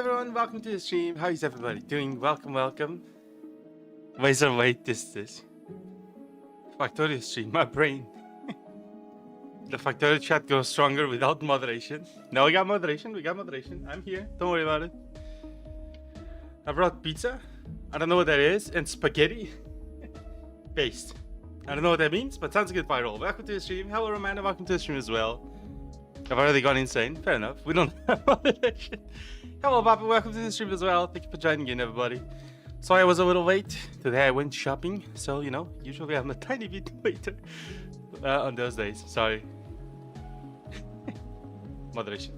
everyone, welcome to the stream. How is everybody doing? Welcome. Wait, this. Factorio stream, my brain. The Factorio chat goes stronger without moderation. No, we got moderation. I'm here. Don't worry about it. I brought pizza. I don't know what that is. And spaghetti. Paste. I don't know what that means, but sounds good viral. Welcome to the stream. Hello, Romana. Welcome to the stream as well. I've already gone insane. Fair enough. We don't have moderation. Hello, Papa. Welcome to the stream as well. Thank you for joining in, everybody. Sorry I was a little late. Today I went shopping. So, you know, usually I'm a tiny bit later on those days. Sorry. Moderation.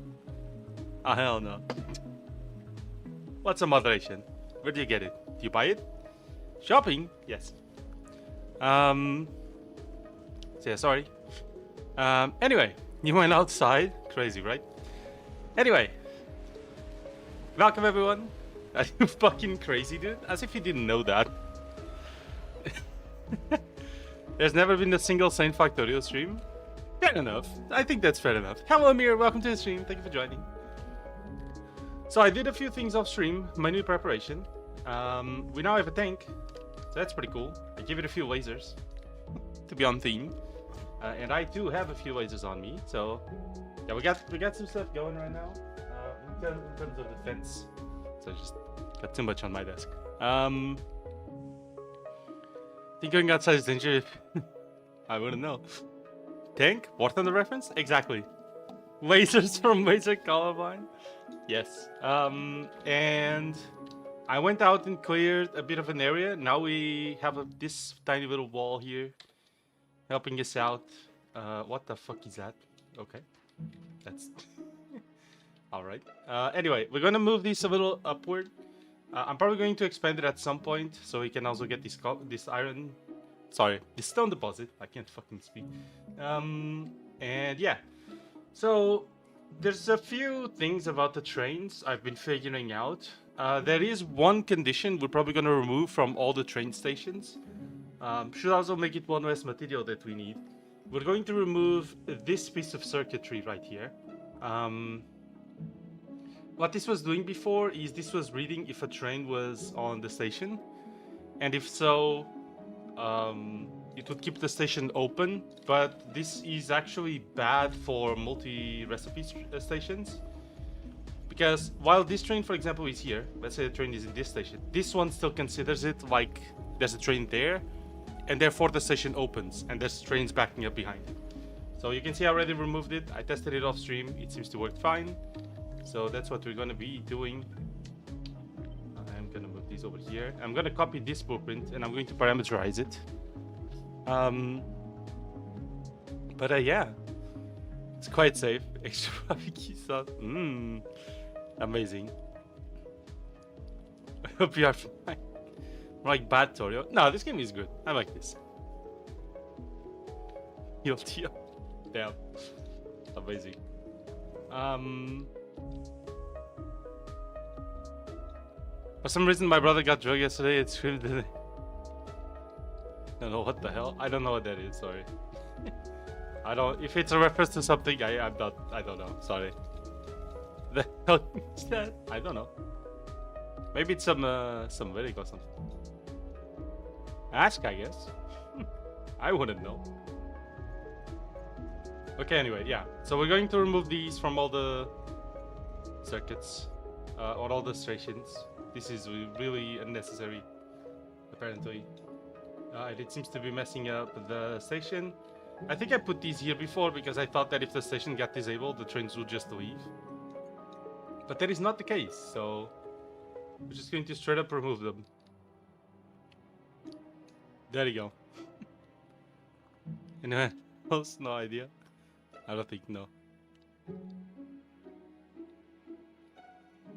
Oh, hell no. What's a moderation? Where do you get it? Do you buy it? Shopping? Yes. So yeah, sorry. Anyway. You went outside? Crazy, right? Anyway. Welcome, everyone. Are you fucking crazy, dude? As if you didn't know that. There's never been a single Saint Factorio stream? Fair enough. I think that's fair enough. Hello, Amir. Welcome to the stream. Thank you for joining. So I did a few things off stream. My new preparation. We now have a tank. So that's pretty cool. I give it a few lasers. To be on theme. And I too have a few lasers on me, so yeah, we got some stuff going right now in terms of defense. So I just got too much on my desk. Think going outside is dangerous? I wouldn't know. Tank? War Thunder reference? Exactly. Lasers from Laser Columbine. Yes. And I went out and cleared a bit of an area. Now we have this tiny little wall here. Helping us out. What the fuck is that? Okay. That's... Alright. Anyway, we're gonna move this a little upward. I'm probably going to expand it at some point, so we can also get this iron... Sorry, this stone deposit. I can't fucking speak. And yeah. So, there's a few things about the trains I've been figuring out. There is one condition we're probably gonna remove from all the train stations. Should also make it one less material that we need. We're going to remove this piece of circuitry right here. What this was doing before is this was reading if a train was on the station. And if so, it would keep the station open. But this is actually bad for multi-recipe stations. Because while this train, for example, is here, let's say the train is in this station, this one still considers it like there's a train there. And therefore the station opens and there's trains backing up behind it. So you can see I already removed it. I tested it off stream. It seems to work fine. So that's what we're going to be doing. I'm going to move these over here. I'm going to copy this blueprint and I'm going to parameterize it. But yeah, it's quite safe. Extra key sauce. Amazing. I hope you are fine. Like bad Torio. No, this game is good. I like this. Guilty. Damn. Amazing. For some reason my brother got drugged yesterday. It's really I don't know what the hell. I don't know what that is, sorry. I don't if it's a reference to something, I don't know. Sorry. The hell is that? I don't know. Maybe it's some lyric or something. Ask, I guess. I wouldn't know. Okay, anyway, yeah. So we're going to remove these from all the circuits, or all the stations. This is really unnecessary, apparently. It seems to be messing up the station. I think I put these here before because I thought that if the station got disabled, the trains would just leave. But that is not the case, so we're just going to straight up remove them. There you go. Anyone else? No idea? I don't think, no.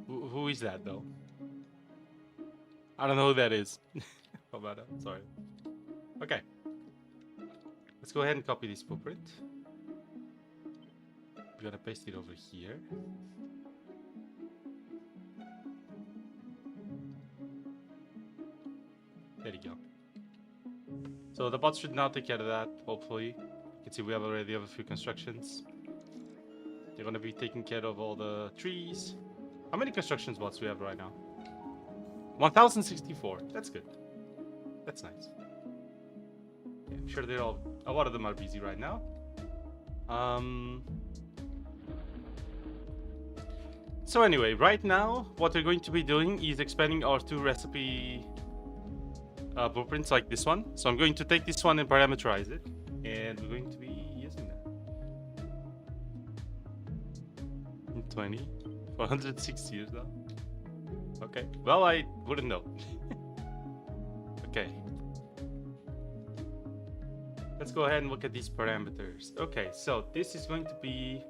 Who is that, though? I don't know who that is. How about that? Sorry. Okay. Let's go ahead and copy this blueprint. We're gonna paste it over here. There you go. So the bots should now take care of that, hopefully. You can see we have a few constructions. They're going to be taking care of all the trees. How many construction spots we have right now? 1064. That's good. That's nice. Yeah, I'm sure they're all. A lot of them are busy right now. So anyway, right now, what we're going to be doing is expanding our 2 recipe blueprints like this one. So I'm going to take this one and parameterize it, and we're going to be using that. 20, 406 years now. Okay, well, I wouldn't know. Okay. Let's go ahead and look at these parameters. Okay, so this is going to be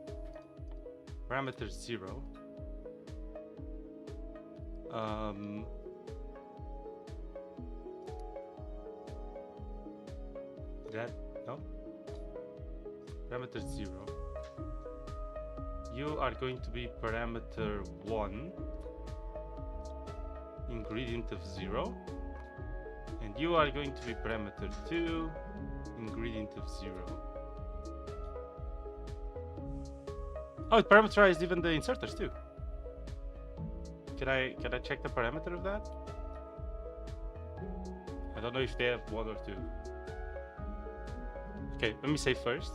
parameter 0. No? Parameter 0. You are going to be parameter 1, ingredient of 0. And you are going to be parameter 2, ingredient of 0. Oh, it parameterized even the inserters too. Can I check the parameter of that? I don't know if they have 1 or 2. Okay, let me save first.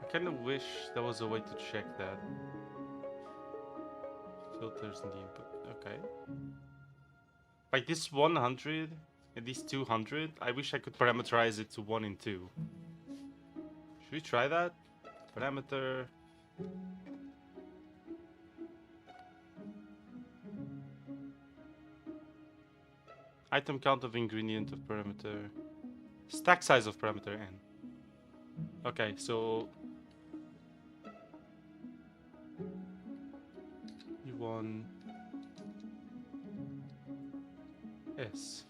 I kind of wish there was a way to check that. Filters in the input. Okay. Like this 100 and this 200, I wish I could parameterize it to 1 and 2. Should we try that? Parameter. Item count of ingredient of parameter. Stack size of parameter n. Okay, so U1 S.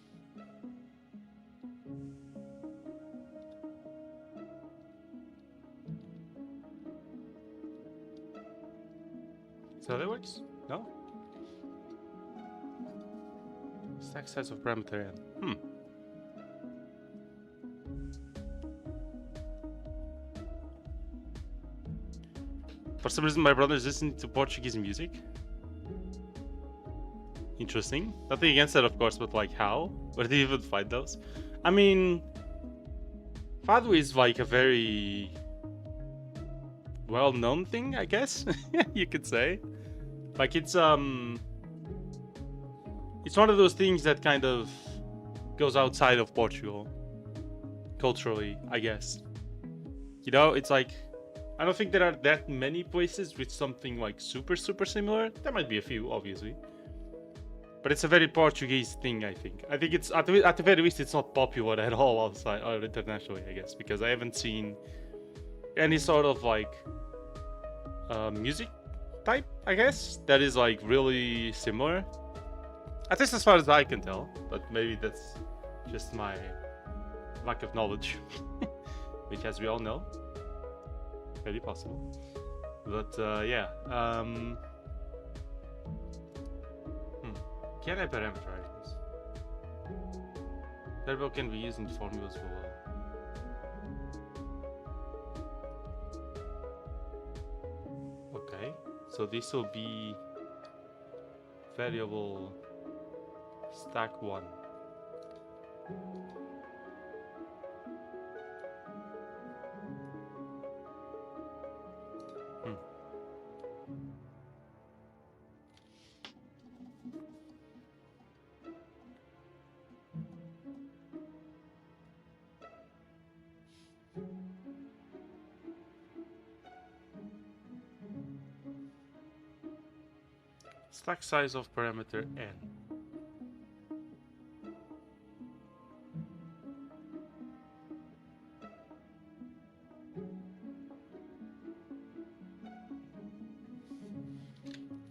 So that works? No? Stack size of parameter n. For some reason, my brother is listening to Portuguese music. Interesting. Nothing against that, of course, but like how? Where do you even find those? I mean, Fado is like a very well-known thing, I guess you could say. Like it's one of those things that kind of goes outside of Portugal culturally, I guess. You know, it's like I don't think there are that many places with something like super similar. There might be a few, obviously, but it's a very Portuguese thing. I think it's at the very least it's not popular at all outside or internationally, I guess, because I haven't seen any sort of like music type, I guess, that is like really similar. At least as far as I can tell, but maybe that's just my lack of knowledge, which, as we all know, very possible. But yeah, can I parameterize this? Variable can be used in formulas below. Okay, so this will be variable stack 1. Stack size of parameter n.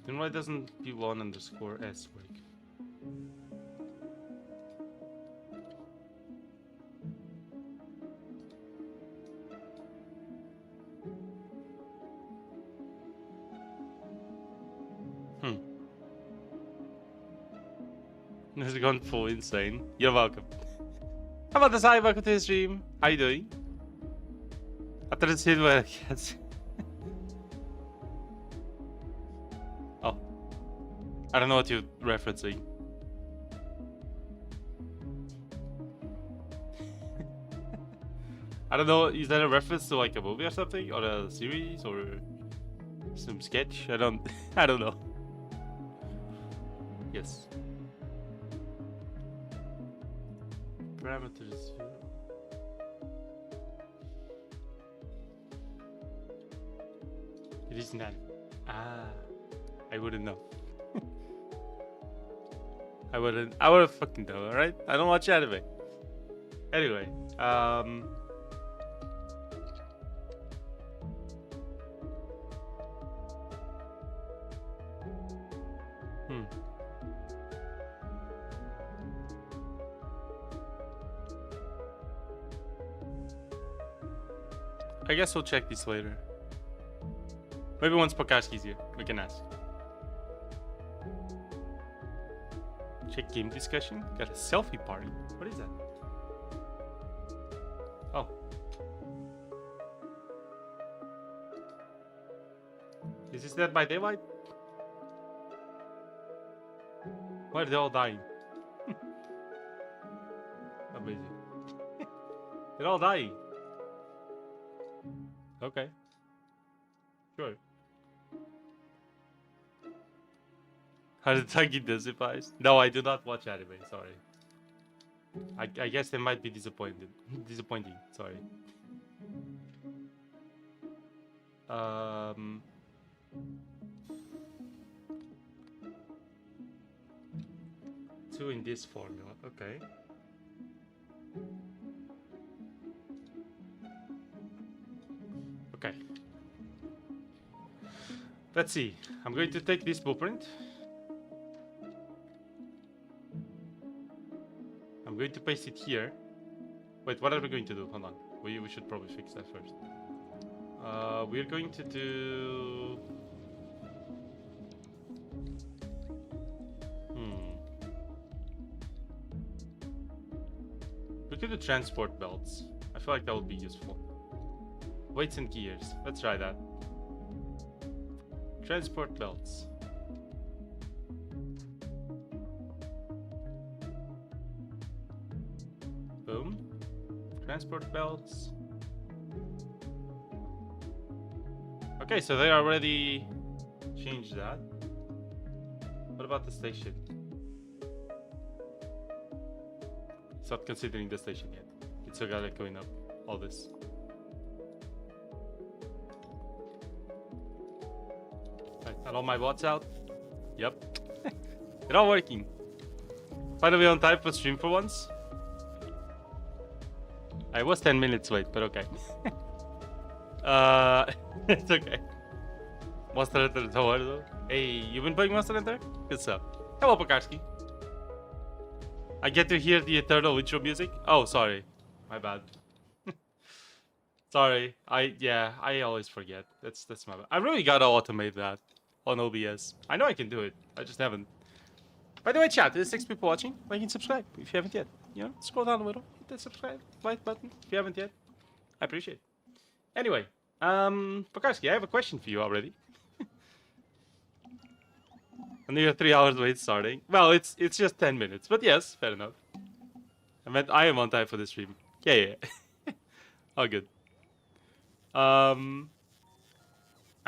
Then why doesn't p1 underscore s work? Has gone full insane. You're welcome. How about this? Hi, welcome to the stream. How you doing? After this hit where yes. Oh. I don't know what you're referencing. I don't know, is that a reference to like a movie or something? Or a series or some sketch? I don't know. Yes. Parameters. It is not. Ah, I wouldn't know. I wouldn't fucking know, alright? I don't watch anime. Anyway, I guess we'll check this later. Maybe once Pokashki's here, we can ask. Check game discussion. Got a selfie party. What is that? Oh. Is this Dead by Daylight? Why are they all dying? Amazing. They're all dying. Okay. Sure. How did Taki desifies? No, I do not watch anime, sorry. I guess they might be disappointing. Sorry. Two in this formula, okay. Okay. Let's see. I'm going to take this blueprint. I'm going to paste it here. Wait, what are we going to do? Hold on. We should probably fix that first. We're going to do... We could do transport belts. I feel like that would be useful. Weights and gears. Let's try that. Transport belts. Boom. Transport belts. Okay, so they already changed that. What about the station? It's not considering the station yet. It's still got it going up. All this. Are all my bots out? Yep. They're all working. Finally on time for stream for once. I was 10 minutes late, but okay. It's okay. Monster Hunter Eduardo. Hey, you been playing Monster Hunter? Good stuff. Hello, Pokarski. I get to hear the eternal intro music. Oh, sorry. My bad. Sorry. I always forget. That's my bad. I really gotta automate that on OBS. I know I can do it. I just haven't. By the way, chat, there's 6 people watching. Like and subscribe if you haven't yet. You know, scroll down a little, hit the subscribe, like button if you haven't yet. I appreciate it. Anyway, Pokarski, I have a question for you already. And you're 3 hours late starting. Well, it's just 10 minutes, but yes, fair enough. I meant I am on time for the stream. Yeah. All good.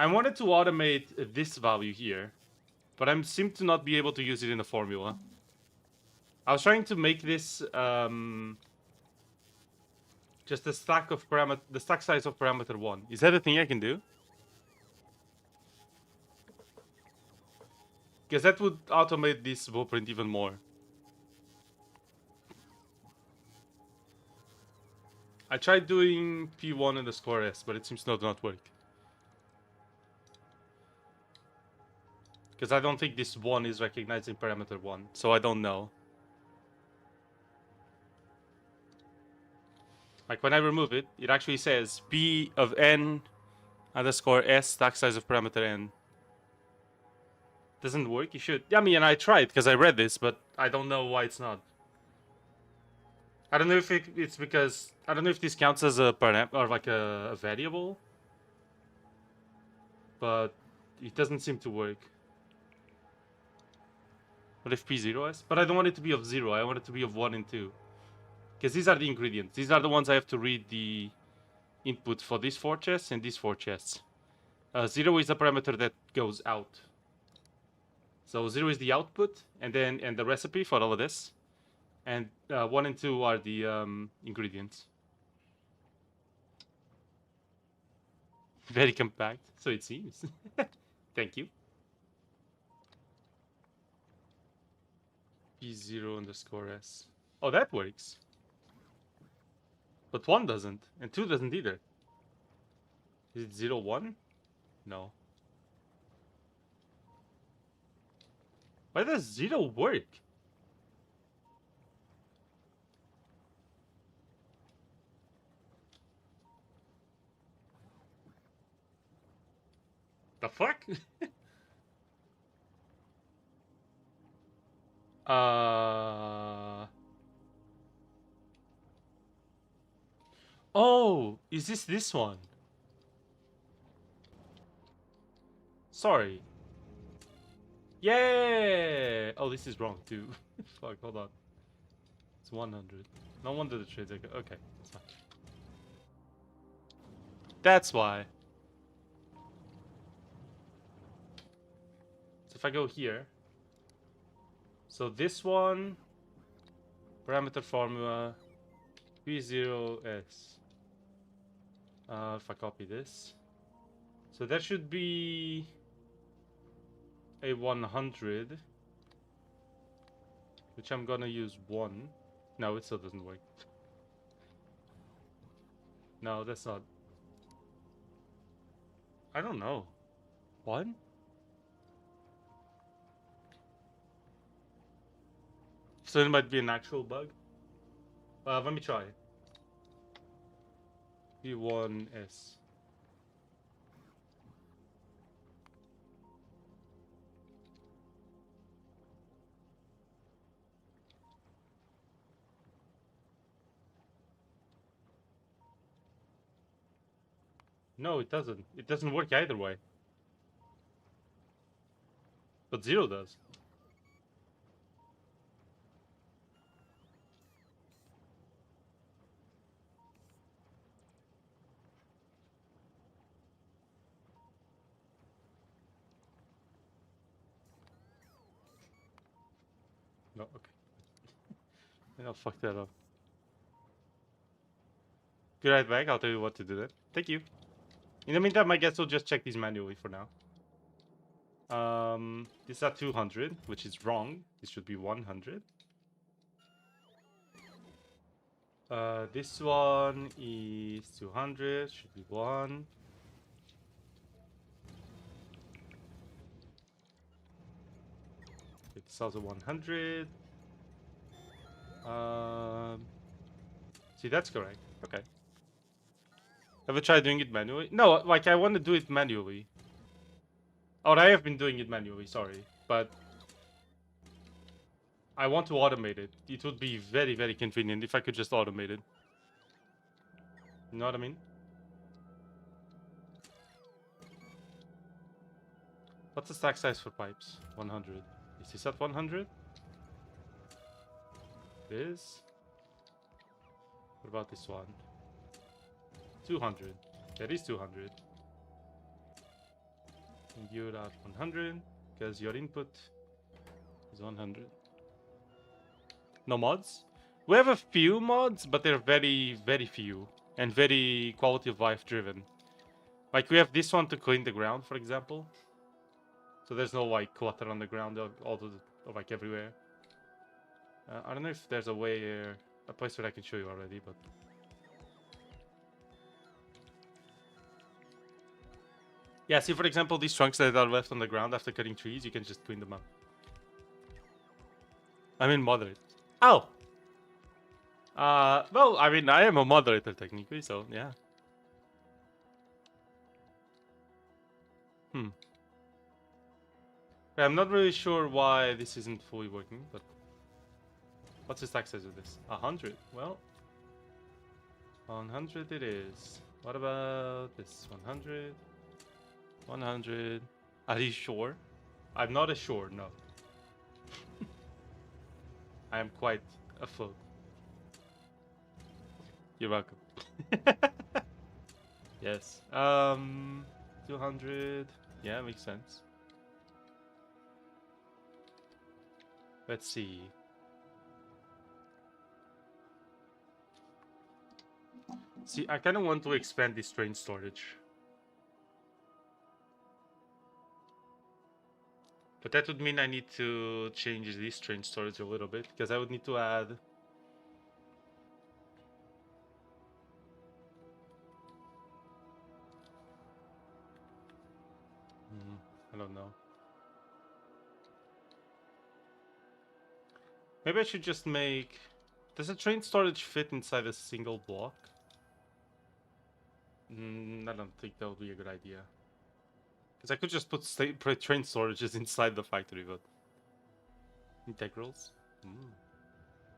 I wanted to automate this value here, but I seem to not be able to use it in the formula. I was trying to make this just the stack size of parameter 1. Is that a thing I can do? Because that would automate this blueprint even more. I tried doing P1 underscore S, but it seems to not work. Because I don't think this 1 is recognizing parameter 1, so I don't know. Like when I remove it, it actually says P of N underscore S stack size of parameter N. doesn't work. You should. I mean, I tried because I read this, but I don't know why it's not. I don't know if it's because I don't know if this counts as a param or like a variable, but it doesn't seem to work. What if P0 is? But I don't want it to be of 0. I want it to be of 1 and 2. Because these are the ingredients. These are the ones I have to read the input for these 4 chests and these 4 chests. 0 is the parameter that goes out. So 0 is the output, and the recipe for all of this. And 1 and 2 are the ingredients. Very compact, so it seems. Thank you. P0 underscore S. Oh, that works. But 1 doesn't, and 2 doesn't either. Is it 0, 1? No. Why does 0 work? The fuck? Oh, is this one? Sorry. Yeah. Oh, this is wrong too. Fuck, hold on. It's 100. No wonder the trades are good. Okay, that's fine. That's why. So if I go here. So this one, parameter formula, P0S. If I copy this. So that should be a 100. Which I'm gonna use 1. No, it still doesn't work. No, that's not. I don't know. 1? So it might be an actual bug. Let me try. P1S. No, it doesn't. It doesn't work either way. But 0 does. No, okay. Then I'll fuck that up. Be right back. I'll tell you what to do then. Thank you. In the meantime, I guess we'll just check these manually for now. This is at 200, which is wrong. This should be 100. This one is 200, should be 1. It's also 100. See, that's correct. Okay. Have you tried doing it manually? No, like I want to do it manually. Or I have been doing it manually, sorry. But I want to automate it. It would be very, very convenient if I could just automate it. You know what I mean? What's the stack size for pipes? 100. Is this at 100? It is. What about this one? 200. That is 200. And you're at 100 because your input is 100. No mods? We have a few mods, but they're very, very few and very quality of life driven. Like we have this one to clean the ground, for example. So there's no like clutter on the ground like everywhere. I don't know if there's a way, a place where I can show you already, but. Yeah, see, for example, these trunks that are left on the ground after cutting trees, you can just clean them up. I mean, moderate. Oh! Well, I mean, I am a moderator technically, so yeah. Okay, I'm not really sure why this isn't fully working, but what's the stack size of this? 100. Well, 100 it is. What about this? 100. 100. Are you sure? I'm not sure, no. I am quite afloat. You're welcome. Yes. 200. Yeah, makes sense. Let's see. See, I kind of want to expand this train storage. But that would mean I need to change this train storage a little bit, because I would need to add... I don't know. Maybe I should just make... Does a train storage fit inside a single block? I don't think that would be a good idea. Because I could just put train storages inside the factory, but... Integrals?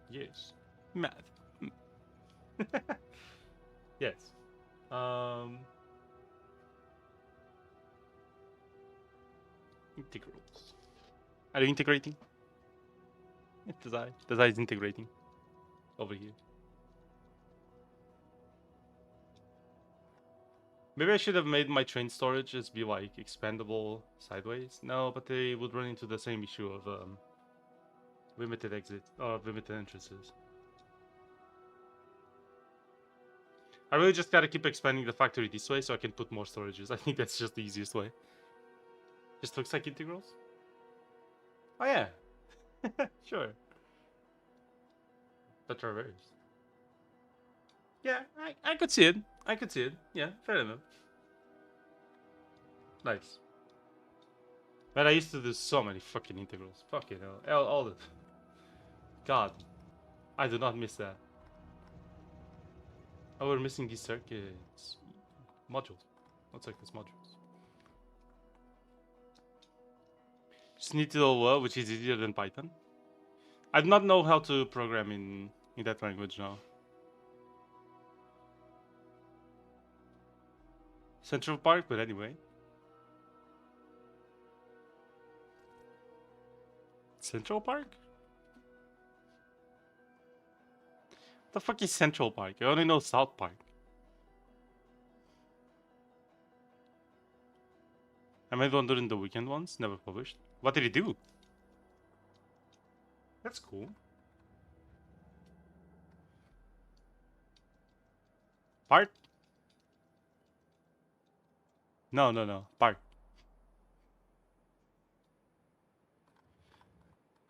Yes. Math. Yes. Integrals. Are you integrating? Desai is integrating. Over here. Maybe I should have made my train storages be like expandable sideways. No, but they would run into the same issue of limited exit or limited entrances. I really just gotta keep expanding the factory this way so I can put more storages. I think that's just the easiest way. Just looks like integrals. Oh yeah. Sure. The traverse. Yeah, I could see it. I could see it. Yeah, fair enough. Nice. Man, I used to do so many fucking integrals. Fucking hell. All the... God. I do not miss that. Oh, we're missing these circuits. Modules. Not circuits, modules. Just need to know which is easier than Python. I do not know how to program in that language now. Central Park, but anyway. Central Park? The fuck is Central Park? I only know South Park. I made one during the weekend once, never published. What did he do? That's cool. Park? No. Park.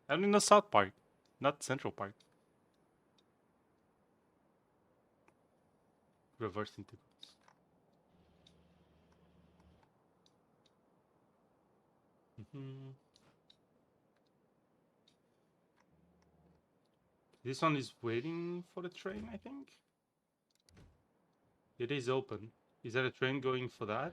I only know South Park, not Central Park. Reverse integrals. This one is waiting for the train, I think. It is open. Is there a train going for that?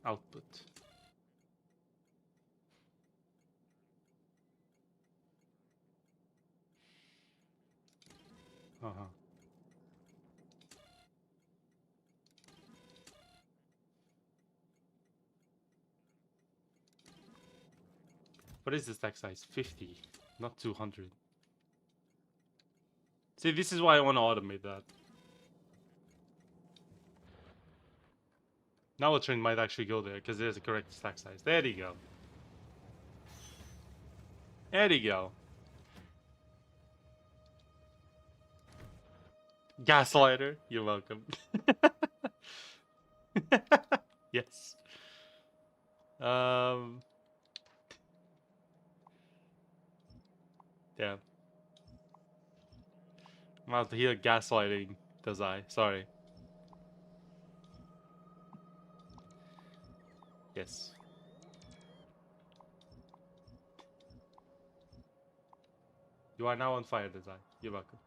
Output. What is the stack size? 50, not 200. See, this is why I want to automate that. Now a train might actually go there, because there's a correct stack size. There you go. There you go. Gaslighter, you're welcome. Yes. Yeah. I'm out to hear gaslighting, does I? Sorry. Yes. You are now on fire, Design. You're welcome.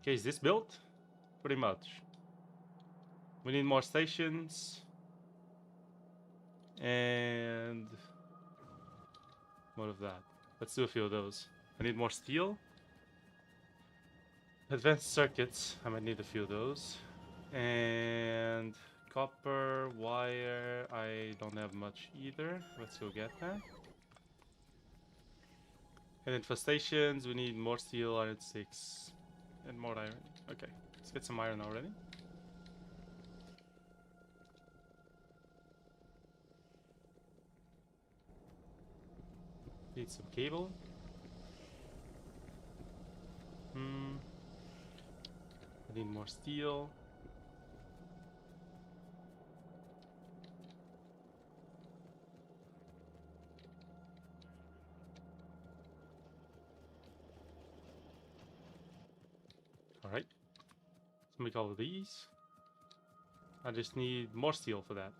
Okay, is this built? Pretty much. We need more stations. And more of that. Let's do a few of those. I need more steel. Advanced circuits. I might need a few of those. And copper, wire. I don't have much either. Let's go get that. And then for stations, we need more steel, iron 6. And more iron. Okay, let's get some iron already. Need some cable. I need more steel. Alright. Let's make all of these. I just need more steel for that.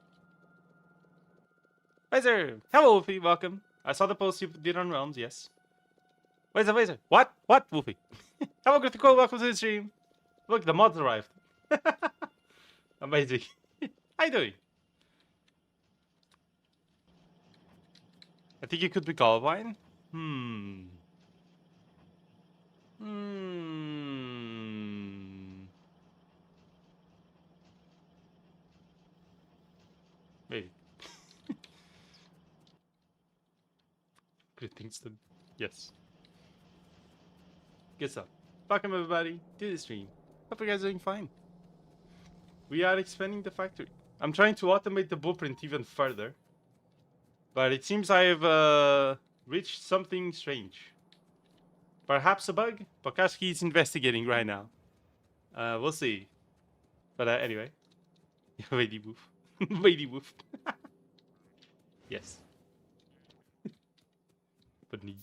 Wazer! Hello, Wolfie, welcome. I saw the post you did on Realms, yes. Wazer! What? What, Wolfie? Hello, Critical, welcome to the stream. Look, the mods arrived. Amazing. How you doing? I think it could be Columbine. Maybe. Good things to... Yes. Good stuff. Welcome everybody to the stream. Hope you guys are doing fine. We are expanding the factory. I'm trying to automate the blueprint even further. But it seems I've reached something strange. Perhaps a bug? Pokashki is investigating right now. We'll see. But anyway. Lady Woof. Lady Woof. Yes. But need.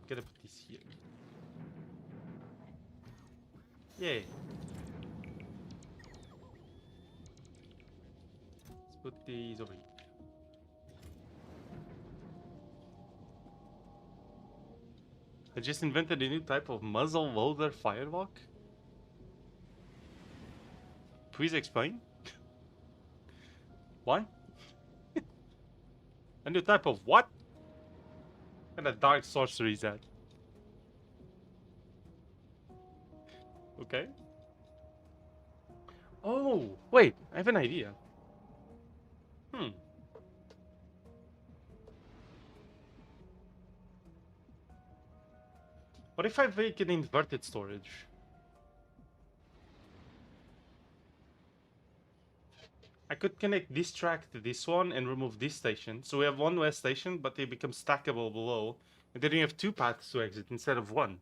Gonna put this here. Yay. Let's put these over here. I just invented a new type of muzzle loader firewalk. Please explain. Why? A new type of what? What kind of dark sorcery is that? Okay. Oh, wait, I have an idea. What if I make an inverted storage? I could connect this track to this one and remove this station. So we have one west station, but they become stackable below. And then you have two paths to exit instead of one.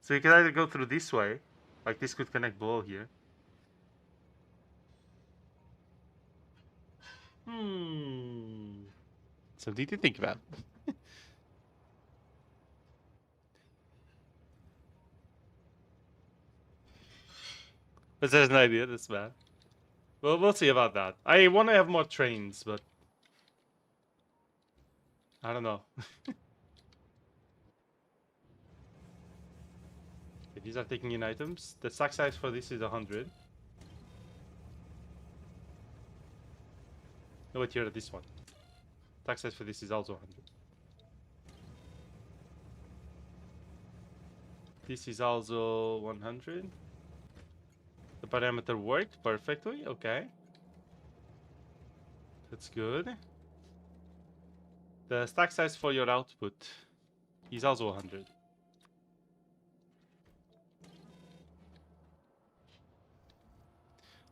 So you can either go through this way, like this could connect below here. Something to think about. But there's an idea, that's bad. Well, we'll see about that. I want to have more trains, but... I don't know. Okay, these are taking in items. The stack size for this is 100. No, wait, here, this one. Stack size for this is also 100. This is also 100. The parameter worked perfectly, okay. That's good. The stack size for your output is also 100.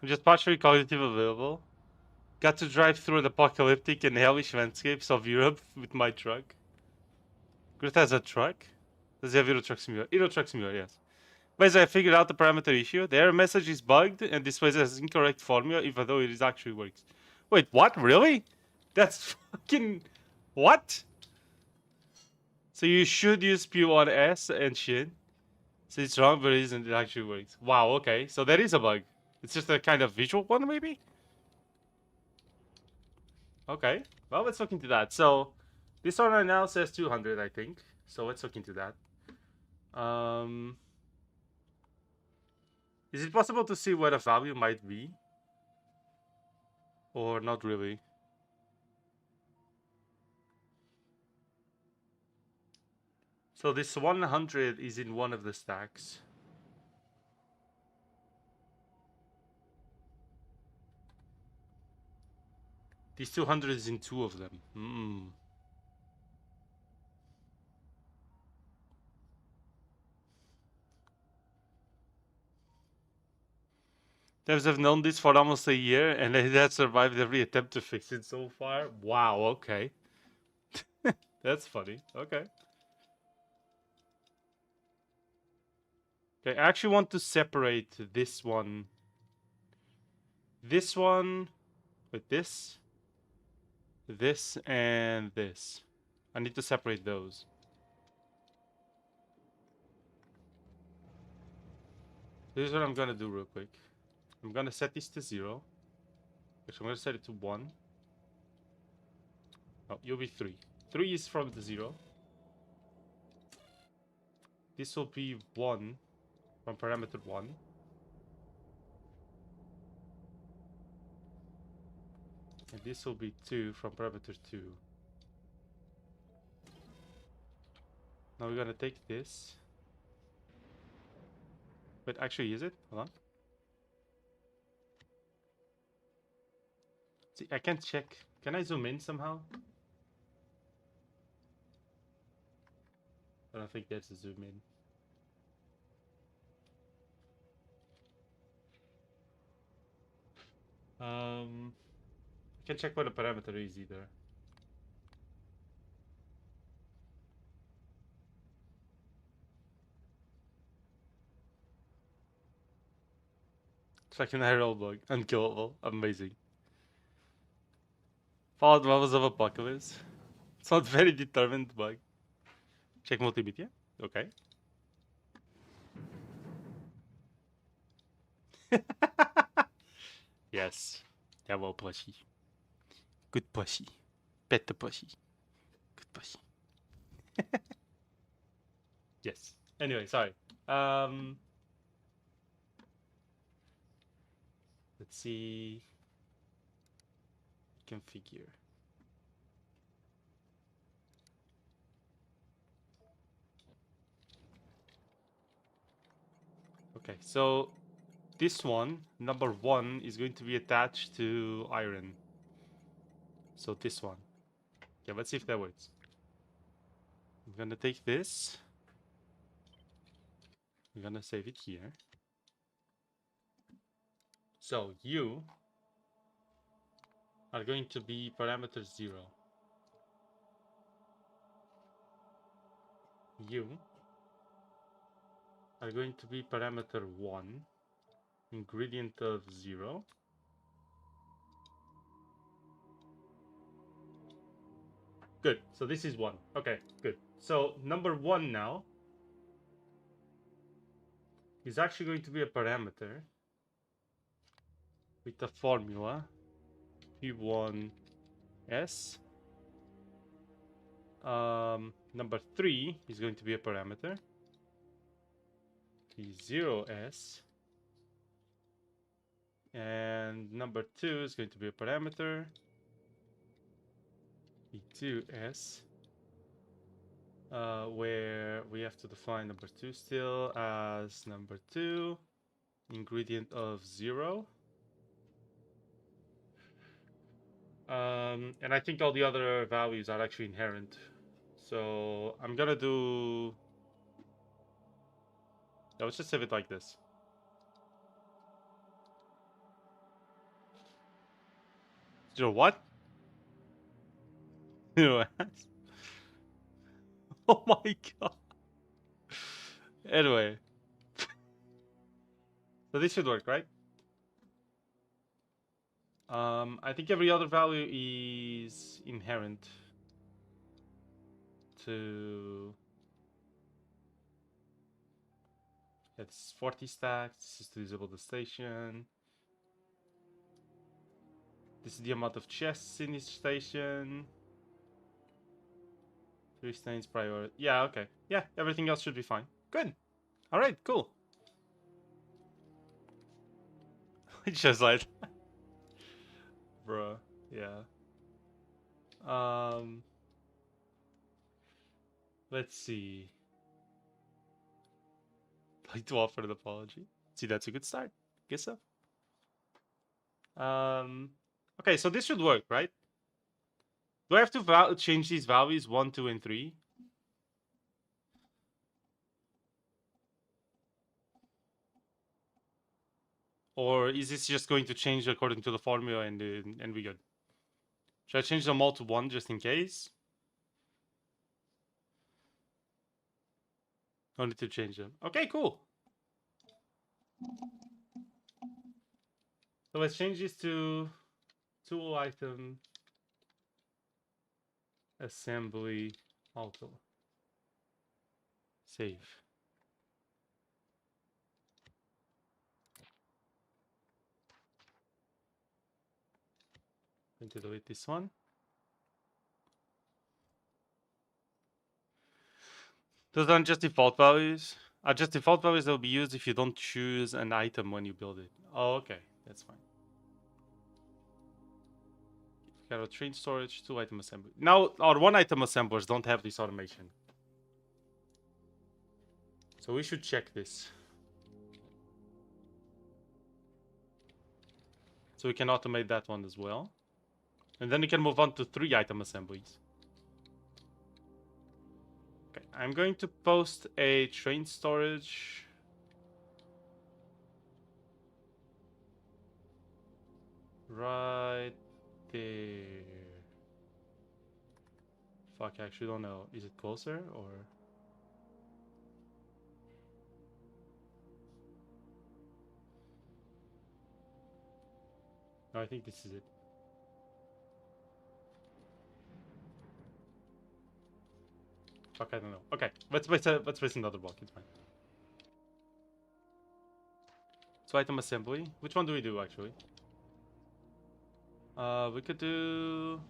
I'm just partially cognitive available. Got to drive through the apocalyptic and hellish landscapes of Europe with my truck. Greta has a truck? Does he have Euro Truck Simulator? Euro Truck Simulator, yes. Basically, I figured out the parameter issue. The error message is bugged and displays as incorrect formula, even though it actually works. Wait, what? Really? That's fucking... What? So you should use P1S and shit. So it's wrong, but it isn't. It actually works. Wow. Okay. So that is a bug. It's just a kind of visual one, maybe. Okay. Well, let's look into that. So this one right now says 200, I think. So let's look into that. Is it possible to see what a value might be? Or not really? So this 100 is in one of the stacks. These 200 is in two of them. Devs have known this for almost a year, and they have survived every attempt to fix it so far. Wow, okay. That's funny. Okay. Okay, I actually want to separate this one with this, and this. I need to separate those. This is what I'm gonna do real quick. I'm gonna set this to 0. Actually, I'm gonna set it to 1. Oh, you'll be 3. 3 is from the 0. This will be 1 from parameter 1. And this will be 2 from parameter 2. Now we're gonna take this. But actually, is it? Hold on. See, I can't check. Can I zoom in somehow? I don't think that's a zoom in. I can check what the parameter is either. It's like an aerial bug. Unkillable. Amazing. Followed levels of apocalypse. It's not very determined bug. Check multimedia. Okay. Yes. Yeah, well, plushie. Good plushie. Pet the plushie. Good plushie. Yes. Anyway, sorry. Let's see. Configure. Okay, so this one, number 1, is going to be attached to iron. So this one. Okay, let's see if that works. I'm gonna take this. I'm gonna save it here. So you are going to be parameter 0. You are going to be parameter 1. Ingredient of 0. Good. So this is 1. Okay, good. So number 1 now is actually going to be a parameter with a formula P1S. Number 3 is going to be a parameter P0S. And number 2 is going to be a parameter P2S. Where we have to define number 2 still as number 2, ingredient of 0. And I think all the other values are actually inherent. So I'm gonna do... let's just save it like this. 0 what? 0 S? Oh my god. Anyway. So this should work, right? I think every other value is inherent to That's 40 stacks. This is to disable the station. This is the amount of chests in each station. 3 stains priority. Yeah, okay. Yeah, everything else should be fine. Good. Alright, cool. It's just like... Bruh, yeah. Let's see. Like to offer an apology. See, that's a good start. Guess so. Okay, so this should work, right? Do I have to change these values 1, 2, and 3? Or is this just going to change according to the formula and we good? Should I change them all to 1 just in case? No need to change them. Okay, cool. So let's change this to tool item assembly auto. Save. Going to delete this one. Those aren't just default values. Are just default values that will be used if you don't choose an item when you build it. Oh, okay, that's fine. Got a train storage, 2 item assembly. Now, our 1 item assemblers don't have this automation. So we should check this. So we can automate that one as well. And then we can move on to 3 item assemblies. Okay, I'm going to post a train storage. Right there. Fuck, I actually don't know. Is it closer or... No, I think this is it. Fuck, I don't know. Okay, let's place another block. It's fine. So item assembly. Which one do we do actually? We could do...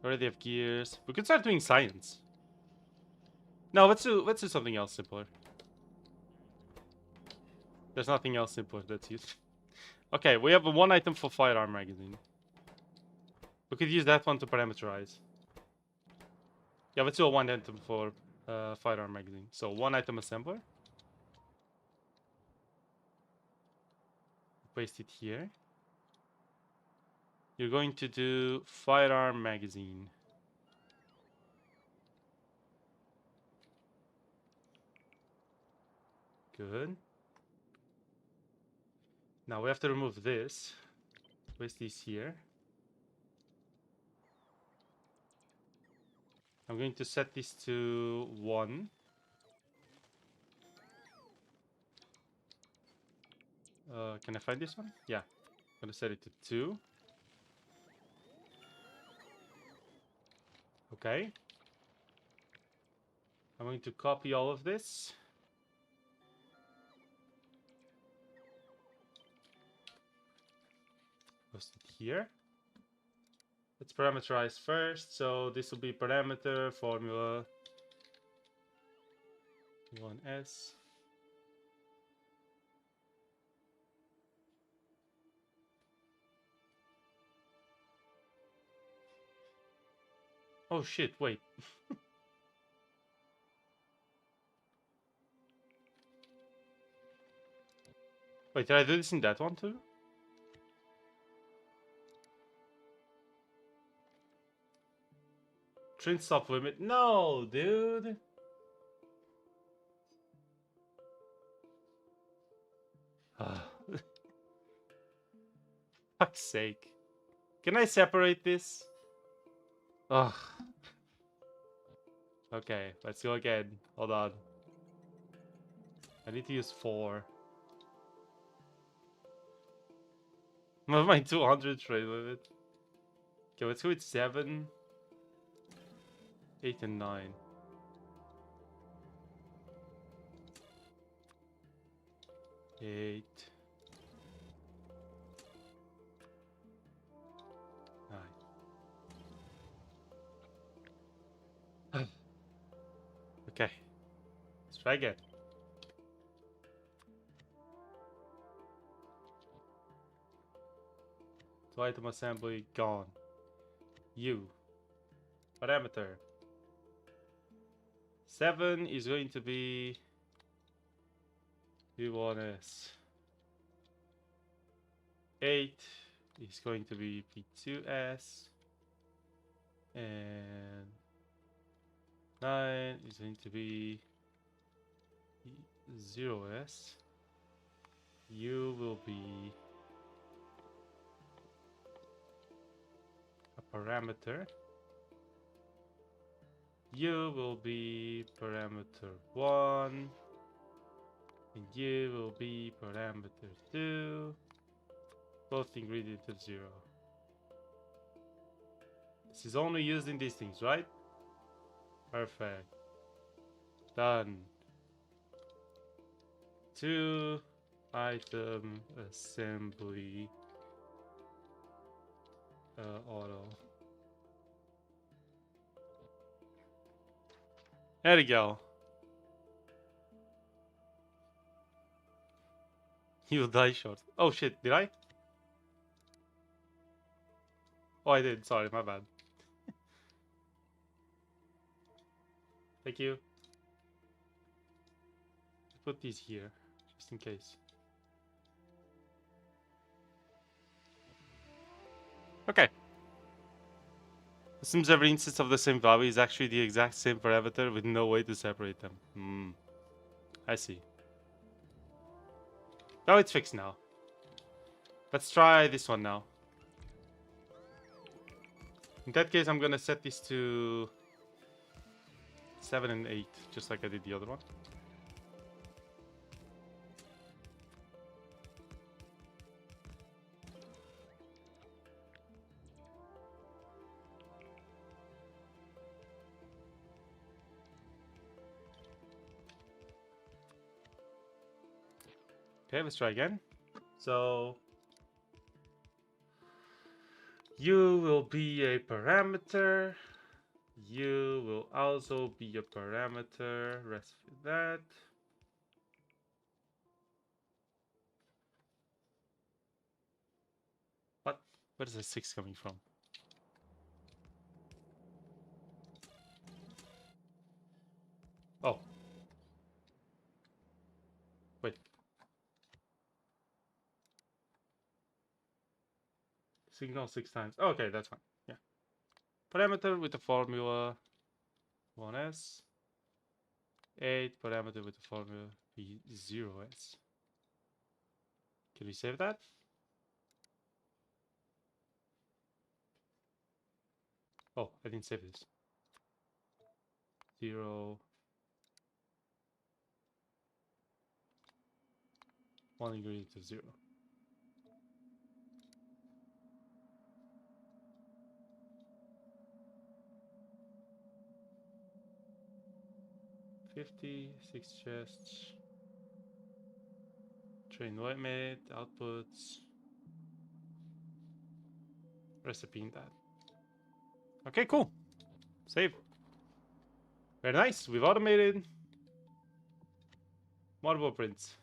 We already have gears. We could start doing science. No, let's do something else simpler. There's nothing else simpler that's used. Okay, we have a 1 item for firearm magazine. We could use that one to parameterize. Yeah, let's do a 1 item for firearm magazine. So 1 item assembler. Paste it here. You're going to do firearm magazine. Good. Now we have to remove this. Place this here. I'm going to set this to 1. Can I find this one? Yeah. I'm going to set it to 2. Okay. I'm going to copy all of this. Post it here. Let's parameterize first. So this will be parameter formula 1s. Oh shit, wait. Wait, did I do this in that one too? Train stop limit. No, dude. Fuck's sake. Can I separate this? Ugh. Okay, let's go again. Hold on. I need to use 4. My 200 train limit. Okay, let's go with 7, 8, and 9. 8, 9. Okay, let's try again. So item assembly gone. U. Parameter. 7 is going to be P1S. 8 is going to be P2S. And 9 is going to be P0S. U will be a parameter. U will be parameter 1. And U will be parameter 2. Both ingredient of 0. This is only used in these things, right? Perfect. Done. 2 item assembly auto. There we go. You die short. Oh shit, did I? Oh, I did. Sorry, my bad. Thank you. Put these here, just in case. Okay. Assumes every instance of the same value is actually the exact same parameter with no way to separate them. I see. Oh, it's fixed now. Let's try this one now. In that case, I'm gonna set this to 7 and 8, just like I did the other one. Okay, let's try again. So U will be a parameter. U will also be a parameter. Rest for that. What? Where is the 6 coming from? Oh. Wait. Signal 6 times. Okay, that's fine. Yeah. Parameter with the formula 1s. 8 parameter with the formula P0s. Can we save that? Oh, I didn't save this. 0. 1 ingredient of 0. $56 chests. Train white made, outputs. Recipe in that. Okay, cool. Save. Very nice. We've automated multiple prints.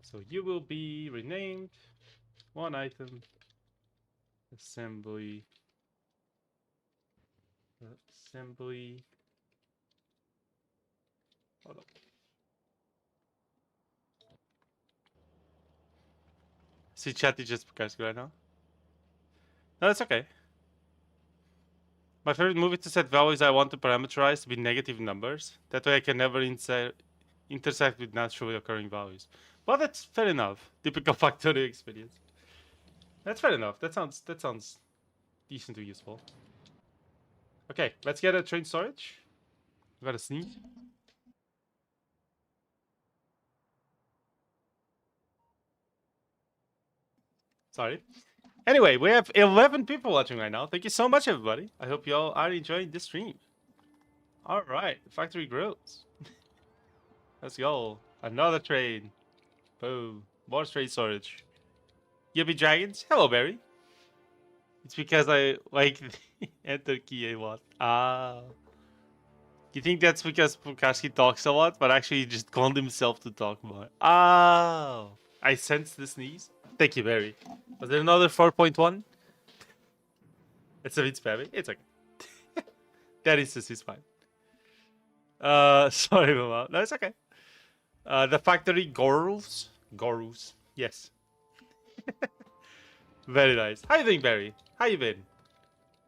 So you will be renamed 1 item assembly hold up. See chat is just because right now. No, that's okay. My favorite movie to set values I want to parameterize to be negative numbers. That way I can never intersect with naturally occurring values. Well, that's fair enough. Typical Factorio experience. That's fair enough. That sounds decently useful. Okay, let's get a train storage. I gotta sneeze. Sorry. Anyway, we have 11 people watching right now. Thank you so much, everybody. I hope you all are enjoying this stream. All right, factory grows. Let's go. Another train. Boom. More train storage. Yippee dragons. Hello, Barry. It's because I like the enter key a lot. Ah. You think that's because Pukaski talks a lot, but actually he just called himself to talk more. Oh. I sense the sneeze. Thank you, Barry. Was there another 4.1? It's a bit spammy. It's okay. That is fine. Sorry, Mama. No, it's okay. The factory Gorus. Gorus. Yes. Very nice. How you doing, Barry? How you been?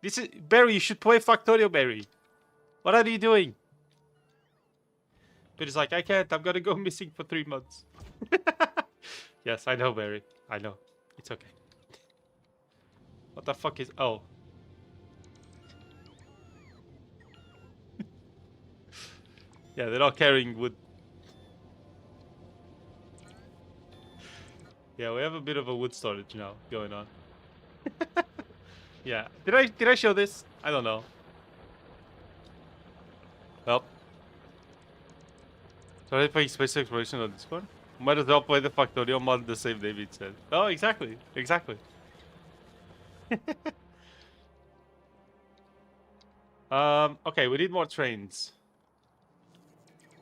This is Barry. You should play Factorio, Barry. What are you doing? But it's like I can't. I'm gonna go missing for 3 months. Yes, I know, Barry. I know. It's okay. What the fuck is? Oh. Yeah, they're not carrying wood. Yeah, we have a bit of a wood storage now going on. Yeah. Did I show this? I don't know. Well. So I play space exploration on Discord? Might as well play the Factorio mod the same David said. Oh, exactly. Exactly. Okay, we need more trains.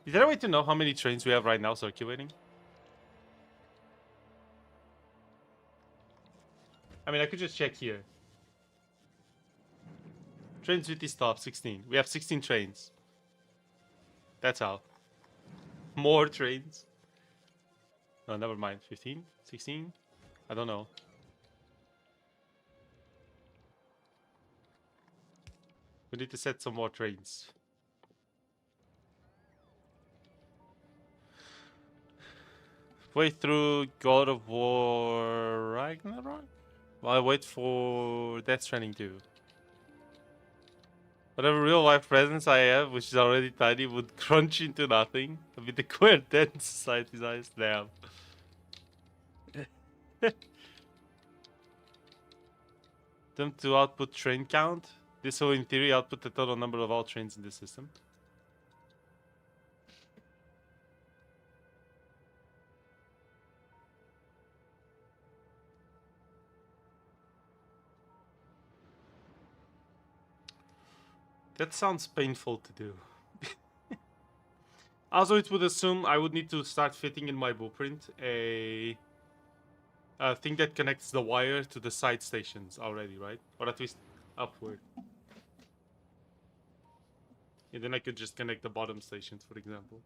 Is there a way to know how many trains we have right now circulating? I mean, I could just check here. Trains with this stop, 16. We have 16 trains. That's how. More trains. No, never mind. 15? 16? I don't know. We need to set some more trains. Play through God of War Ragnarok? While I wait for Death Stranding 2. Whatever real life presence I have, which is already tiny, would crunch into nothing. With the queer dead in society's eyes. Damn. Them to output train count. This will in theory output the total number of all trains in the system. That sounds painful to do. Also, it would assume I would need to start fitting in my blueprint a thing that connects the wire to the side stations already, right? Or at least upward. And then I could just connect the bottom stations, for example.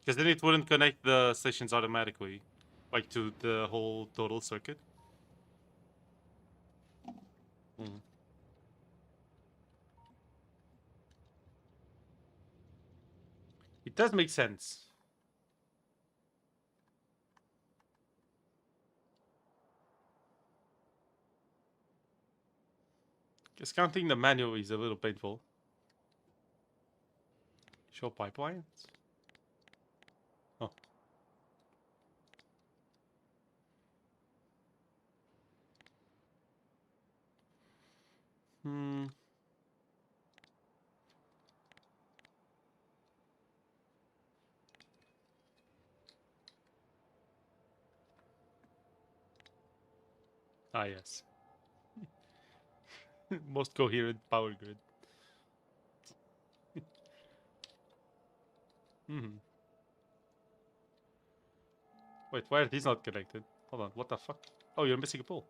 Because then it wouldn't connect the stations automatically, like to the whole total circuit. Mm. It does make sense. Because counting the manual is a little painful. Show pipelines? Oh. Hmm. Ah, yes. Most coherent power grid. Hmm. Wait, why are these not connected? Hold on, what the fuck? Oh, you're missing a pole.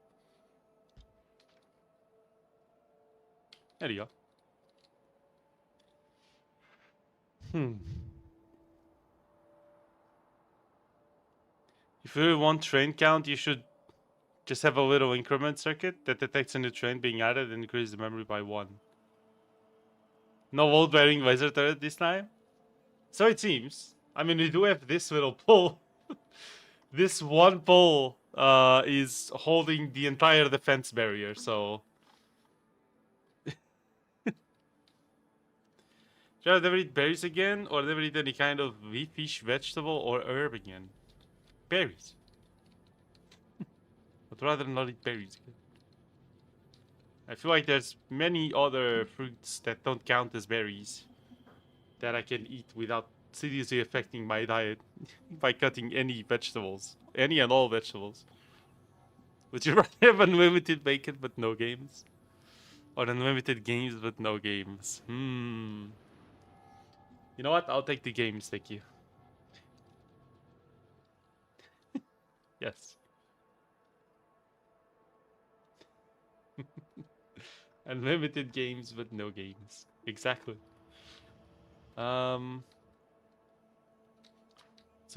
There you go. Hmm. If you want train count, you should just have a little increment circuit that detects a new train being added and increases the memory by 1. No wall bearing laser turret this time? So it seems. I mean, we do have this little pole. This one pole is holding the entire defense barrier, so... Should I never eat berries again, or never eat any kind of fish, vegetable, or herb again? Berries. I'd rather not eat berries. I feel like there's many other fruits that don't count as berries that I can eat without seriously affecting my diet by cutting any vegetables, any and all vegetables. Would you rather have unlimited bacon but no games, or unlimited games but no games? You know what? I'll take the games. Thank you. Yes. Unlimited games but no games. Exactly. So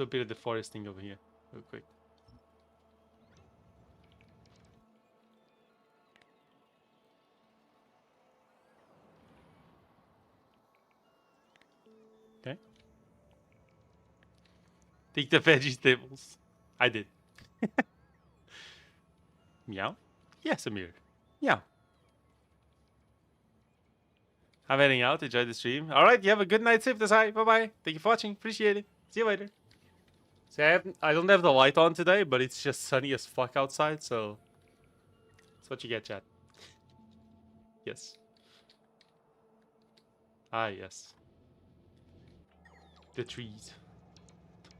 a bit of the foresting over here, real quick. Okay. Take the vegetables. I did. Meow. Yes, Amir. Meow. I'm heading out. Enjoy the stream. All right. You have a good night. Safe to say. Bye bye. Thank you for watching. Appreciate it. See you later. See, I don't have the light on today, but it's just sunny as fuck outside, so that's what you get, chat. Yes. Ah, yes. The trees.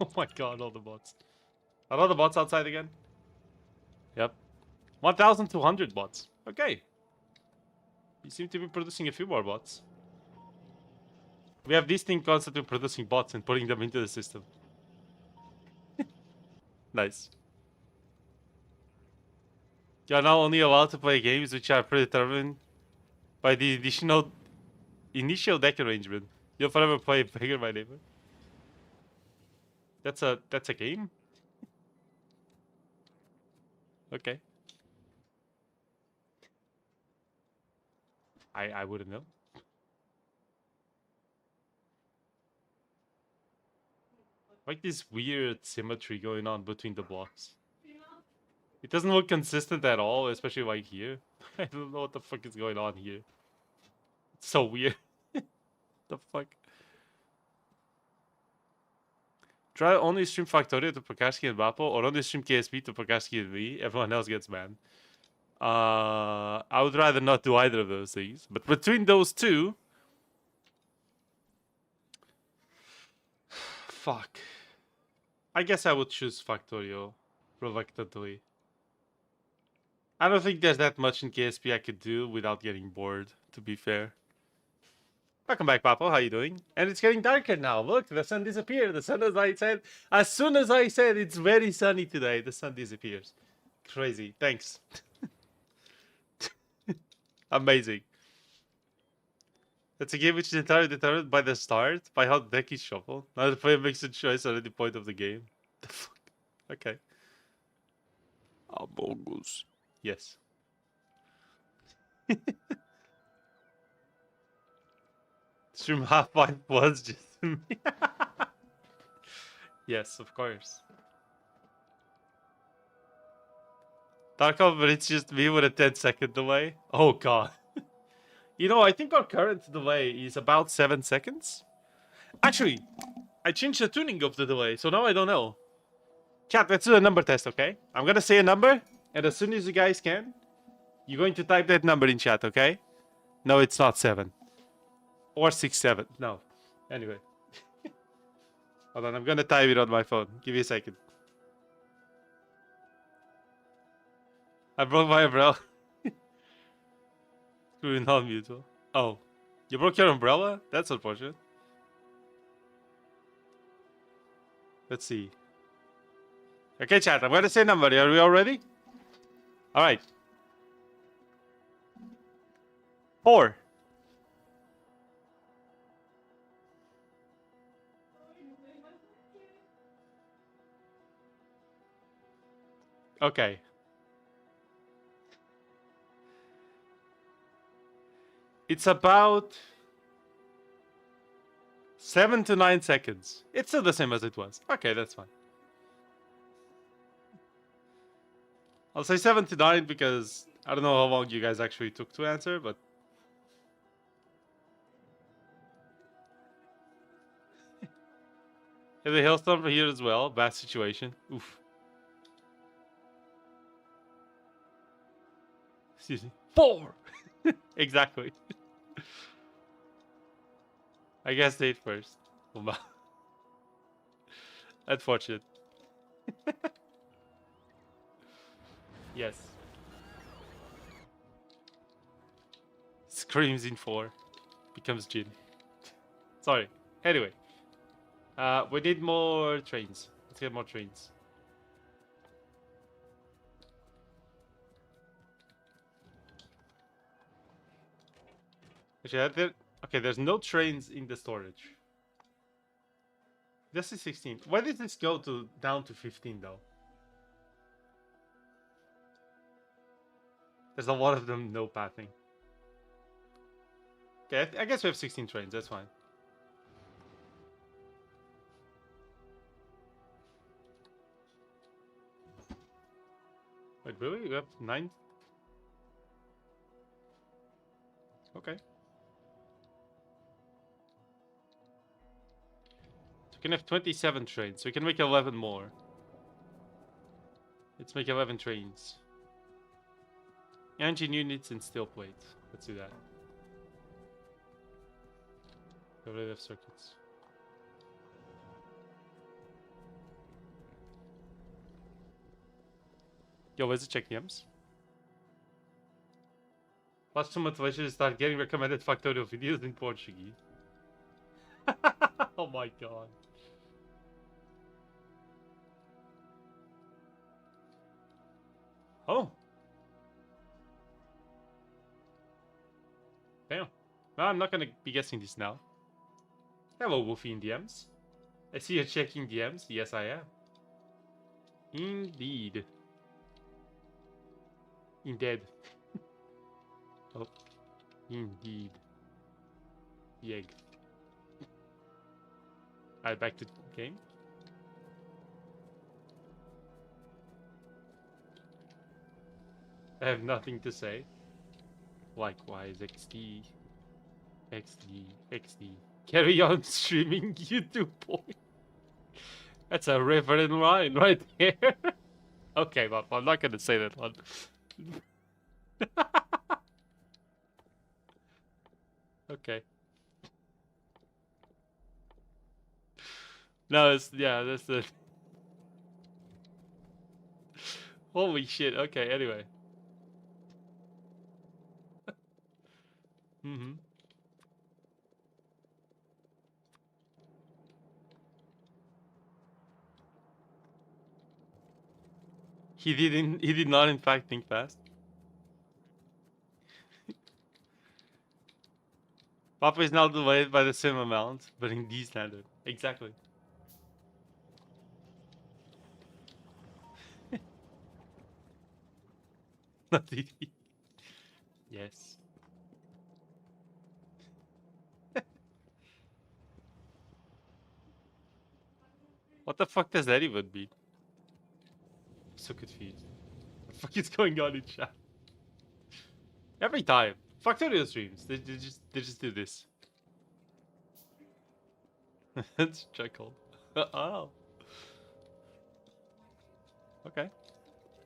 Oh my god, all the bots. Are all the bots outside again? Yep. 1,200 bots. Okay. You seem to be producing a few more bots. We have this thing constantly producing bots and putting them into the system. Nice. You're now only allowed to play games which are predetermined by the initial deck arrangement. You'll forever play Beggar My Neighbor. That's a game? Okay. I wouldn't know. Like this weird symmetry going on between the blocks. It doesn't look consistent at all, especially like here. I don't know what the fuck is going on here. It's so weird. The fuck? Try only stream Factorio to Pokashki and Bapo, or only stream KSP to Pokashki and me. Everyone else gets banned. I would rather not do either of those things. But between those two... Fuck. I guess I would choose Factorio reluctantly. I don't think there's that much in KSP I could do without getting bored, to be fair. Welcome back, Papo. How you doing? And it's getting darker now. Look, the sun disappeared. The sun, as soon as I said it's very sunny today, the sun disappears. Crazy. Thanks. Amazing. It's a game which is entirely determined by the start, by how the deck is shuffled. Now the player makes a choice at any point of the game. The fuck? Okay. Among Us. Yes. Stream half-5 was just me. Yes, of course. Tarkov, but it's just me with a 10-second delay. Oh god. You know, I think our current delay is about 7 seconds. Actually, I changed the tuning of the delay, so now I don't know. Chat, let's do a number test, okay? I'm gonna say a number, and as soon as you guys can, you're going to type that number in chat, okay? No, it's not 7. Or 6, 7. No. Anyway. Hold on, I'm gonna type it on my phone. Give me a second. I broke my umbrella. Screwing on mutual. Oh. You broke your umbrella? That's unfortunate. Let's see. Okay, chat, I'm gonna say a number. Are we all ready? Alright. 4. Okay. It's about 7 to 9 seconds. It's still the same as it was. Okay, that's fine. I'll say 7 to 9 because I don't know how long you guys actually took to answer, but... Have a hailstorm here as well. Bad situation. Oof. Excuse me. 4! Exactly. I guess date first. Unfortunate. Yes. Screams in 4. Becomes Jin. Sorry. Anyway. We need more trains. Let's get more trains. Actually, okay, there's no trains in the storage. This is 16. Why did this go down to 15 though? There's a lot of them no pathing. Okay, I guess we have 16 trains. That's fine. Wait, really? We have 9? Okay. So we can have 27 trains. So we can make 11 more. Let's make 11 trains. Engine units and steel plates. Let's do that. Get rid of circuits. Yo, where's the check DMs? Last two motivation is start getting recommended Factorio videos in Portuguese. Oh my god. Oh. Damn. Well, I'm not gonna be guessing this now. Hello, Wolfie in DMs. I see you're checking DMs. Yes, I am. Indeed. Indeed. Oh. Indeed. Yeg. Alright, back to the game. I have nothing to say. Likewise, XD. XD. XD. Carry on streaming, YouTube boy. That's a reverend line right there. Okay, well, I'm not gonna say that one. Okay. No, it's, yeah, that's the... Holy shit, okay, anyway. Mm-hmm. He did not in fact think fast. Papa is now delayed by the same amount, but in D standard. Exactly. Not DD. Yes. What the fuck does that even mean? I'm so confused. What the fuck is going on in chat? Every time. Factorio streams. They just do this. That's chuckle. Oh. Okay.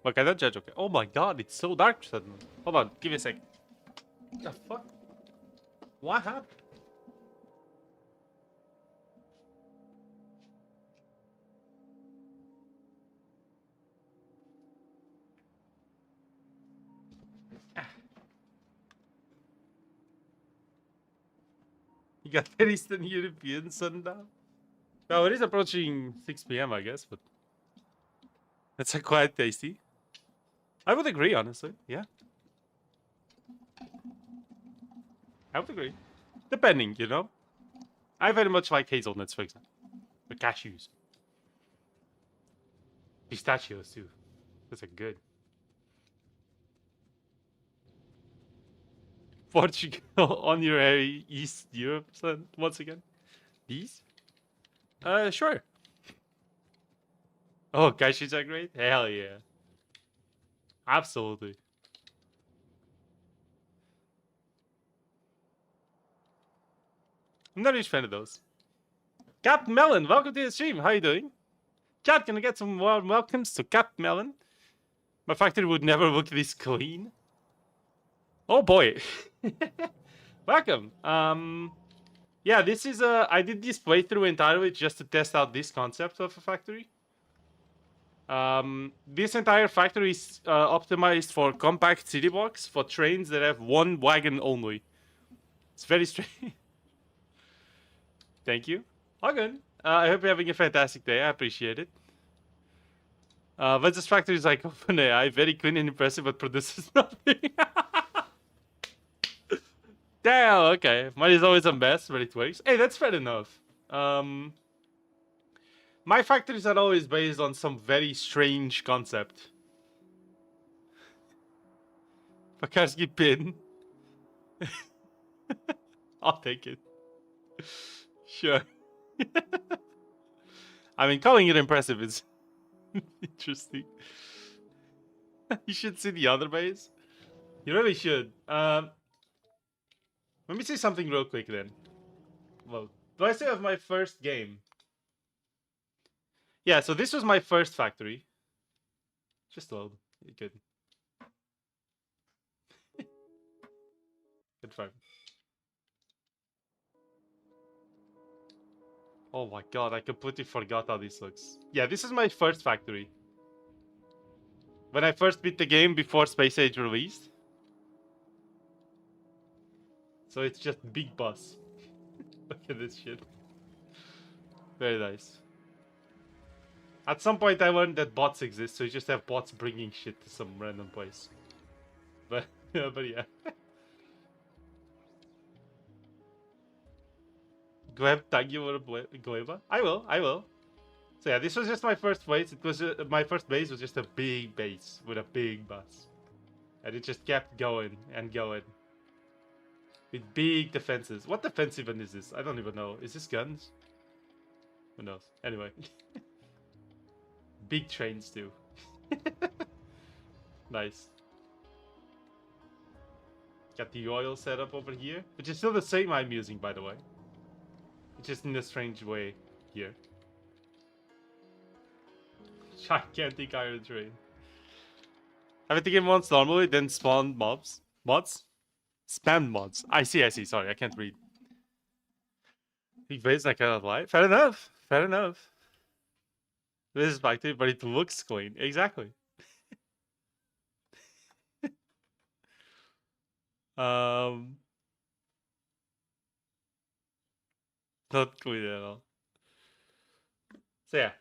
Look, I don't judge, okay. Oh my god, it's so dark suddenly. Hold on, give me a sec. What the fuck? What happened? You got that Eastern European sundown? No, it is approaching 6 PM, I guess, but it's quite tasty. I would agree, honestly. Yeah. I would agree. Depending, you know? I very much like hazelnuts, for example. Or cashews. Pistachios, too. Those are good. Portugal on your East Europe, son, once again. These? Sure. Oh, cashews are great? Hell yeah. Absolutely. I'm not a huge fan of those. Cap Melon, welcome to the stream. How you doing? Chat, can I get some warm welcomes to Cap Melon? My factory would never look this clean. Oh boy. Welcome. Yeah, this is I did this playthrough entirely just to test out this concept of a factory. This entire factory is optimized for compact city blocks for trains that have one wagon only. It's very strange. Thank you. All good. I hope you're having a fantastic day. I appreciate it. But this factory is like open AI, very clean and impressive, but produces nothing. Damn, okay. Mine is always a mess, but it works. Hey, that's fair enough. My factories are always based on some very strange concept. Fakarski pin. I'll take it. Sure. I mean, calling it impressive is interesting. You should see the other base. You really should. Let me say something real quick then. Well, do I say of my first game? Yeah, so this was my first factory. Just load. Good. Confirm. Oh my god, I completely forgot how this looks. Yeah, this is my first factory. When I first beat the game before Space Age released. So it's just big bus. Look at this shit. Very nice. At some point I learned that bots exist, so you just have bots bringing shit to some random place. But, but yeah. Grab Tagular Gleba? I will. So yeah, this was just my first base. It was my first base was just a big base with a big bus. And it just kept going and going. With big defenses. What defense even is this? I don't even know. Is this guns? Who knows? Anyway. Big trains too. Nice. Got the oil setup over here. Which is still the same I'm using, by the way. It's just in a strange way here. Gigantic iron train. Have it the game once normally, then spawn mobs. Mods? Spam mods. I see, sorry, I can't read. Big base, I cannot lie. Fair enough. Fair enough. This is back to it, but it looks clean. Exactly. Not clean at all. So yeah.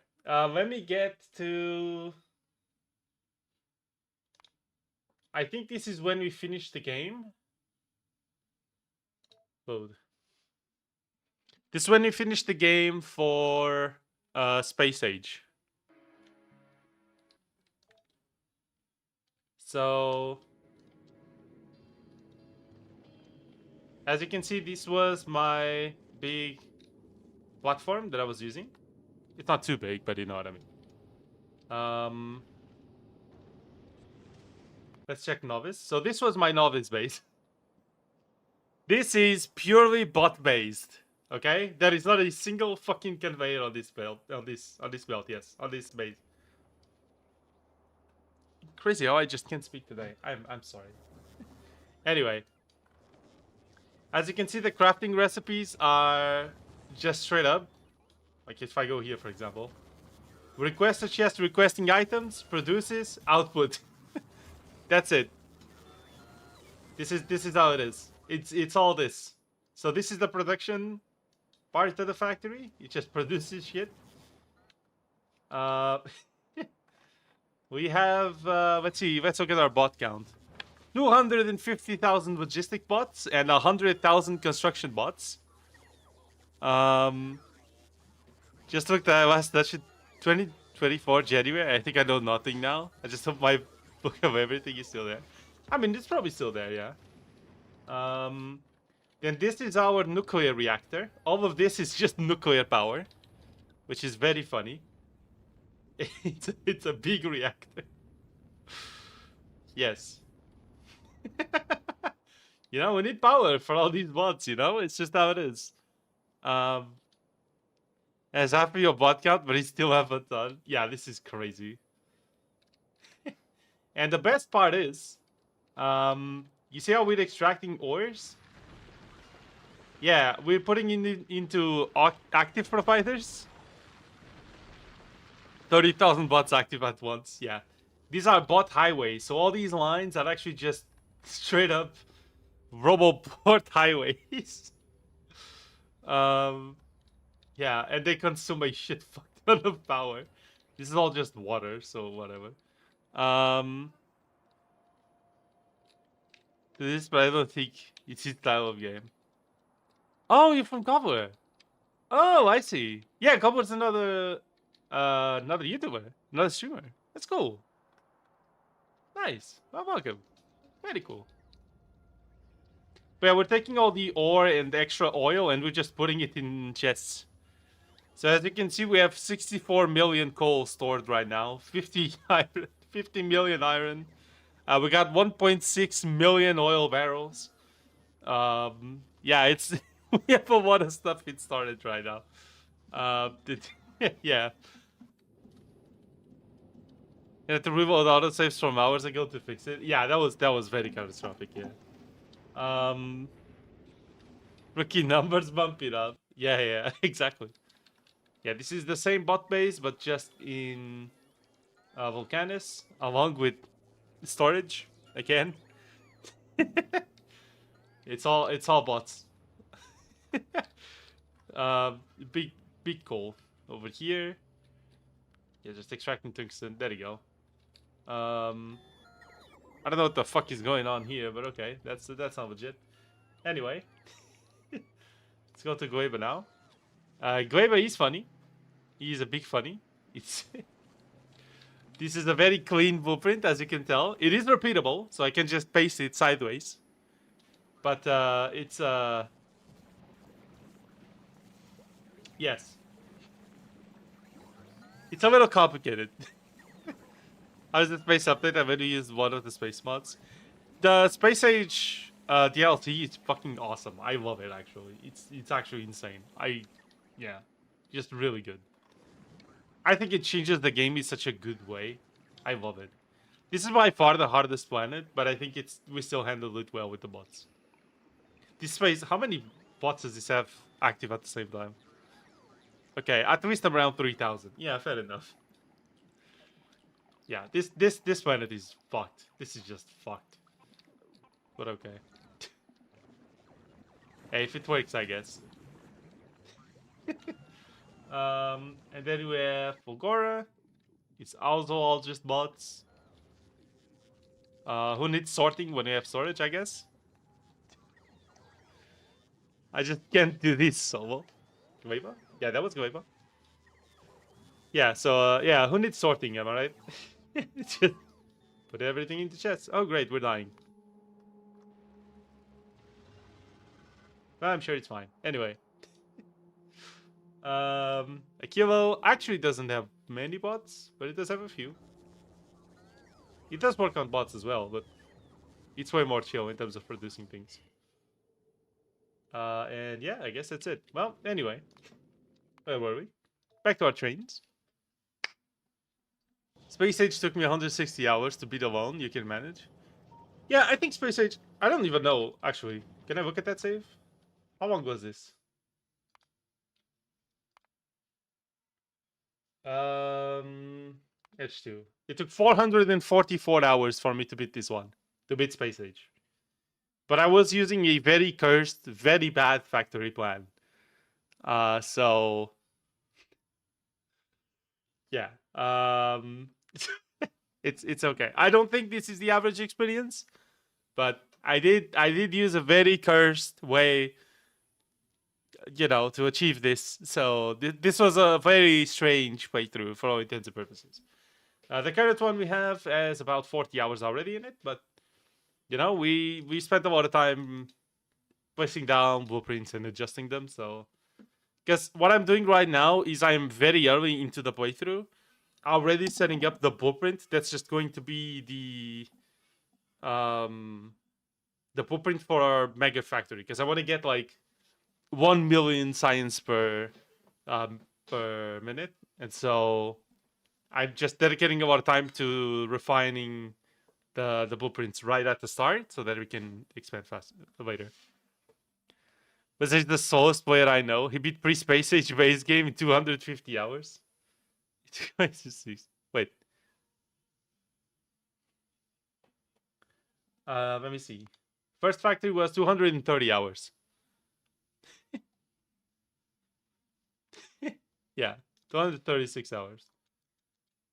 Let me get to... I think this is when we finish the game. Load. This is when we finish the game for Space Age. So... As you can see, this was my big platform that I was using. It's not too big, but you know what I mean. Let's check novice. So this was my novice base. This is purely bot based. Okay, there is not a single fucking conveyor on this belt. On this belt, yes, on this base. Crazy how I just can't speak today. I'm sorry. Anyway, as you can see, the crafting recipes are just straight up. Like if I go here, for example, request a chest, requesting items, produces, output. That's it. This is how it is. It's all this. So this is the production part of the factory. It just produces shit. We have let's see. Let's look at our bot count. 250,000 logistic bots and 100,000 construction bots. Just looked at last that shit 2024 January. I think I know nothing now. I just hope my book of everything is still there. I mean, it's probably still there, yeah. Then this is our nuclear reactor. All of this is just nuclear power, which is very funny. It's a big reactor. Yes. You know, we need power for all these bots, you know? It's just how it is. As half of your bot count, but he still have a ton. Yeah, this is crazy. And the best part is, you see how we're extracting ores? Yeah, we're putting into active providers. 30,000 bots active at once. Yeah, these are bot highways. So all these lines are actually just straight up robobot highways. um, yeah, and they consume a shit fuck ton of power. This is all just water, so whatever. Um, this, but I don't think it's his style of game. Oh, you're from Cobbler. Oh, I see. Yeah, Cobbler's another YouTuber, another streamer. That's cool. Nice. Well, welcome. Very cool. But yeah, we're taking all the ore and the extra oil and we're just putting it in chests. So as you can see, we have 64 million coal stored right now, 50 iron, 50 million iron. We got 1.6 million oil barrels. Yeah, it's we have a lot of stuff in storage right now. Yeah. You had to reload autosaves from hours ago to fix it. Yeah, that was very catastrophic. Yeah. Rookie numbers bump it up. Yeah, yeah, exactly. Yeah, this is the same bot base, but just in Volcanus, along with storage again. It's all bots. uh, big big coal over here. Yeah, just extracting tungsten. There you go. I don't know what the fuck is going on here, but okay, that's not legit. Anyway, let's go to Gueva now. Gueva is funny. He is a big funny. It's this is a very clean blueprint, as you can tell. It is repeatable, so I can just paste it sideways. But it's yes, it's a little complicated. How's the space update? I've already used one of the space mods. The Space Age DLC is fucking awesome. I love it actually. It's actually insane. Yeah, just really good. I think it changes the game in such a good way. I love it. This is by far the hardest planet, but I think we still handled it well with the bots. This space, how many bots does this have active at the same time? Okay, at least around 3,000. Yeah, fair enough. Yeah, this planet is fucked. This is just fucked. But okay. Hey, if it works, I guess. And then we have Fulgora. It's also all just bots. Who needs sorting when you have storage, I guess? I just can't do this solo. Gueva? Yeah, that was Gueva. Yeah, so, yeah, who needs sorting, am I right? Just put everything into chests. Oh, great, we're dying. Well, I'm sure it's fine. Anyway. Akilo actually doesn't have many bots, but it does have a few. It does work on bots as well, but it's way more chill in terms of producing things. And yeah, I guess that's it. Well, anyway. Where were we? Back to our trains. Space Age took me 160 hours to beat alone. You can manage. Yeah, I think Space Age... I don't even know, actually. Can I look at that save? How long was this? H2. It took 444 hours for me to beat this one. To beat Space Age. But I was using a very cursed, very bad factory plan. So... Yeah. It's okay. I don't think this is the average experience, but I did use a very cursed way, to achieve this. So this was a very strange playthrough for all intents and purposes. The current one we have has about 40 hours already in it, but we spent a lot of time placing down blueprints and adjusting them. So because what I'm doing right now is I'm very early into the playthrough, already setting up the blueprint that's just going to be the blueprint for our mega factory, because I want to get like 1 million science per minute, and so I'm just dedicating a lot of time to refining the blueprints right at the start so that we can expand fast later. Was he the slowest player I know? He beat pre-Space Age base game in 250 hours. Wait. Let me see. First factory was 230 hours. Yeah, 236 hours.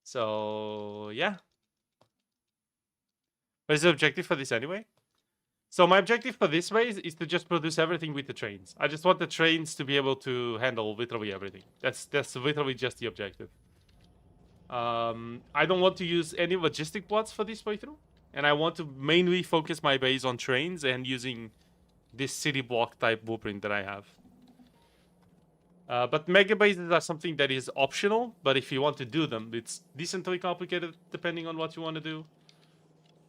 So, yeah. What is the objective for this anyway? So my objective for this race is to just produce everything with the trains. I just want the trains to be able to handle literally everything. That's literally just the objective. I don't want to use any logistic plots for this playthrough, and I want to mainly focus my base on trains and using this city block type blueprint that I have. But mega bases are something that is optional, but if you want to do them, it's decently complicated depending on what you want to do.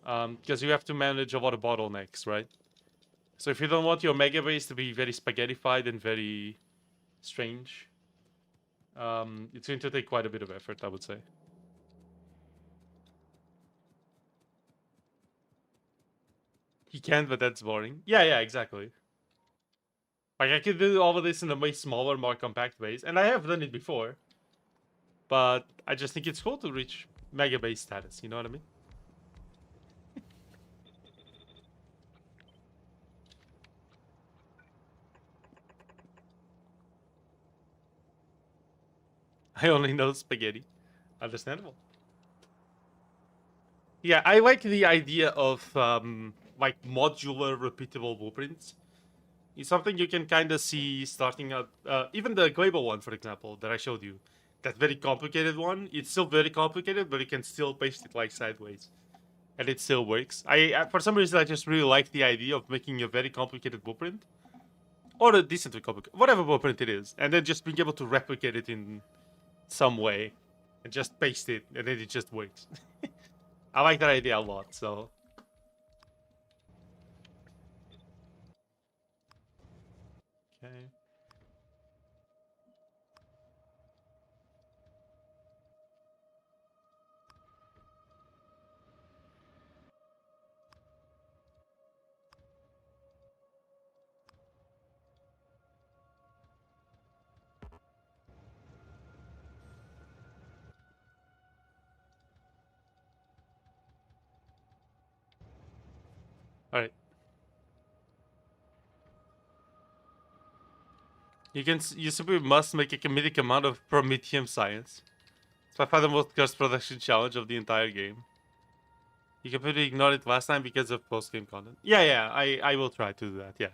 Because you have to manage a lot of bottlenecks, right? So if you don't want your mega base to be very spaghettified and very strange, it's going to take quite a bit of effort, I would say. He can, but that's boring. Yeah, exactly. Like, I could do all of this in a way smaller, more compact base, and I have done it before. But I just think it's cool to reach mega base status, you know what I mean? I only know spaghetti. Understandable. Yeah, I like the idea of like modular, repeatable blueprints. It's something you can kind of see starting out. Even the global one, for example, that I showed you, that very complicated one. It's still very complicated, but you can still paste it like sideways, and it still works. For some reason I just really like the idea of making a very complicated blueprint, or a decently complicated, whatever blueprint it is, and then just being able to replicate it in some way, and just paste it, and then it just works. I like that idea a lot. So. Okay. All right. You simply must make a comedic amount of Prometheum science. It's by far the most cursed production challenge of the entire game. You completely ignored it last time because of post-game content. Yeah, I will try to do that, yeah.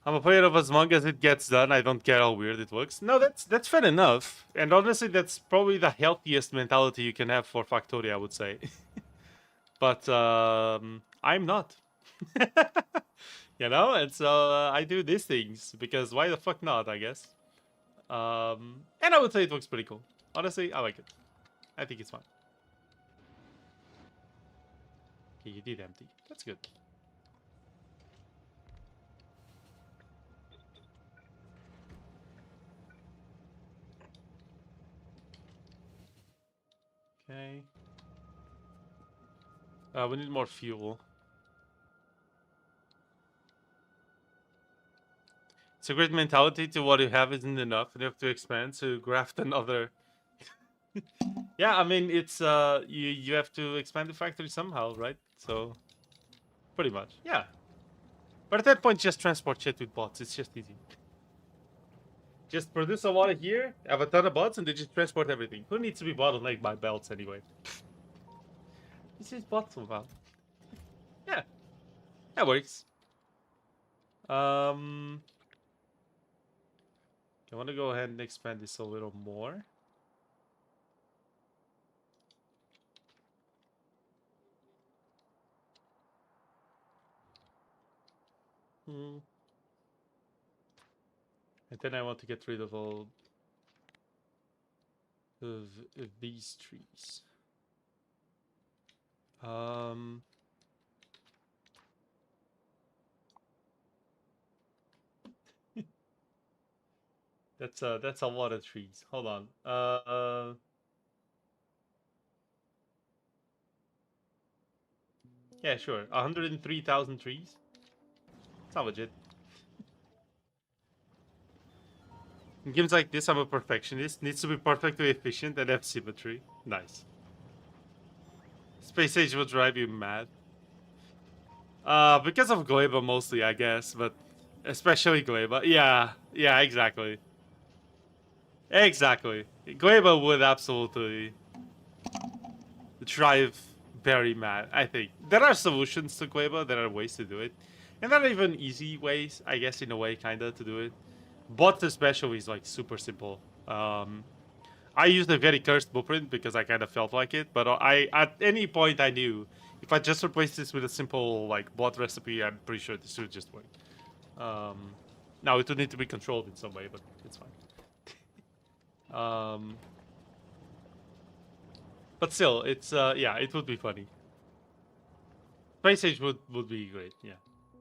I'm a player of as long as it gets done, I don't care how weird it looks. No, that's fair enough. And honestly, that's probably the healthiest mentality you can have for Factorio, I would say. But I'm not. You know, and so I do these things because why the fuck not, I guess. And I would say it looks pretty cool. Honestly, I like it. I think it's fun. Okay, you did empty. That's good. Okay. We need more fuel. It's a great mentality to what you have isn't enough, and you have to expand to graft another. Yeah, I mean it's you have to expand the factory somehow, right? So pretty much, yeah. But at that point, just transport shit with bots. It's just easy. Just produce a lot of here, have a ton of bots, and they just transport everything. Who needs to be bottlenecked by belts anyway? This is bots somehow. Yeah, that works. I want to go ahead and expand this a little more. And then I want to get rid of all of these trees. That's a lot of trees. Hold on. Yeah, sure. 103,000 trees. It's not legit. In games like this, I'm a perfectionist. Needs to be perfectly efficient and have symmetry. Nice. Space Age will drive you mad. Because of Gleba mostly, I guess, but especially Gleba. Yeah, exactly. Exactly. Gleba would absolutely drive very mad, I think. There are solutions to Gleba, there are ways to do it. And there are even easy ways, I guess, in a way, kinda, to do it. Bot especially is, like, super simple. I used a very cursed blueprint because I kind of felt like it, but at any point I knew if I just replaced this with a simple like bot recipe, I'm pretty sure this would just work. Now it would need to be controlled in some way, but it's fine. But still, it's yeah, it would be funny. Space Age would be great, yeah,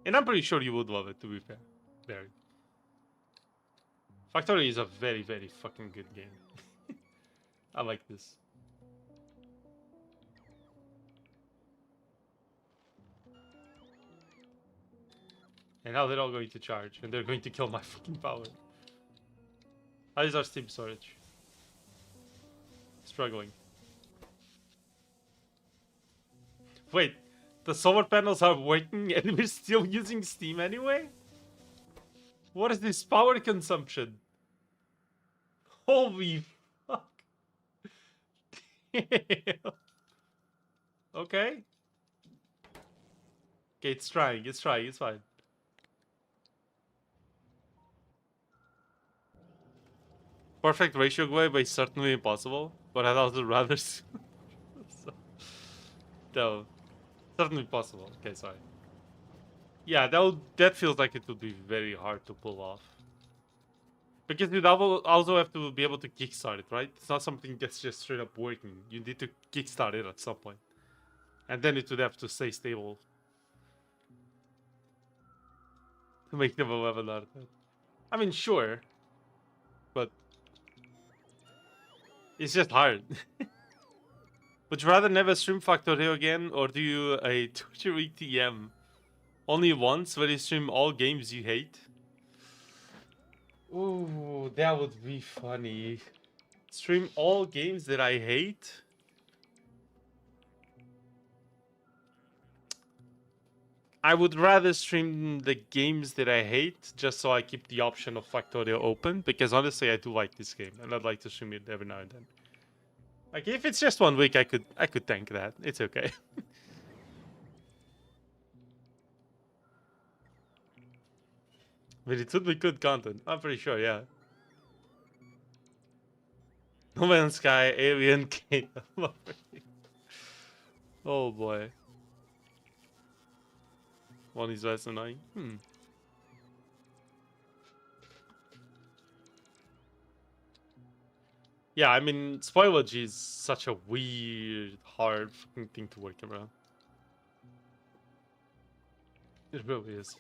and I'm pretty sure you would love it. To be fair, very. Factorio is a very fucking good game. I like this. And now they're all going to charge, and they're going to kill my fucking power. How is our Steam storage? Struggling. Wait, the solar panels are working and we're still using Steam anyway? What is this power consumption? Holy fuck. Okay. Okay, it's trying, it's fine. Perfect ratio wave is certainly impossible, but I'd also rather... so, no, certainly possible. Okay, sorry. Yeah, that feels like it would be very hard to pull off. Because you'd also have to be able to kickstart it, right? It's not something that's just straight up working. You need to kickstart it at some point. And then it would have to stay stable. To make them 11 out of 10. I mean, sure. But it's just hard. Would you rather never stream Factorio again, or do you a Torture Week TM? Only once, where you stream all games you hate? Ooh, that would be funny. Stream all games that I hate? I would rather stream the games that I hate, just so I keep the option of Factorio open, because honestly I do like this game, and I'd like to stream it every now and then. Like, if it's just 1 week, I could tank that. It's okay. But it would be good content, I'm pretty sure, yeah. No Man's Sky, Alien, Kingdom. Oh boy. One is less annoying. Yeah, I mean, spoilage is such a weird, hard fucking thing to work around. It really is.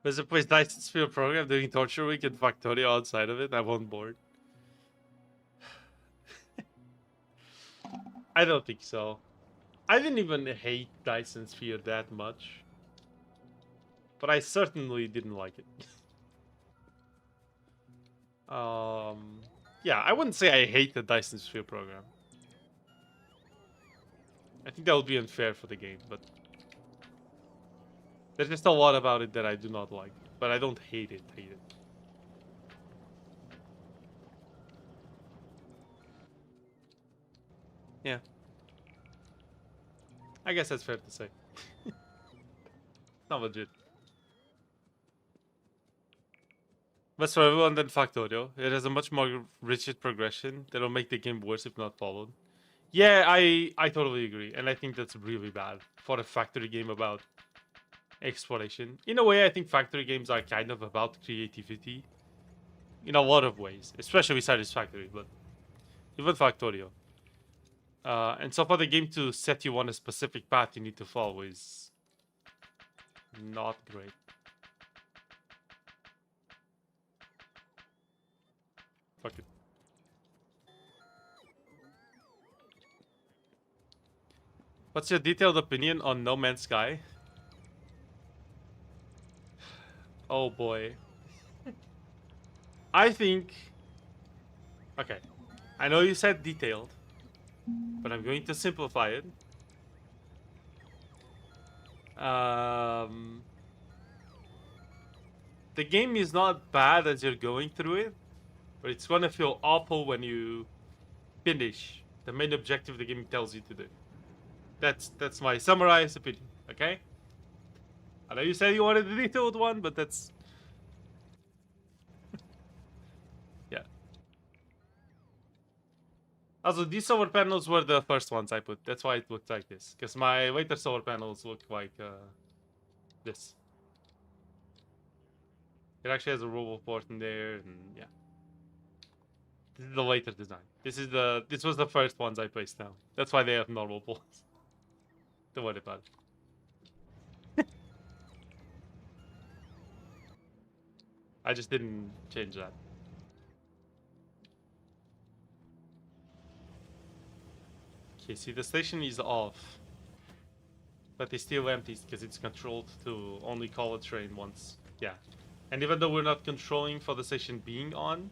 There's a place Dyson Sphere program doing Torture Week and Factorio outside of it. I won't board. I don't think so. I didn't even hate Dyson Sphere that much. But I certainly didn't like it. Yeah, I wouldn't say I hate the Dyson Sphere program. I think that would be unfair for the game, but there's just a lot about it that I do not like. But I don't hate it, Yeah. I guess that's fair to say. Not legit. But for everyone than Factorio, it has a much more rigid progression that'll make the game worse if not followed. Yeah, I totally agree, and I think that's really bad for a factory game about exploration. In a way, I think factory games are kind of about creativity in a lot of ways, especially Satisfactory, but even Factorio. And so for the game to set you on a specific path you need to follow is not great. Fuck it. What's your detailed opinion on No Man's Sky? Oh boy. I think... Okay. I know you said detailed, but I'm going to simplify it. The game is not bad as you're going through it, but it's gonna feel awful when you finish the main objective the game tells you to do. That's my summarized opinion, okay? I know you said you wanted the detailed one, but that's... Yeah. Also, these solar panels were the first ones I put. That's why it looked like this. Because my later solar panels look like this. It actually has a robo port in there, and yeah. This is the later design. This was the first ones I placed now. That's why they have normal poles. Don't worry about it. I just didn't change that. Okay, see, the station is off. But it's still empty because it's controlled to only call a train once. Yeah. And even though we're not controlling for the station being on,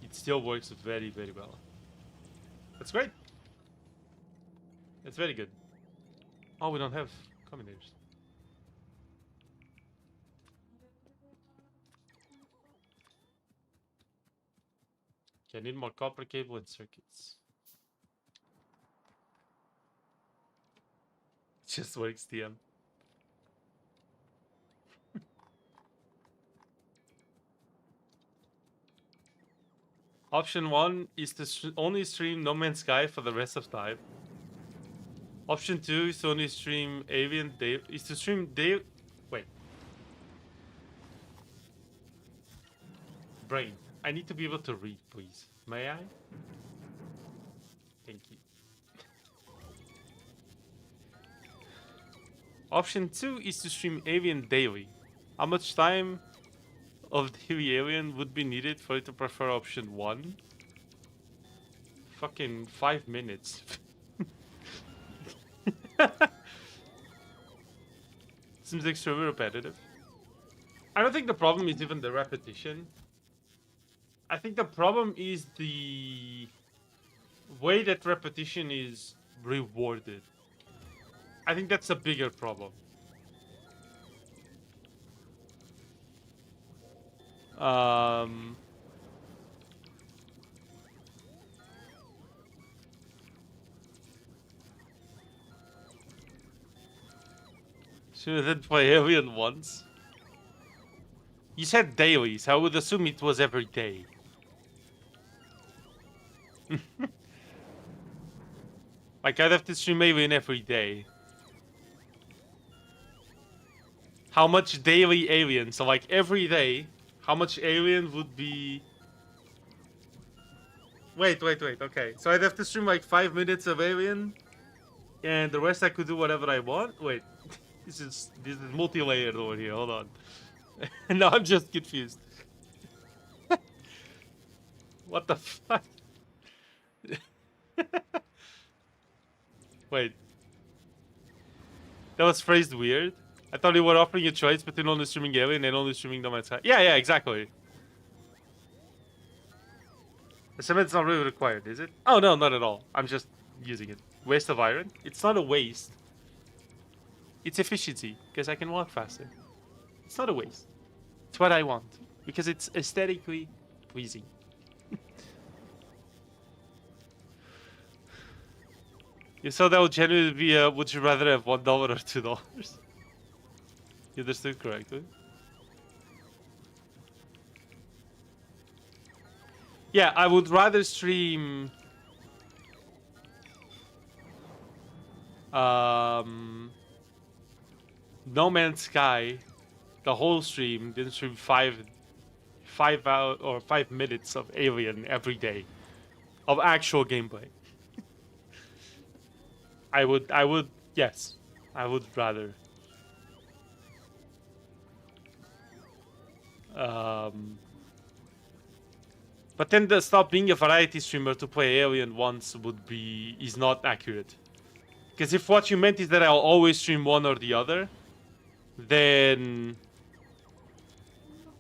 it still works very, very well. That's great. It's very good. Oh, we don't have combinators. Okay, I need more copper cable and circuits. It just works, DM. Option 1 is to only stream No Man's Sky for the rest of time. Option 2 is to only stream Avian Day. Is to stream Day. Wait. Brain. I need to be able to read, please. May I? Thank you. Option 2 is to stream Avian daily. How much time of daily Alien would be needed for you to prefer option 1? Fucking 5 minutes. Seems extremely repetitive. I don't think the problem is even the repetition. I think the problem is the way that repetition is rewarded. I think that's a bigger problem. Should have play Alien once. You said daily, so I would assume it was every day. Like, I'd have to stream Alien every day. How much daily Alien? So, like, every day, how much Alien would be... Wait, okay. So I'd have to stream, like, 5 minutes of Alien, and the rest I could do whatever I want? Wait, this is multi-layered over here, hold on. No, I'm just confused. What the fuck? Wait. That was phrased weird. I thought you were offering a choice between only streaming Alien and only streaming No Man's Sky. Yeah, exactly. The cement's not really required, is it? Oh, no, not at all. I'm just using it. Waste of iron? It's not a waste. It's efficiency, because I can walk faster. It's not a waste. It's what I want, because it's aesthetically pleasing. You saw that would genuinely be a, would you rather have $1 or $2? You understood correctly? Yeah, I would rather stream... No Man's Sky, the whole stream, than stream 5 minutes of Alien every day. Of actual gameplay. Yes, I would rather. But then to stop being a variety streamer to play Alien once is not accurate. Because if what you meant is that I'll always stream one or the other, then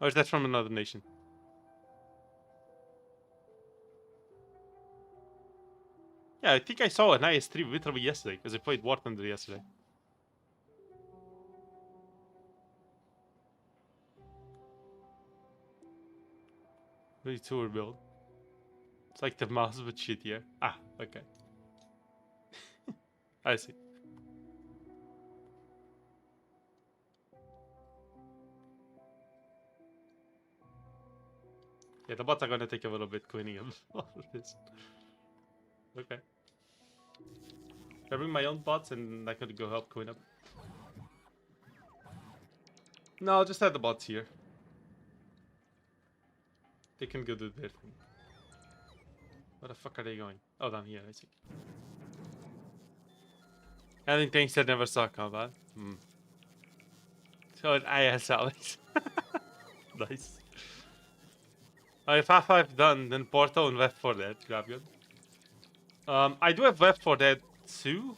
Or is that from another nation? Yeah, I think I saw an IS-3 literally yesterday, because I played War Thunder yesterday. Really tour build. It's like the mouse but shittier. Ah, okay. I see. Yeah, the bots are gonna take a little bit cleaning up all of this. Okay. I bring my own bots and I could go help clean up. No, I'll just have the bots here. They can go do their thing. Where the fuck are they going? Oh, down here, I see. Adding things that never saw combat. Hmm. So an IS Alex. Nice. If half-life done, then Portal and Left 4 Dead. Grab good. I do have Left 4 Dead 2.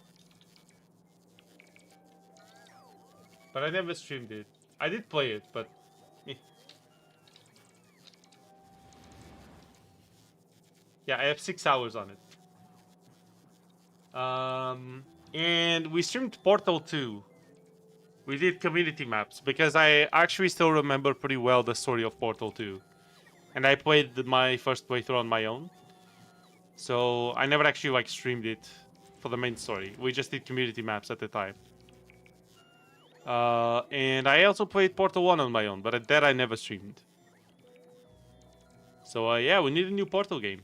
But I never streamed it. I did play it, but... Eh. Yeah, I have 6 hours on it. And we streamed Portal 2. We did community maps, because I actually still remember pretty well the story of Portal 2. And I played my first playthrough on my own. So I never actually like streamed it for the main story. We just did community maps at the time. And I also played Portal 1 on my own, but at that I never streamed. So yeah, we need a new Portal game.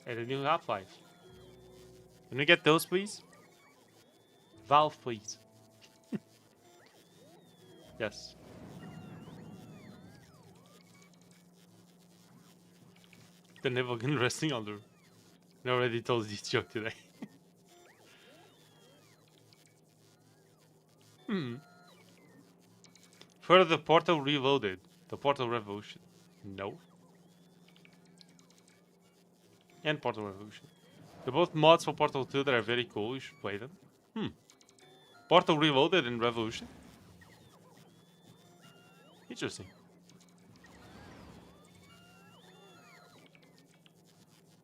And a new Half-Life. Can we get those, please? Valve, please. Yes. The Nibelgun resting on the... I already told this joke today. Further, the Portal Reloaded. The Portal Revolution. No. And Portal Revolution. They're both mods for Portal 2 that are very cool. You should play them. Portal Reloaded and Revolution. Interesting.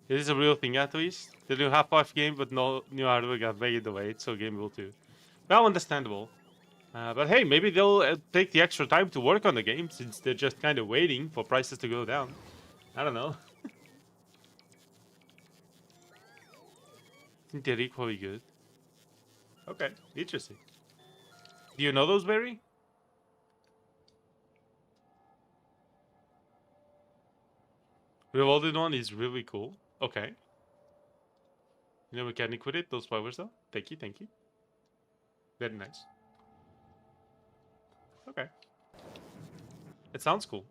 It is a real thing at least. The new Half-Life game, but no new hardware got very delayed, so game will too. Well, understandable. But hey, maybe they'll take the extra time to work on the game, since they're just kind of waiting for prices to go down. I don't know. I think they're equally good. Okay, interesting. Do you know those, Barry? Reloaded one is really cool. Okay. You know mechanic with it, those flowers though? Thank you, thank you. Very nice. Okay. It sounds cool.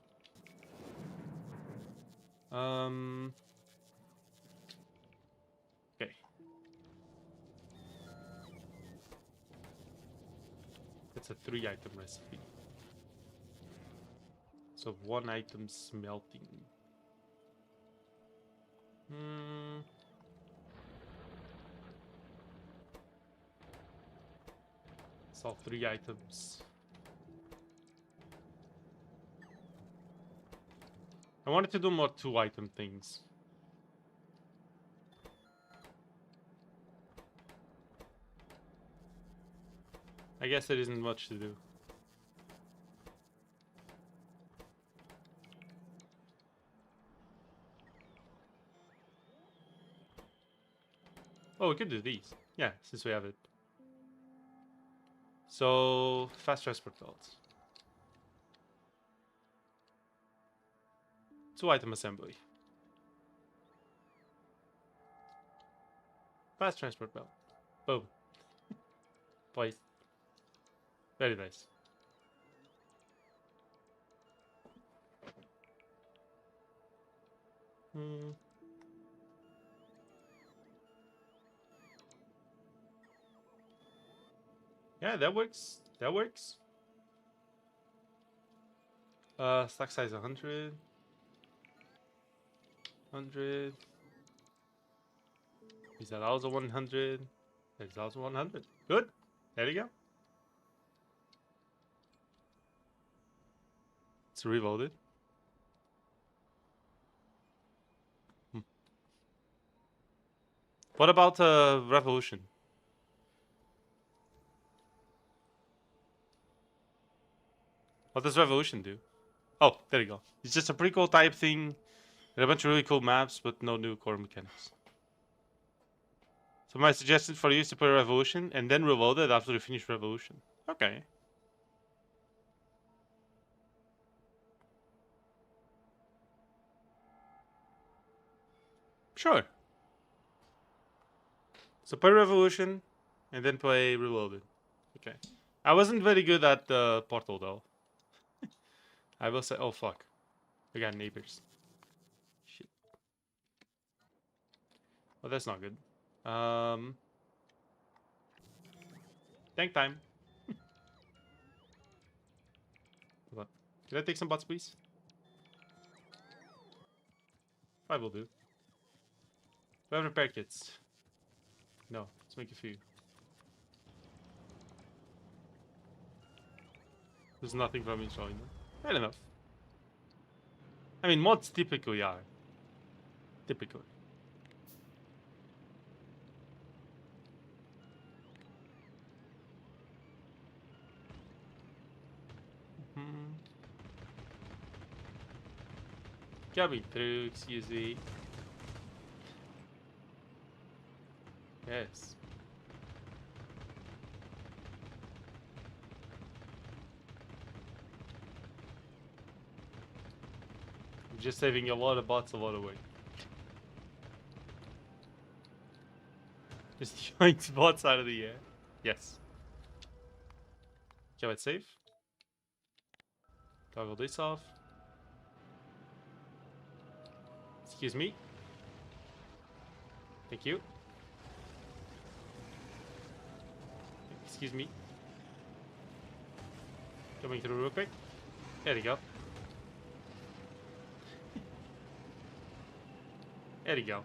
Okay. It's a 3-item recipe. So 1 item smelting. It's all 3 items. I wanted to do more 2-item things. I guess there isn't much to do. Oh, we could do these. Yeah, since we have it. So, fast transport belts. 2-item assembly. Fast transport belt. Boom. Place. Very nice. Yeah, that works. That works. Stack size 100. 100. Is that also 100? That's also 100. Good. There you go. It's reloaded. What about Revolution? What does Revolution do? Oh, there you go. It's just a prequel type thing. And a bunch of really cool maps, but no new core mechanics. So my suggestion for you is to play Revolution and then reload it after you finish Revolution. Okay. Sure. So play Revolution and then play Reloaded. Okay. I wasn't very good at the Portal though. I will say, oh fuck. We got neighbors. Shit. Well, that's not good. Tank time. Hold on. Can I take some bots, please? I will do. Do I have repair kits? No. Let's make a few. There's nothing from installing them. Fair enough. I mean, mods typically are. Typically. Coming through, excuse me. Yes. I'm just saving a lot of bots a lot of weight. Just yoink bots out of the air. Yes. Okay, let's save. Toggle this off. Excuse me. Thank you. Excuse me. Coming through real quick. There you go. There you go.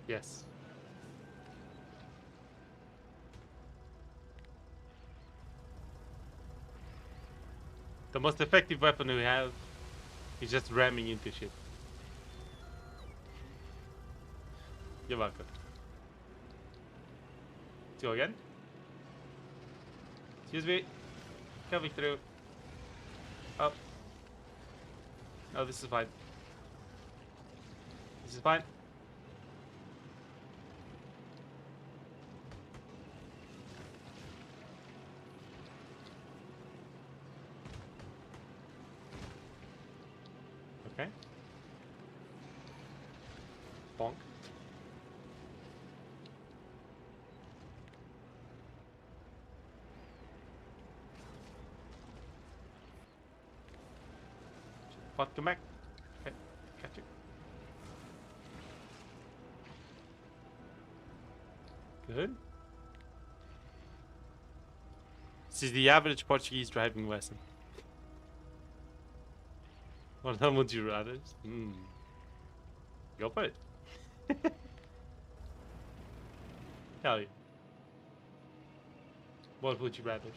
Yes. The most effective weapon we have is just ramming into shit. You're welcome. Let's go again. Excuse me. Coming through. Oh. No, this is fine. This is fine. Okay. Bonk. Bot, come back. Okay. Catch it. Good. This is the average Portuguese driving lesson. What time would you rather? Go for it. Hell yeah. What would you rather?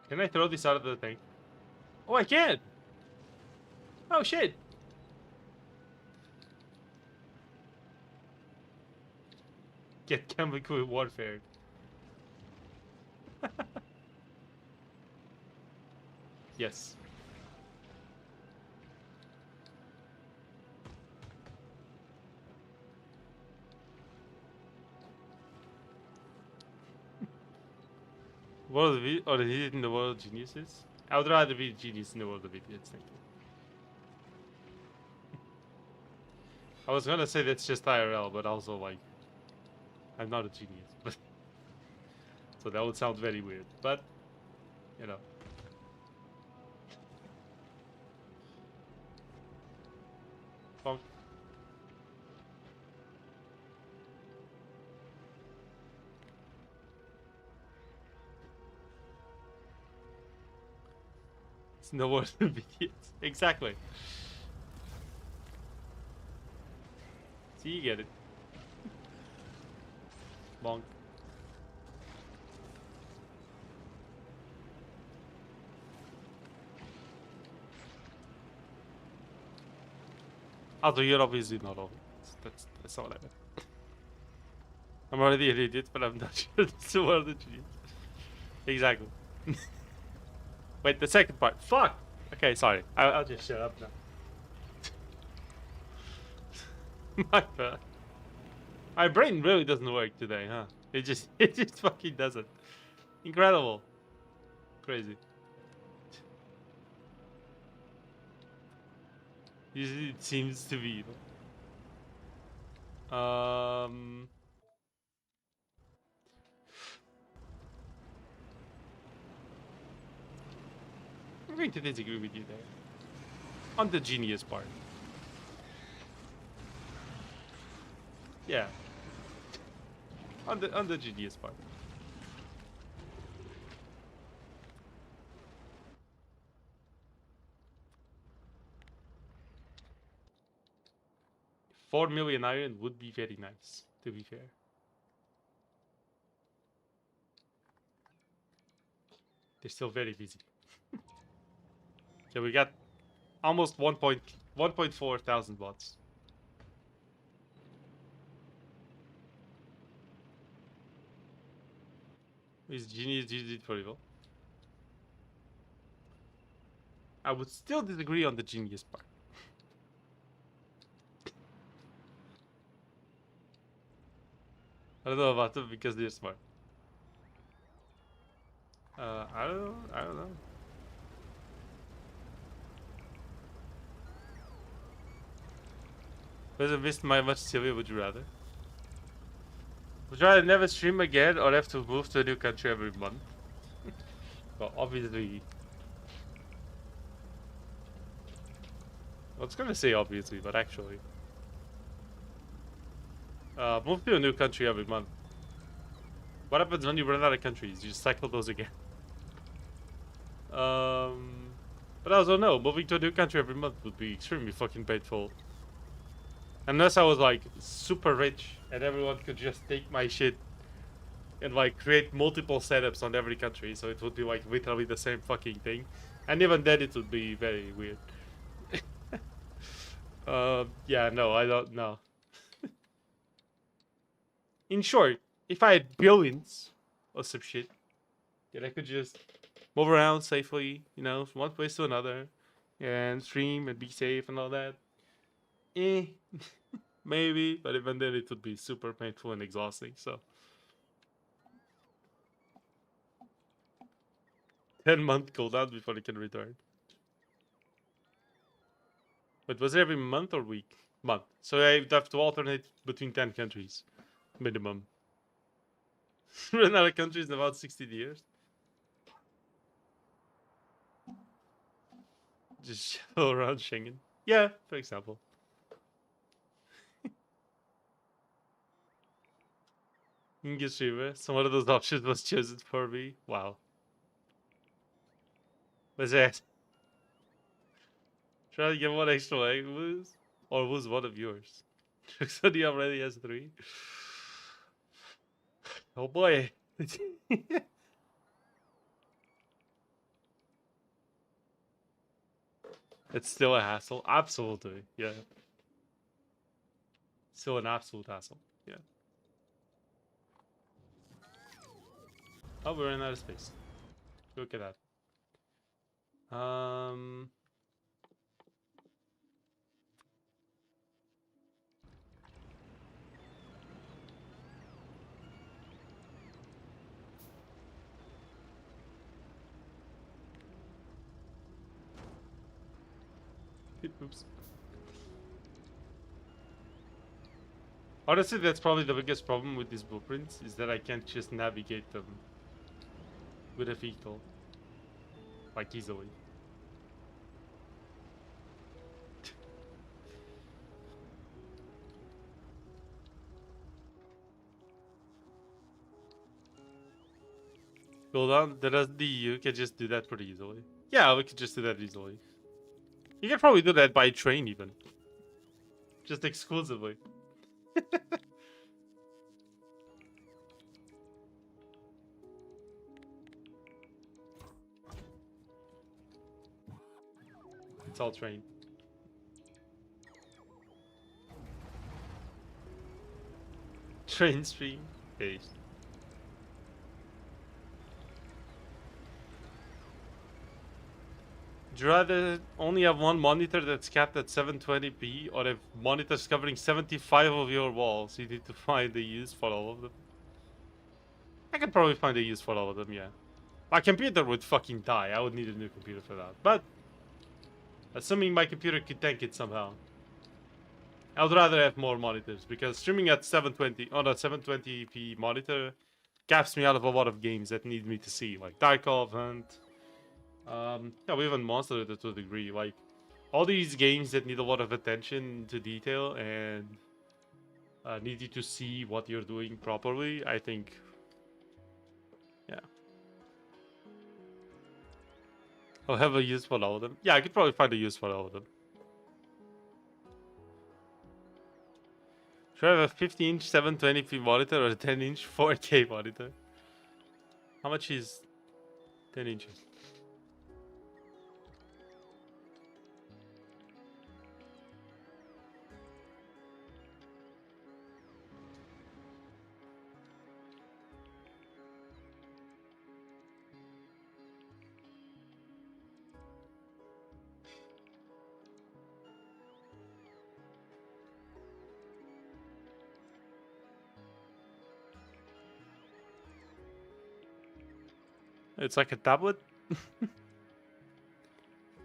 Can I throw this out of the thing? Oh, I can! Oh, shit! Get chemical warfare. Yes. World of it, or is it in the world of geniuses? I would rather be a genius in the world of idiots, thank you. I was gonna say that's just IRL, but also like, I'm not a genius, but so that would sound very weird. But you know, bonk. It's no worse than idiots. Exactly. See, you get it. Bonk. Although you're obviously not all. That's not what I meant. I'm already an idiot, but I'm not sure that's the word that you use. Exactly. Wait, the second part. Fuck! Okay, sorry. I'll just shut up now. My bad. My brain really doesn't work today, huh? It just fucking doesn't. Incredible. Crazy. Usually it seems to be. I'm going to disagree with you there. On the genius part. Yeah. On the genius part. $4 million iron would be very nice, to be fair. They're still very busy. Okay, we got almost 1.4 thousand bots. Is genius used it for evil? I would still disagree on the genius part. I don't know about them because they're smart. I don't know. I don't know. Was it missed my much Sylvia, would you rather? Would you rather never stream again or have to move to a new country every month? Well, obviously. I was gonna say obviously, but actually. Move to a new country every month. What happens when you run out of countries? You just cycle those again. But I also know, moving to a new country every month would be extremely fucking painful. Unless I was like super rich and everyone could just take my shit and like create multiple setups on every country, so it would be like literally the same fucking thing. And even then it would be very weird. Yeah, no, I don't know. In short, if I had billions or some shit, then I could just move around safely, you know, from one place to another, and stream and be safe and all that. Eh, maybe, but even then it would be super painful and exhausting, so. 10-month cooldown before it can return. But was it every month or week? Month. So I'd have to alternate between 10 countries. Minimum. Run out of countries in about 60 years. Just go around Schengen. Yeah, for example. English River. So one of those options was chosen for me. Wow. What's that? Try to get one extra egg, lose? Or lose one of yours. Somebody already has 3. Oh boy. It's still a hassle. Absolutely. Yeah. Still an absolute hassle. Yeah. Oh, we're in outer space. Look at that. Oops. Honestly, that's probably the biggest problem with these blueprints, is that I can't just navigate them with a vehicle, like, easily. Hold on, the EU can just do that pretty easily. Yeah, we could just do that easily. You can probably do that by train even. Just exclusively. It's all train. Train stream. Based. Would you rather only have one monitor that's capped at 720p or have monitors covering 75 of your walls? You need to find a use for all of them. I could probably find a use for all of them, yeah. My computer would fucking die. I would need a new computer for that. But, assuming my computer could tank it somehow. I would rather have more monitors because streaming at 720 on a 720p monitor caps me out of a lot of games that need me to see, like Tarkov, Hunt. Yeah, we even Monster Hunter to a degree. Like all these games that need a lot of attention to detail and need you to see what you're doing properly. I think, yeah, I'll have a use for all of them. Yeah, I could probably find a use for all of them. Should I have a 50-inch 720p monitor or a 10-inch 4K monitor? How much is 10 inches? It's like a tablet.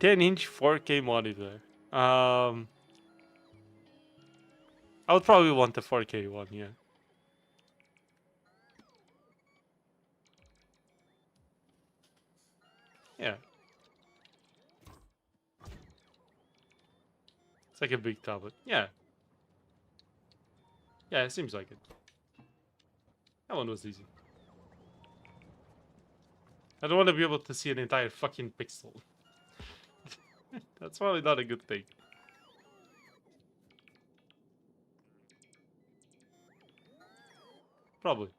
10-inch 4K monitor. I would probably want the 4K one, yeah. Yeah. It's like a big tablet. Yeah. Yeah, it seems like it. That one was easy. I don't want to be able to see an entire fucking pixel. That's probably not a good thing. Probably.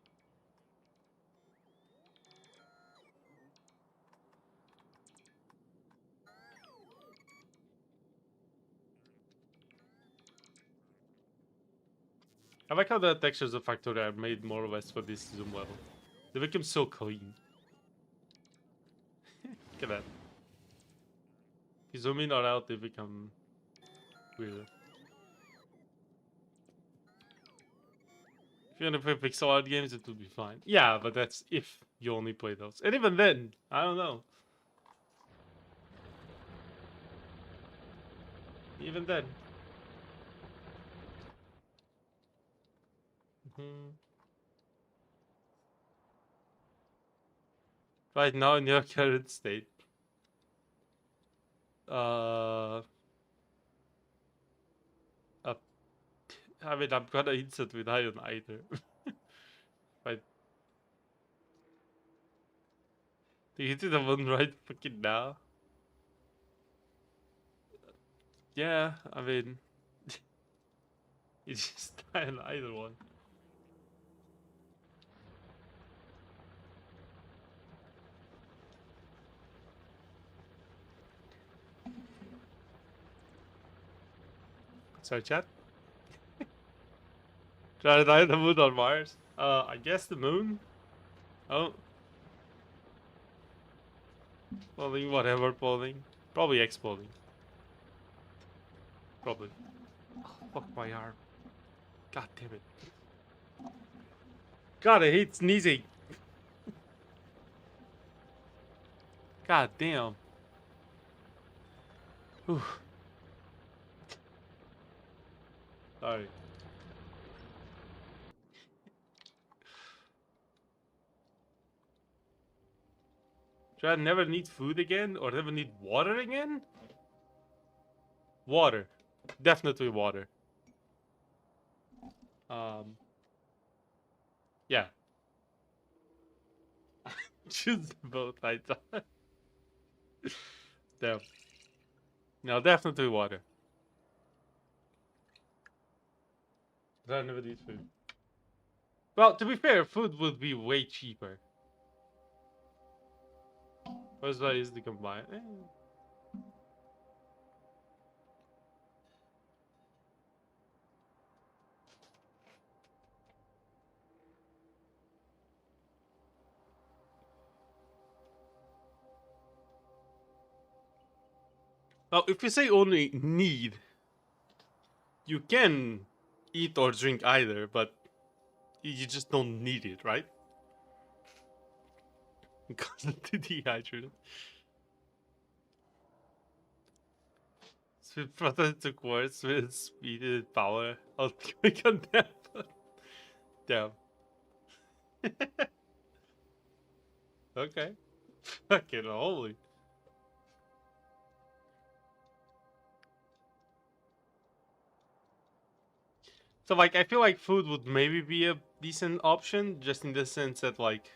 I like how the textures of Factorio are made more or less for this zoom level. They become so clean. Look at that. If you zoom in or out, they become weirder. If you're gonna play pixel art games, it would be fine. Yeah, but that's if you only play those. And even then, I don't know. Even then. Right now in your current state. Uh, I mean, I'm gonna insert with iron either. But you hit the one right fucking now. Yeah, I mean, you just die on either one. Sorry, chat. Try to die on the moon or Mars. I guess the moon. Oh. Polling, whatever, polling. Probably exploding. Probably. Oh, fuck my arm. God damn it. God, I hate sneezing. God damn. Whew. Sorry. Should I never need food again or never need water again? Water. Definitely water. Yeah. Choose both, I thought. Damn. No, definitely water. I never eat food. Well, to be fair, food would be way cheaper. What's that easy to combine? Well, if you say only need, you can eat or drink either, but you just don't need it, right? Because it's dehydrated. Sweet protein to quartz with speed power. I'll click on that. Damn. Okay. Fucking holy. So like I feel like food would maybe be a decent option, just in the sense that like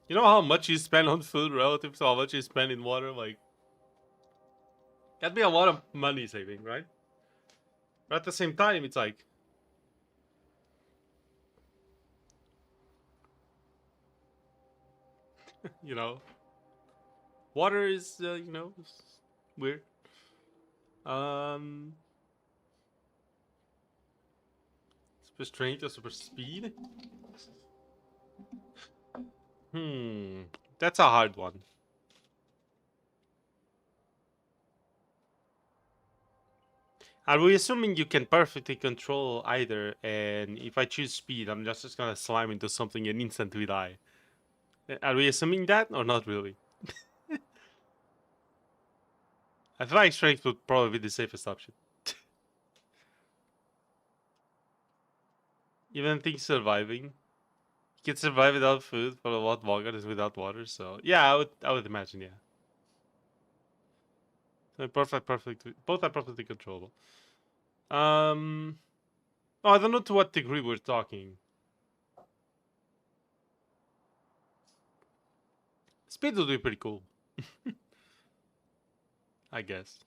you know how much you spend on food relative to how much you spend in water, like that'd be a lot of money saving, right? But at the same time it's like you know water is you know weird. Um Super strength or super speed? That's a hard one. Are we assuming you can perfectly control either, and if I choose speed, I'm just gonna slam into something and instantly die? Are we assuming that, or not really? I feel like strength would probably be the safest option. Even think surviving. You can survive without food for a lot longer than without water, so yeah, I would imagine, yeah. So both are perfectly controllable. Oh, I don't know to what degree we're talking. Speed would be pretty cool. I guess.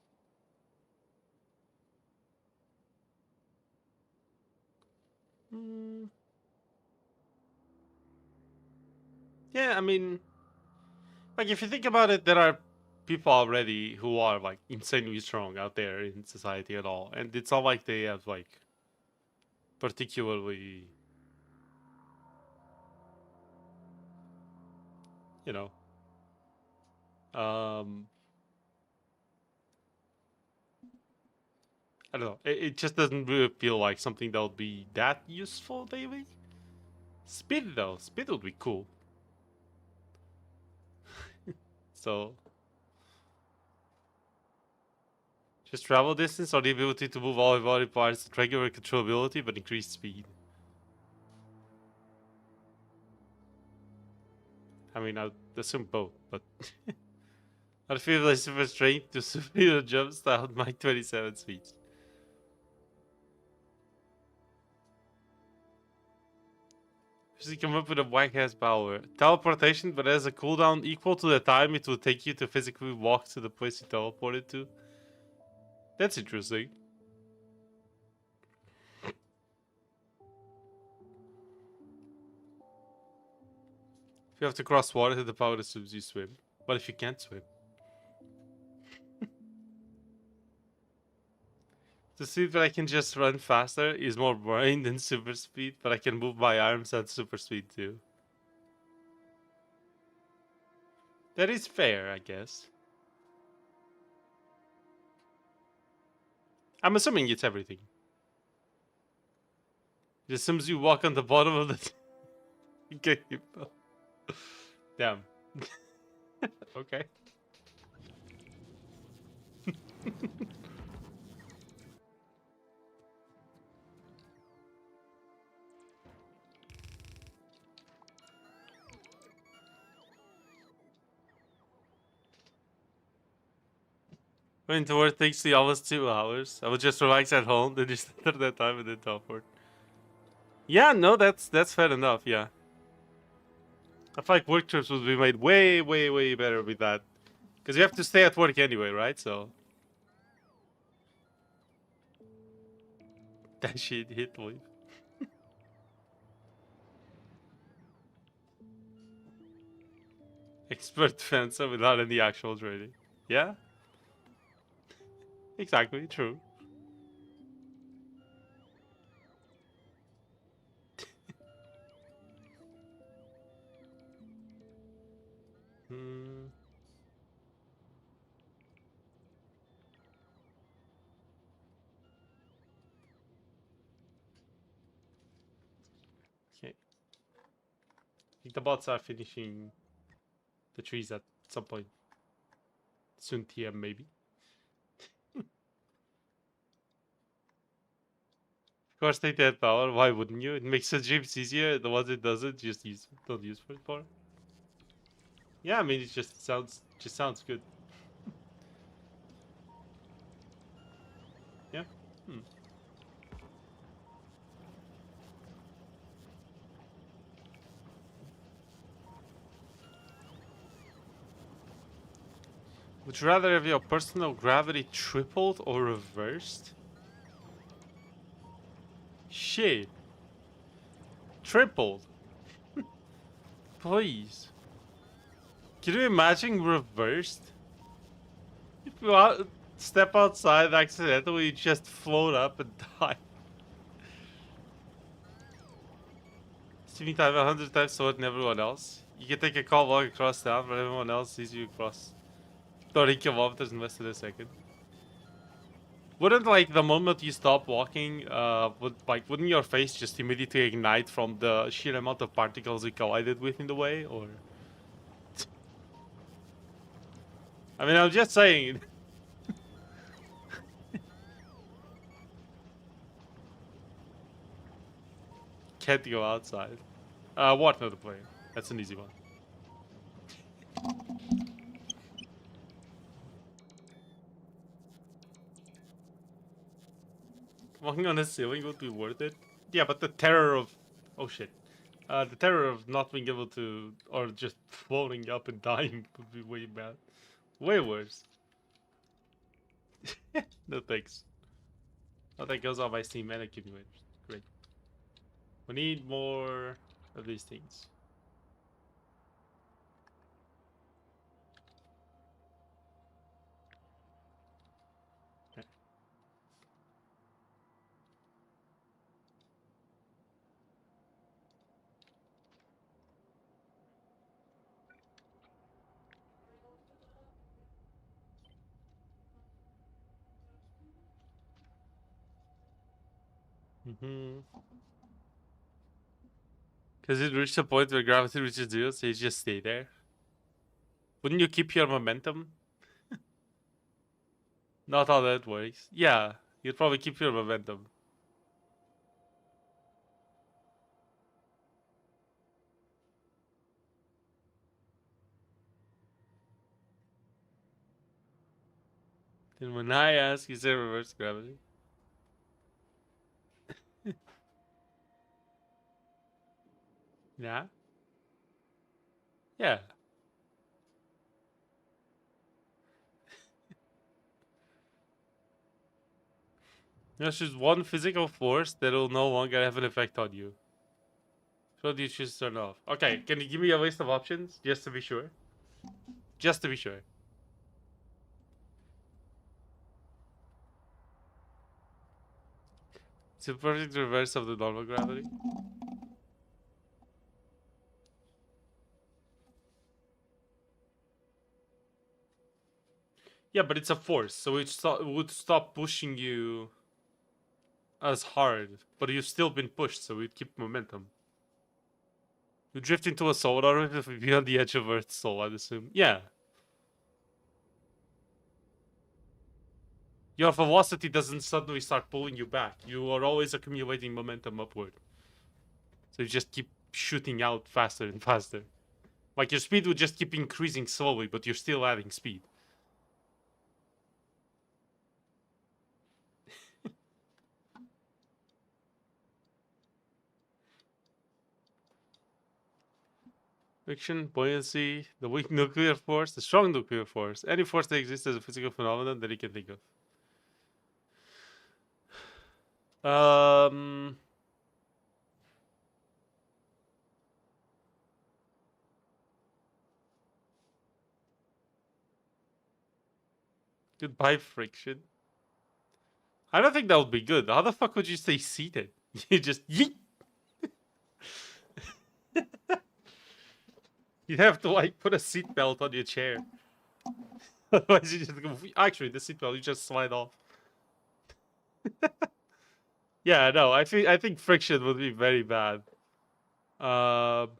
Yeah, I mean, like if you think about it, there are people already who are like insanely strong out there in society at all, and it's not like they have like particularly, you know, um, I don't know. It just doesn't really feel like something that would be that useful daily. Speed though, speed would be cool. So just travel distance or the ability to move all your body parts at regular controllability but increased speed. I mean, I'd assume both, but I feel like super strength to superior jump style at Mach 27 speeds. Just come up with a whack ass power. Teleportation, but has a cooldown equal to the time it will take you to physically walk to the place you teleported to. That's interesting. If you have to cross water, the power assumes you swim. What if you can't swim? To see that I can just run faster is more boring than super speed, but I can move my arms at super speed too. That is fair, I guess. I'm assuming it's everything. It assumes you walk on the bottom of the game. Damn. Okay. Going to work takes me almost 2 hours. I would just relax at home, then just enter that time and then teleport. Yeah, no, that's fair enough, yeah. I feel like work trips would be made way, way, way better with that. Because you have to stay at work anyway, right? So that shit hit me. Expert fencer without any actual training. Yeah, exactly, true. Hmm. Okay. I think the bots are finishing the trees at some point. Soon TM maybe. Of course take that power, why wouldn't you? It makes the dreams easier, the ones it doesn't, just don't use for it for. Yeah, I mean it just sounds good. Yeah. Hmm. Would you rather have your personal gravity tripled or reversed? Shit. Tripled. Please. Can you imagine reversed? If you step outside accidentally, you just float up and die. Steaming time 100 times slower than everyone else. You can take a call walk across town, but everyone else sees you across 30 kilometers in less than a second. Wouldn't like the moment you stop walking, wouldn't your face just immediately ignite from the sheer amount of particles you collided with in the way, or? I mean, I'm just saying. Can't go outside. What not to play? That's an easy one. Walking on the ceiling would be worth it. Yeah, but the terror of... Oh shit. The terror of not being able to... Or just floating up and dying would be way bad. Way worse. No thanks. Oh, that goes on my Steam mana accumulator. Great. We need more of these things. Okay. Because it reached a point where gravity reaches zero, so you just stay there. Wouldn't you keep your momentum? Not how that works. Yeah, you'd probably keep your momentum. Then when I ask, is there reverse gravity? Yeah? Yeah. There's just one physical force that will no longer have an effect on you. So you just turn off. Okay, can you give me a list of options? Just to be sure. Just to be sure. It's a perfect reverse of the normal gravity. Yeah, but it's a force, so it would stop pushing you as hard. But you've still been pushed, so you'd keep momentum. You drift into a solar if you'd be on the edge of Earth's soul, I'd assume. Yeah. Your velocity doesn't suddenly start pulling you back. You are always accumulating momentum upward. So you just keep shooting out faster and faster. Like your speed would just keep increasing slowly, but you're still adding speed. Friction, buoyancy, the weak nuclear force, the strong nuclear force. Any force that exists as a physical phenomenon that you can think of. Goodbye, friction. I don't think that would be good. How the fuck would you stay seated? You just yeet. You'd have to like put a seatbelt on your chair. Otherwise, you just go. Actually, the seatbelt you just slide off. Yeah, no, I think friction would be very bad. Um,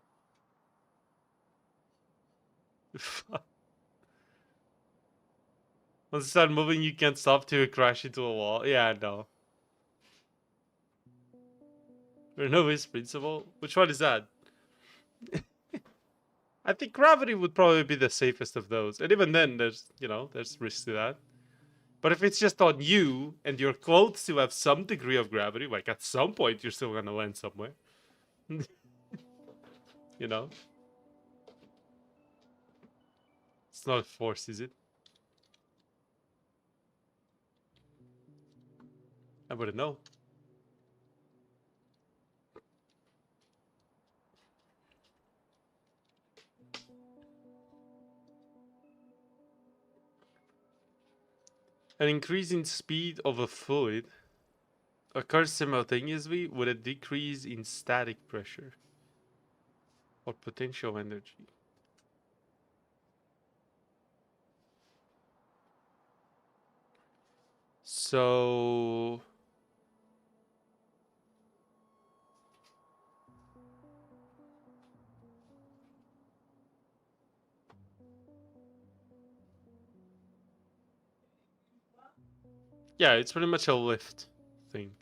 Once you start moving, you can't stop till you crash into a wall. Yeah, no. Bernoulli's principle. Which one is that? I think gravity would probably be the safest of those, and even then, there's risk to that. But if it's just on you and your clothes still have some degree of gravity, like at some point you're still gonna land somewhere. You know, it's not a force, is it? I wouldn't know. An increase in speed of a fluid occurs simultaneously with a decrease in static pressure or potential energy. So yeah, it's pretty much a lift thing.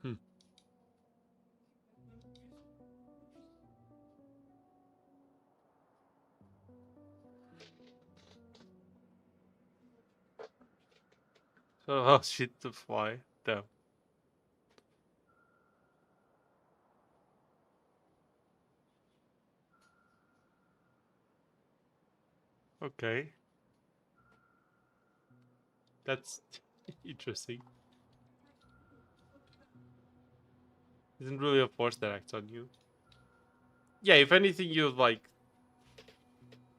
Hmm. So oh shit to fly. Damn. Okay. That's interesting. Isn't really a force that acts on you. Yeah, if anything, you're like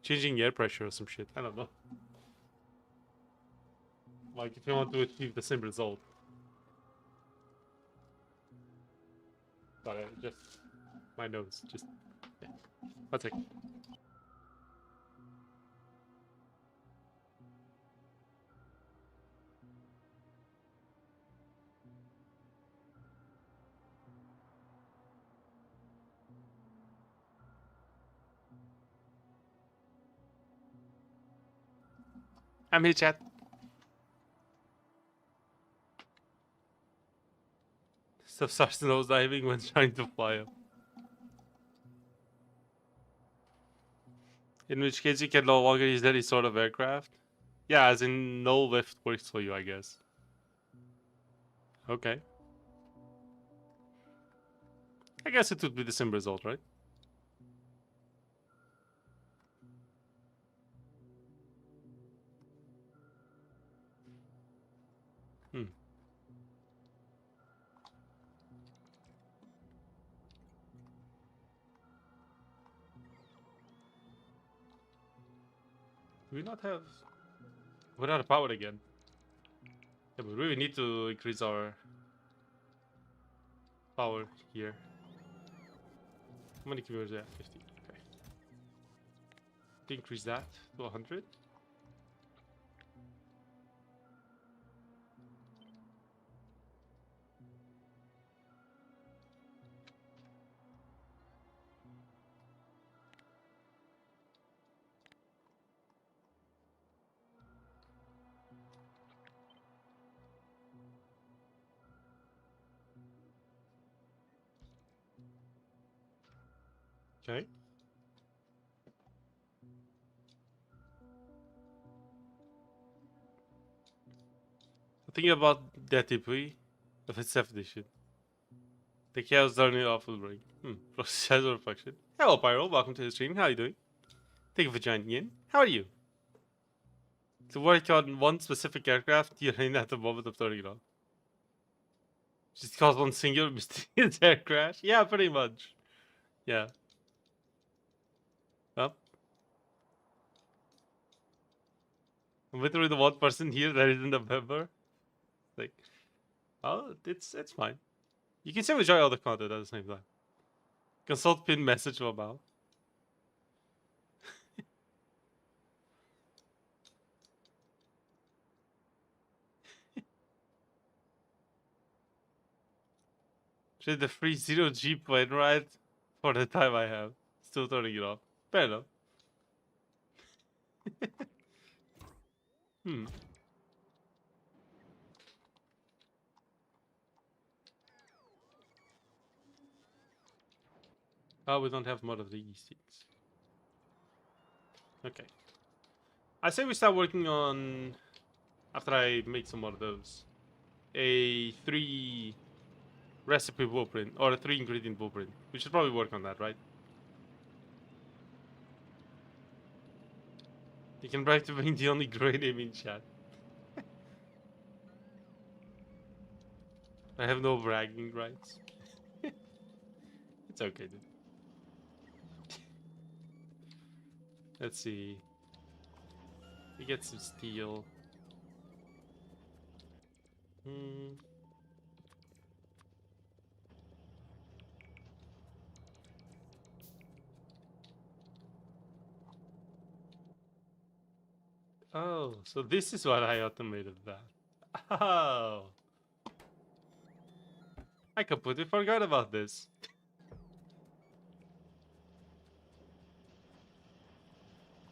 changing air pressure or some shit. I don't know. Like if you want to achieve the same result. Sorry, just my nose. Just yeah. One sec. I'm here, chat. Stuff starts nose diving when trying to fly up. In which case, you can no longer use any sort of aircraft. Yeah, as in no lift works for you, I guess. Okay. I guess it would be the same result, right? Hmm. Do we not have... We're out of power again. Yeah, but we really need to increase our power here. How many kilometers are 50. Okay. Increase that to 100. Okay. thinking about that debris of its definition. The chaos turning off will bring. Process of reflection. Hello, Pyro. Welcome to the stream. How are you doing? Thank you for joining in. How are you? To work on one specific aircraft, you're in at the moment of turning it on. Just cause one singular mysterious air crash? Yeah, pretty much. Yeah. Well, I'm literally the one person here that isn't a member. Like, oh, it's fine. You can still enjoy all the content at the same time. Consult pin message about. Trade the free 0G plane ride for the time I have. Still turning it off. Fair enough. Oh, we don't have more of these things. Okay. I say we start working on, after I make some more of those, a 3 recipe blueprint, or a 3 ingredient blueprint. We should probably work on that, right? You can brag to being the only great name in chat. I have no bragging rights. It's okay, dude. Let's see. We get some steel. Oh, so this is what I automated that. Oh. I completely forgot about this.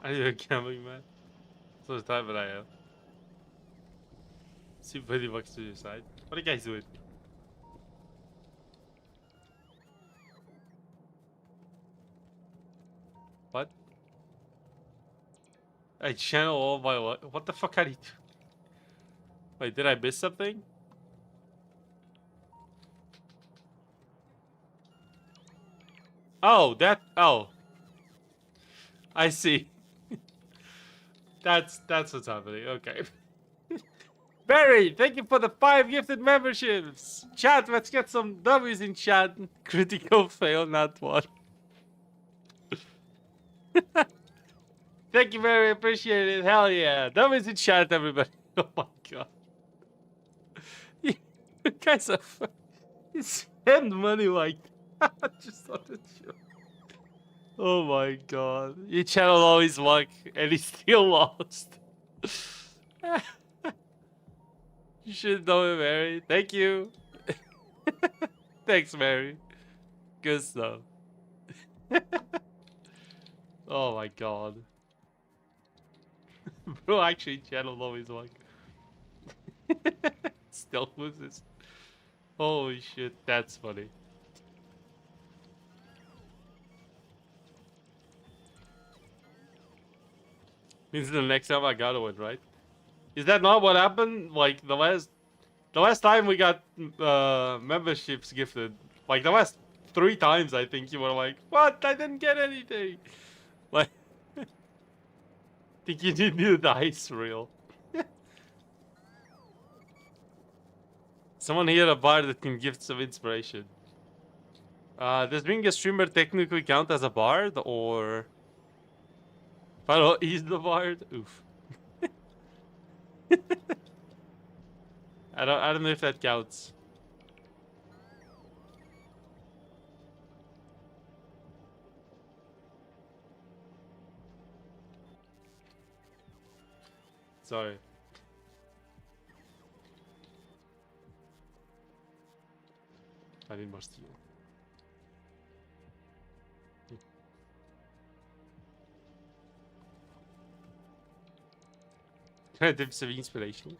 Are you a gambling man? So the time that I have. See pretty much to your side. What are you guys doing? What? I channel all my what the fuck are you doing? Wait, did I miss something? Oh, oh. I see. That's what's happening. Okay. Barry, thank you for the 5 gifted memberships. Chat, let's get some W's in chat. Critical fail, not one. Thank you, Barry. Appreciate it. Hell yeah. W's in chat, everybody. Oh my god. You guys are. You spend money like that. Just on the show. Oh my god. Your channel always won and he still lost. You should know it, Mary. Thank you. Thanks, Mary. Good stuff. Oh my god. Bro, actually, channel always won. Still loses. Holy shit, that's funny. Means the next time I gotta win, right? Is that not what happened? Like the last time we got memberships gifted, like the last 3 times, I think you were like, "What? I didn't get anything." Like, I think you did need the ice reel. Someone here a bar that can gift some inspiration. Does being a streamer technically count as a bard, or? I don't know, he's the bard. Oof. I don't know if that counts. Sorry. I need more steel. Have some inspiration.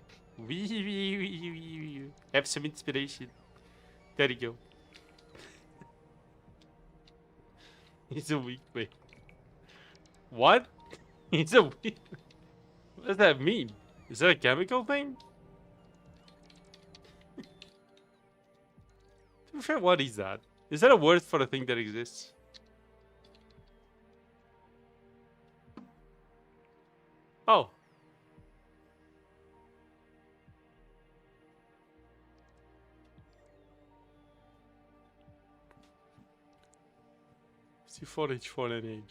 Have some inspiration. There you go. He's a weak man. What? He's a weak. What does that mean? Is that a chemical thing? be fair, what is that? Is that a word for a thing that exists? Oh. C4H4NH.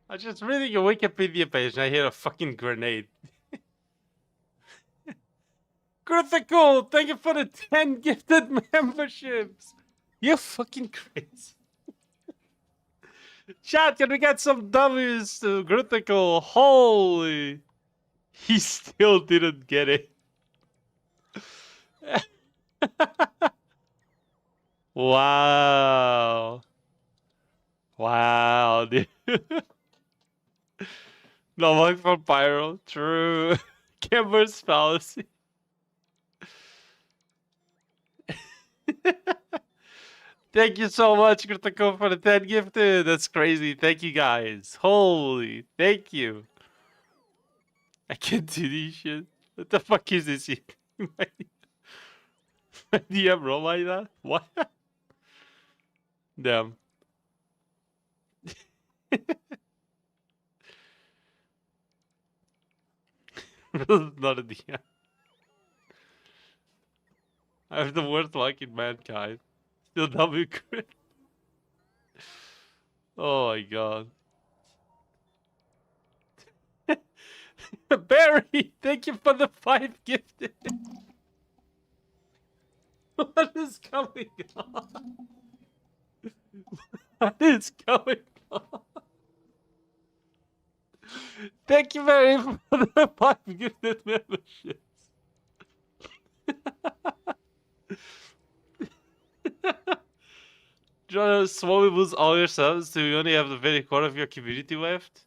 I just reading a Wikipedia page and I hear a fucking grenade. Critical! Thank you for the 10 gifted memberships! You're fucking crazy. Chat, can we get some W's to Critical? Holy! He still didn't get it. Wow. Wow, dude. No one for Pyro. True. Camber's fallacy. Thank you so much, Critical, for the 10 gifted. That's crazy. Thank you, guys. Holy. Thank you. I can't do this shit. What the fuck is this shit? My DM roll like that? What? Damn. Not a DM. I have the worst luck in mankind. Still W crit. Oh my god. Barry, thank you for the 5 gifted. What is going on? What is going on? Thank you very much for the 5 gifted memberships. Do you want to slowly lose all your subs so you only have the very core of your community left?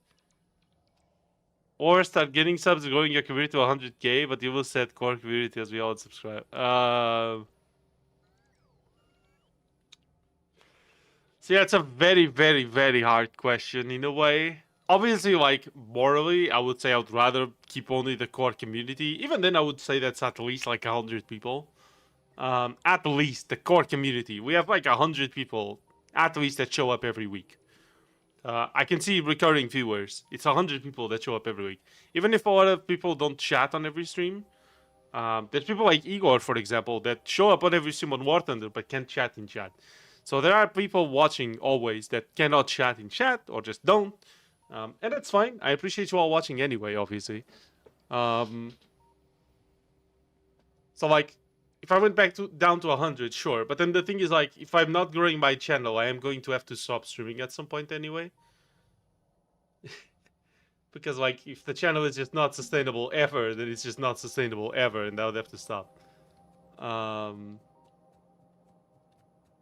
Or start getting subs and growing your community to 100k, but you will set core community as we all subscribe. So yeah, it's a very, very, very hard question in a way. Obviously, like, morally, I would say I would rather keep only the core community. Even then, I would say that's at least like 100 people. At least the core community. We have like 100 people, at least, that show up every week. I can see recurring viewers. It's 100 people that show up every week. Even if a lot of people don't chat on every stream, there's people like Igor, for example, that show up on every stream on War Thunder but can't chat in chat. So there are people watching always that cannot chat in chat or just don't. And that's fine. I appreciate you all watching anyway, obviously. So like, if I went back down to 100, sure. But then the thing is, like, if I'm not growing my channel, I am going to have to stop streaming at some point anyway. Because, like, if the channel is just not sustainable ever, then it's just not sustainable ever, and I would have to stop.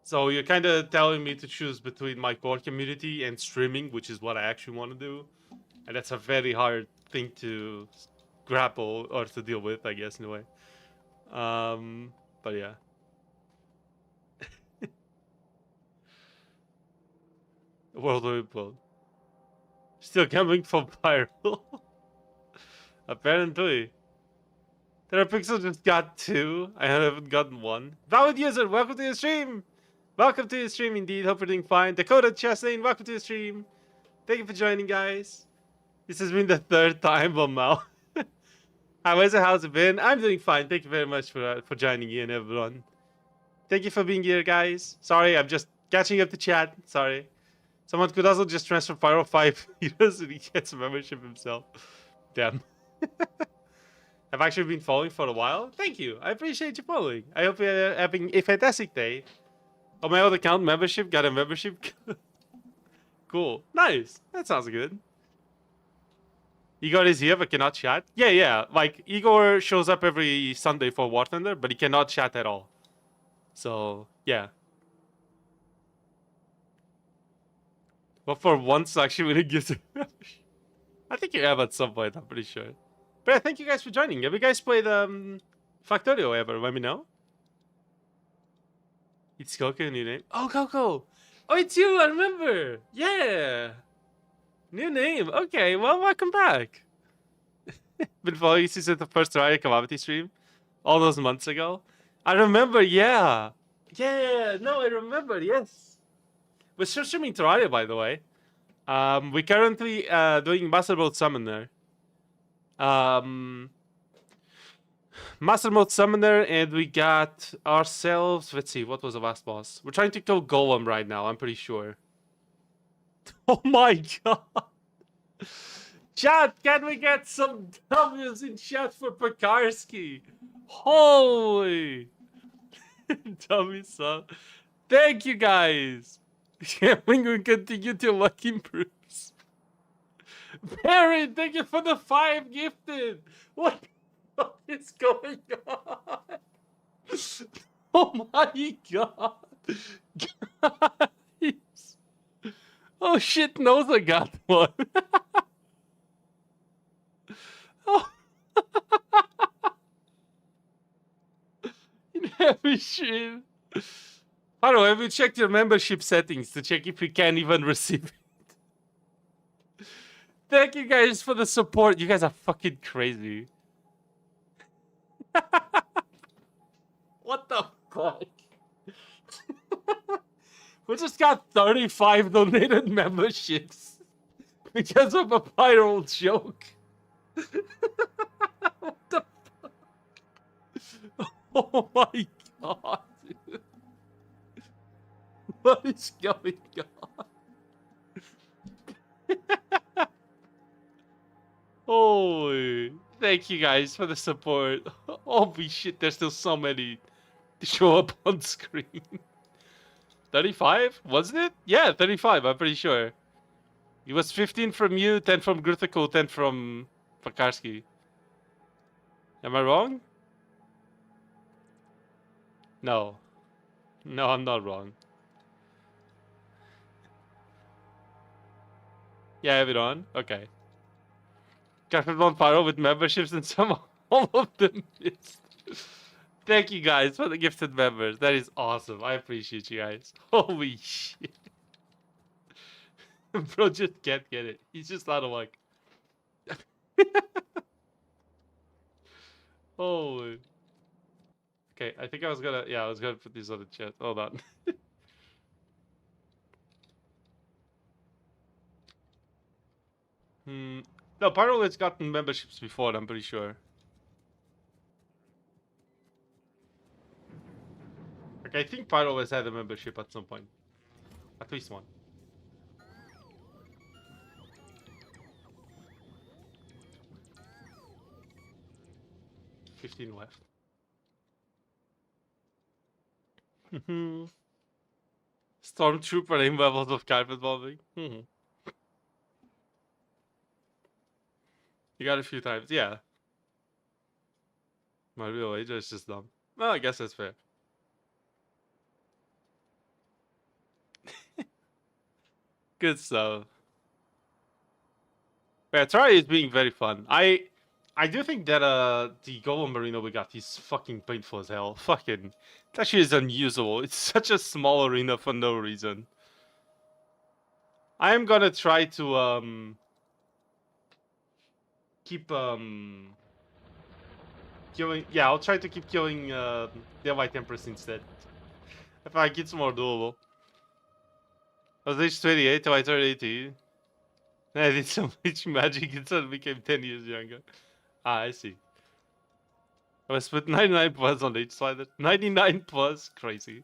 So you're kind of telling me to choose between my core community and streaming, which is what I actually want to do. And that's a very hard thing to grapple or to deal with, I guess, in a way. But yeah. World will implode. Still coming from Pyro. Apparently. Terrapixel just got 2. I haven't gotten 1. Valid user, welcome to the stream! Welcome to the stream indeed. Hope you're doing fine. Dakota Chastain, welcome to the stream. Thank you for joining, guys. This has been the 3rd time on now. Hi, how's it been? I'm doing fine. Thank you very much for joining in, everyone. Thank you for being here, guys. Sorry, I'm just catching up the chat. Sorry. Someone could also just transfer Pyro 5 heroes and he gets a membership himself. Damn. I've actually been following for a while. Thank you. I appreciate you following. I hope you're having a fantastic day. On my old account, membership. Got a membership. Cool. Nice. That sounds good. Igor is here but cannot chat. Yeah. Like, Igor shows up every Sunday for War Thunder, but he cannot chat at all. So, yeah. But for once, actually, when it gives a membership. I think you have at some point, I'm pretty sure. But yeah, thank you guys for joining. Have you guys played Factorio ever? Let me know. It's Coco, new name. Oh, Coco! Oh, it's you, I remember! Yeah! New name. Okay, well, welcome back. Been following you since the first Terraria Calamity stream all those months ago. I remember, yeah. Yeah, no, I remember, yes. We're still streaming Terraria, by the way. We currently doing Master Mode Summoner. Master Mode Summoner, and we got ourselves. Let's see, what was the last boss? We're trying to kill Golem right now. I'm pretty sure. Oh my god! Chat, can we get some W's in chat for Pekarski? Holy! Dummy son. Thank you guys! Can we continue to lucky improves? Barry, thank you for the 5 gifted! What the fuck is going on? Oh my god! Guys! Oh shit, knows I got one! Oh. In every stream. By the way, have you checked your membership settings to check if you can even receive it? Thank you guys for the support. You guys are fucking crazy. What the fuck? We just got 35 donated memberships because of a viral joke. What the fuck? Oh my god, dude. What is going on? Holy. Thank you guys for the support. Holy shit, there's still so many to show up on screen. 35? Wasn't it? Yeah, 35, I'm pretty sure. It was 15 from you, 10 from Grutico, 10 from Fakarski. Am I wrong? No. No, I'm not wrong. Yeah, I have it on? Okay. Carpet on Pyro with memberships and some all of them missed. Thank you guys for the gifted members. That is awesome. I appreciate you guys. Holy shit. Bro just can't get it. He's just out of luck. Holy. Okay, I think I was gonna put these on the chat. Hold on. No, Pyro has gotten memberships before, I'm pretty sure. Like, I think Pyro has had a membership at some point. At least one. $15 left. Stormtrooper aim levels of carpet bombing. You got it a few times, yeah. My real age is just dumb. Well, I guess that's fair. Good stuff. Yeah, Terraria is being very fun. I do think that the Golem Arena we got is fucking painful as hell. Fucking, it actually is unusable. It's such a small arena for no reason. I am gonna try to keep killing. Yeah, I'll try to keep killing the White Empress instead. I feel like it's more doable. I was age 28 till I turned 18. I did some bleach magic and suddenly became 10 years younger. Ah, I see. I was put 99 plus on each side. 99 plus? Crazy.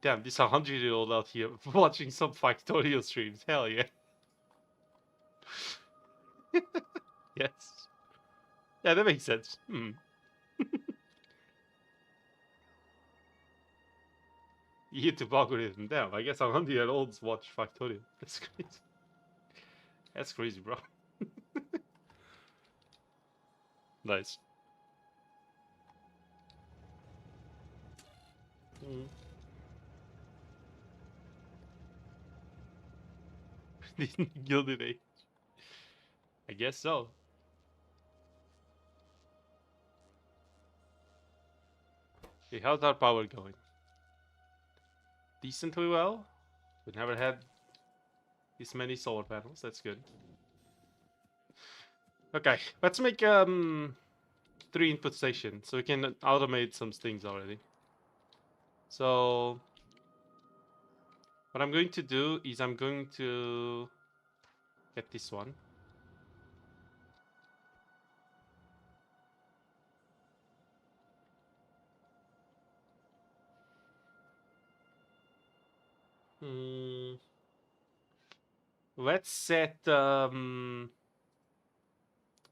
Damn, this 100-year-old out here watching some Factorio streams. Hell yeah. Yes. Yeah, that makes sense. YouTube algorithm. Damn, I guess 100-year-olds watch Factorio. That's crazy. That's crazy, bro. Nice. Gilded Age. I guess so. Okay, how's our power going? Decently well. We never had this many solar panels. That's good. Okay, let's make 3 input station so we can automate some things already. So what I'm going to do is I'm going to get this one. Let's set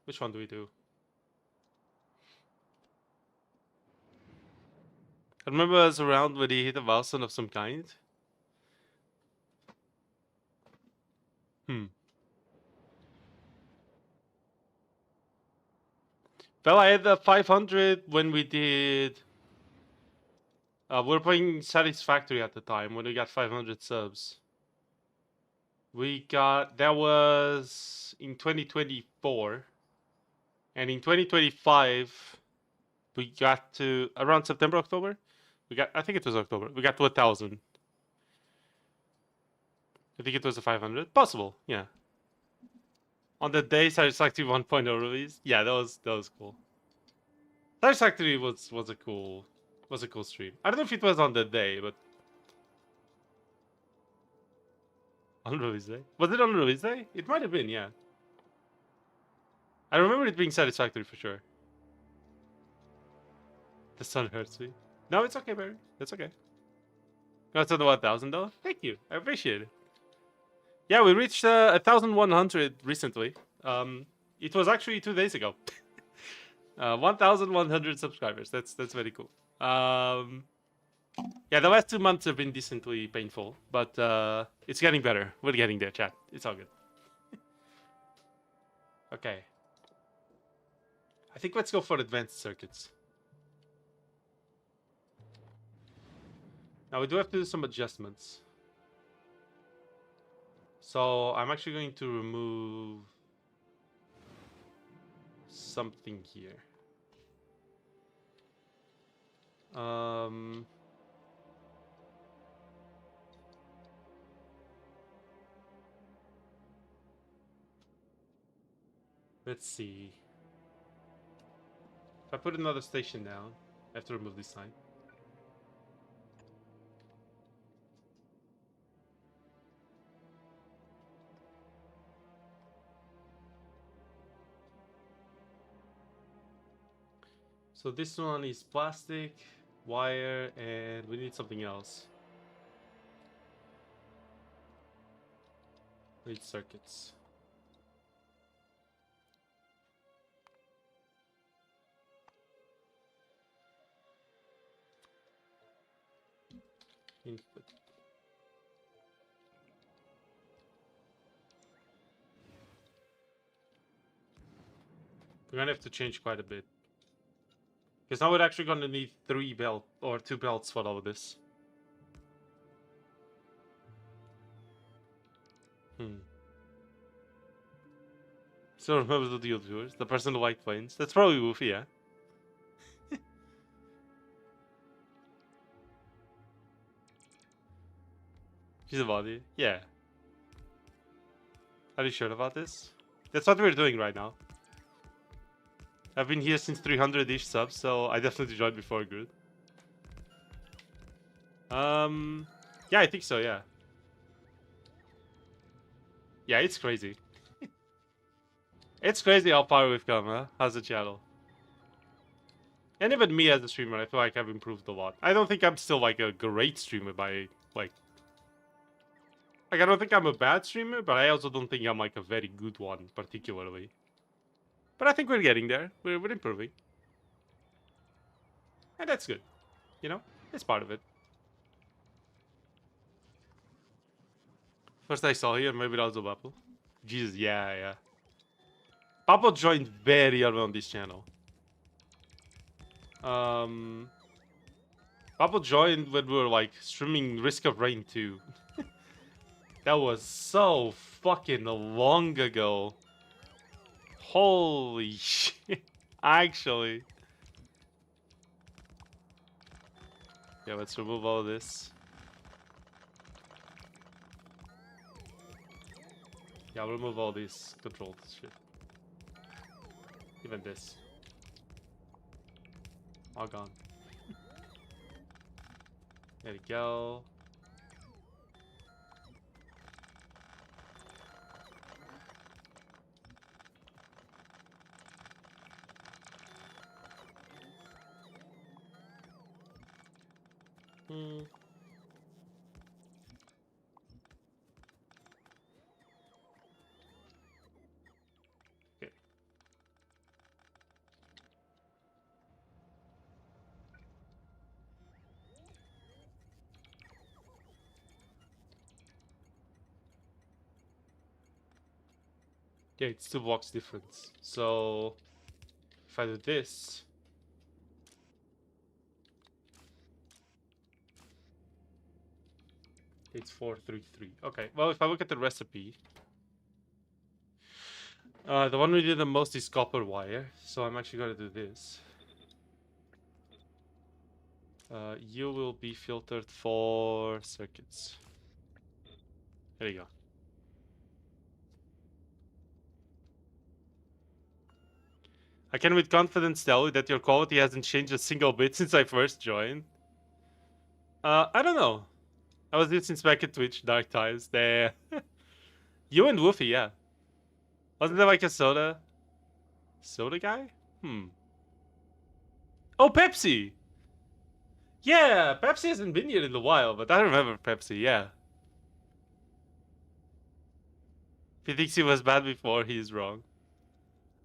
which one do we do? I remember I was around when he hit a milestone of some kind. Well, I had 500 when we did. We were playing Satisfactory at the time when we got 500 subs. We got that was in 2024, and in 2025 we got to around September, October. We got, I think it was October. We got to 1,000. I think it was a 500. Possible, yeah. On the day Satisfactory 1.0 release, yeah, that was cool. Satisfactory was a cool stream. I don't know if it was on the day, but on release day. Was it on release day? It might have been, yeah. I remember it being Satisfactory for sure. The sun hurts me. No, it's okay, Barry. It's okay. That's the 1,000 though. Thank you. I appreciate it. Yeah, we reached 1,100 recently. It was actually 2 days ago. 1,100 subscribers. That's very cool. Yeah, the last 2 months have been decently painful, but it's getting better. We're getting there, chat. It's all good. Okay. I think let's go for advanced circuits. Now we do have to do some adjustments. So I'm actually going to remove something here. Let's see. If I put another station down, I have to remove this sign. So this one is plastic, wire, and we need something else. We need circuits. Input. We're gonna have to change quite a bit. Because now we're actually gonna need 3 belts or 2 belts for all of this. So remember the deal, viewers. The person in the white planes. That's probably Woofy, yeah. She's a body. Yeah. Are you sure about this? That's what we're doing right now. I've been here since 300-ish subs, so I definitely joined before Groot. Yeah, I think so, yeah. Yeah, it's crazy. It's crazy how far we've come, huh? As a channel. And even me as a streamer, I feel like I've improved a lot. I don't think I'm still like a great streamer by like I don't think I'm a bad streamer, but I also don't think I'm like a very good one particularly. But I think we're getting there. We're improving. And that's good. You know? It's part of it. First I saw here, maybe that was a Bapple. Jesus, yeah. Papa joined very early on this channel. Papa joined when we were like streaming Risk of Rain 2. That was so fucking long ago. Holy shit. Actually. Yeah, let's remove all this. Yeah, I'll remove all these controlled shit. Even this. All gone. There we go. Hmm. Okay. Yeah, it's 2 blocks difference. So if I do this, it's 433. Okay. Well, if I look at the recipe, the one we did the most is copper wire. So I'm actually gonna do this. You will be filtered for circuits. There you go. I can with confidence tell you that your quality hasn't changed a single bit since I first joined. I don't know. I was here since back at Twitch, Dark Times. There. You and Woofy, yeah. Wasn't there like a soda guy? Oh, Pepsi! Yeah, Pepsi hasn't been here in a while, but I remember Pepsi, yeah. If he thinks he was bad before, he's wrong.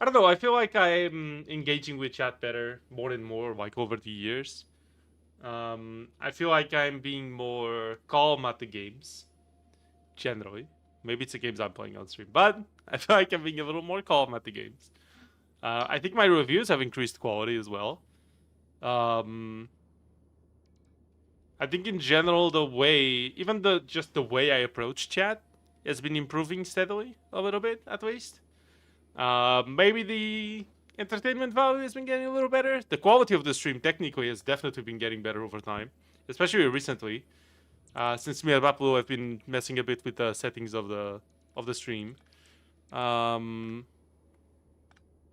I don't know, I feel like I'm engaging with chat better, more and more, like over the years. I feel like I'm being more calm at the games, generally. Maybe it's the games I'm playing on stream, but I feel like I'm being a little more calm at the games. I think my reviews have increased quality as well. I think in general the way, even just the way I approach chat has been improving steadily a little bit at least. Maybe the entertainment value has been getting a little better. The quality of the stream technically has definitely been getting better over time, especially recently. Since me and Baplo have been messing a bit with the settings of the stream. Yeah,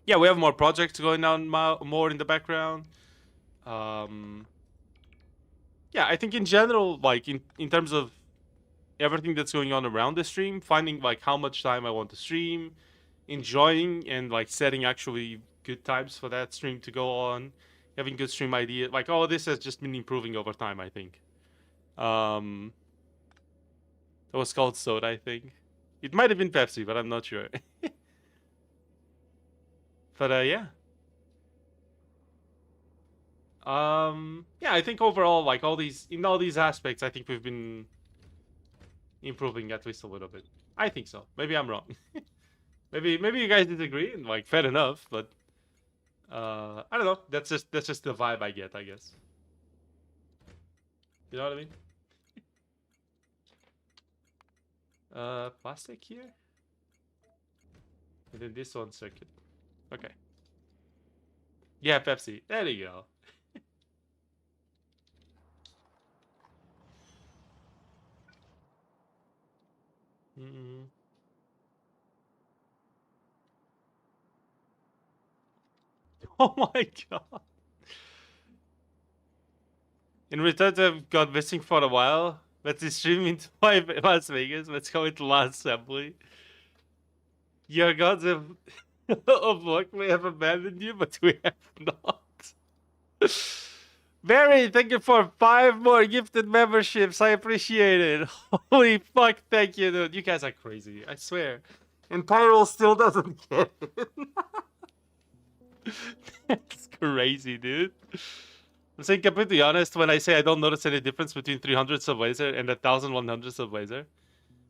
we have more projects going on more in the background. Yeah, I think in general, like in terms of everything that's going on around the stream, finding like how much time I want to stream, enjoying and like setting actually good times for that stream to go on, having good stream idea, like all this has just been improving over time, I think. That was called soda, I think. It might have been Pepsi, but I'm not sure. But yeah. Yeah, I think overall, like in all these aspects, I think we've been improving at least a little bit. I think so. Maybe I'm wrong. maybe you guys disagree, and like fair enough, but I don't know. That's just the vibe I get, I guess. You know what I mean? Plastic here? And then this one circuit. Okay. Yeah, Pepsi. There you go. Mm-hmm. Oh my god. In return to have gone missing for a while, let's stream into Las Vegas. Let's go into last assembly. Your gods of luck may have abandoned you, but we have not. Barry, thank you for 5 more gifted memberships. I appreciate it. Holy fuck, thank you, dude. You guys are crazy, I swear. And Pyro still doesn't get it. That's crazy, dude. I'm saying completely honest when I say I don't notice any difference between 300 sub laser and 1100 sub laser.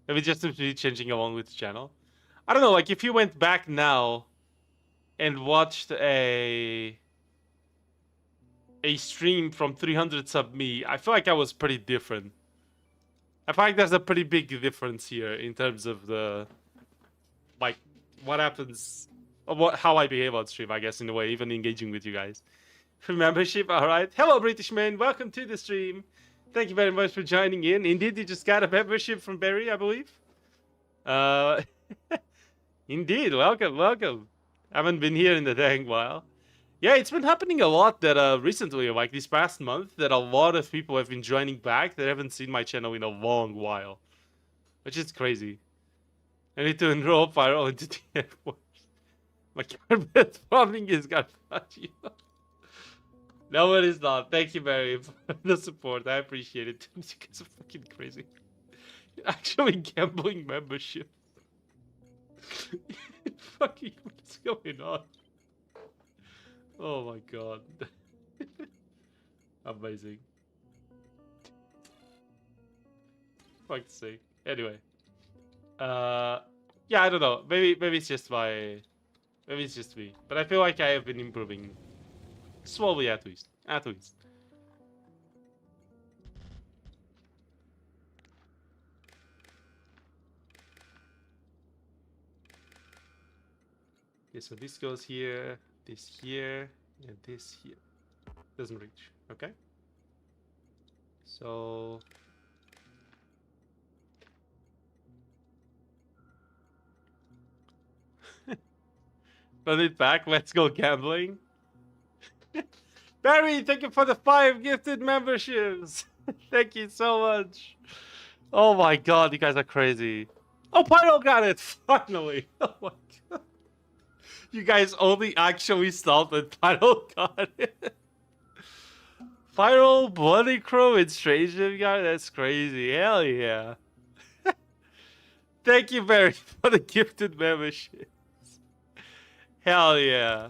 Maybe just simply changing along with the channel. I don't know, like if you went back now and watched a stream from 300 sub me, I feel like I was pretty different. I feel like there's a pretty big difference here in terms of the like what happens, or how I behave on stream, I guess, in a way, even engaging with you guys. membership. All right. Hello, British man. Welcome to the stream. Thank you very much for joining in. Indeed, you just got a membership from Barry, I believe. Indeed. Welcome, welcome. Haven't been here in a dang while. Yeah, it's been happening a lot that recently, like this past month, that a lot of people have been joining back that haven't seen my channel in a long while, which is crazy. I need to enroll Pyro into the Air Force. My carpet plumbing is gonna fuck you. No, it is not. Thank you, Barry, for the support. I appreciate it. You guys are fucking crazy. You're actually gambling membership. Fucking, what's going on? Oh my god. Amazing. Fuck's sake. Anyway. Yeah, I don't know. Maybe it's just maybe it's just me. But I feel like I have been improving. Slowly at least. At least. Okay, so this goes here, this here, and this here. Doesn't reach. Okay. So run it back. Let's go gambling. Barry, thank you for the 5 gifted memberships. Thank you so much. Oh my god, you guys are crazy. Oh, Pyro got it finally. Oh my god. You guys only actually stopped when Pyro got it. Pyro, Bloody Crow, and Strange guy. That's crazy. Hell yeah. Thank you, Barry, for the gifted memberships. Hell yeah.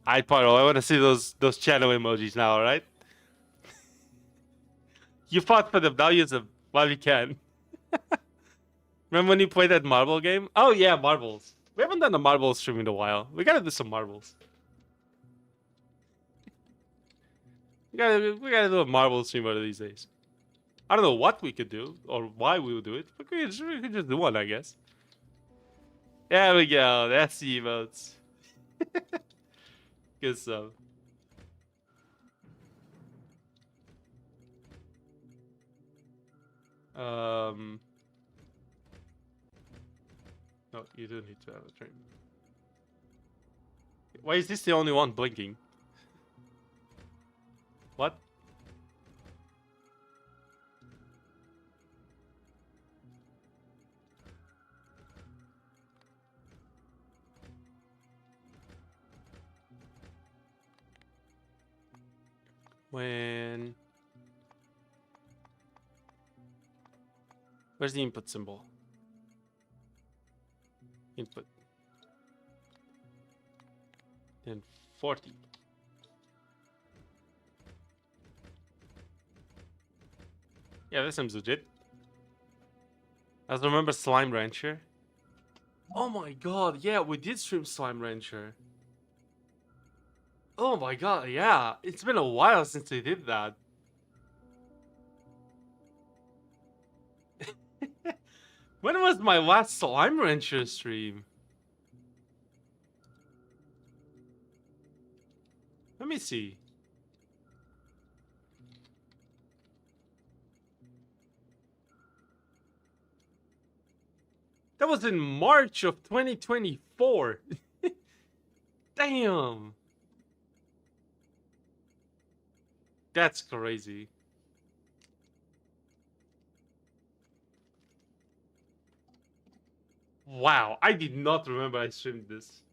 Alright, Pyro, I want to see those channel emojis now, alright? You fought for them, now use them while you can. Remember when you played that marble game? Oh yeah, marbles. We haven't done a marble stream in a while. We gotta do some marbles. We gotta do a marble stream one of these days. I don't know what we could do or why we would do it, but we could just do one, I guess. There we go. That's the emotes. Good stuff. No, you don't need to have a train. Why is this the only one blinking? What? When... Where's the input symbol? Input. Then 40. Yeah, that seems legit. I remember Slime Rancher. Oh my god, yeah, we did stream Slime Rancher. Oh my god, yeah. It's been a while since we did that. When was my last Slime Rancher stream? Let me see. That was in March of 2024. Damn. That's crazy. Wow, I did not remember I streamed this.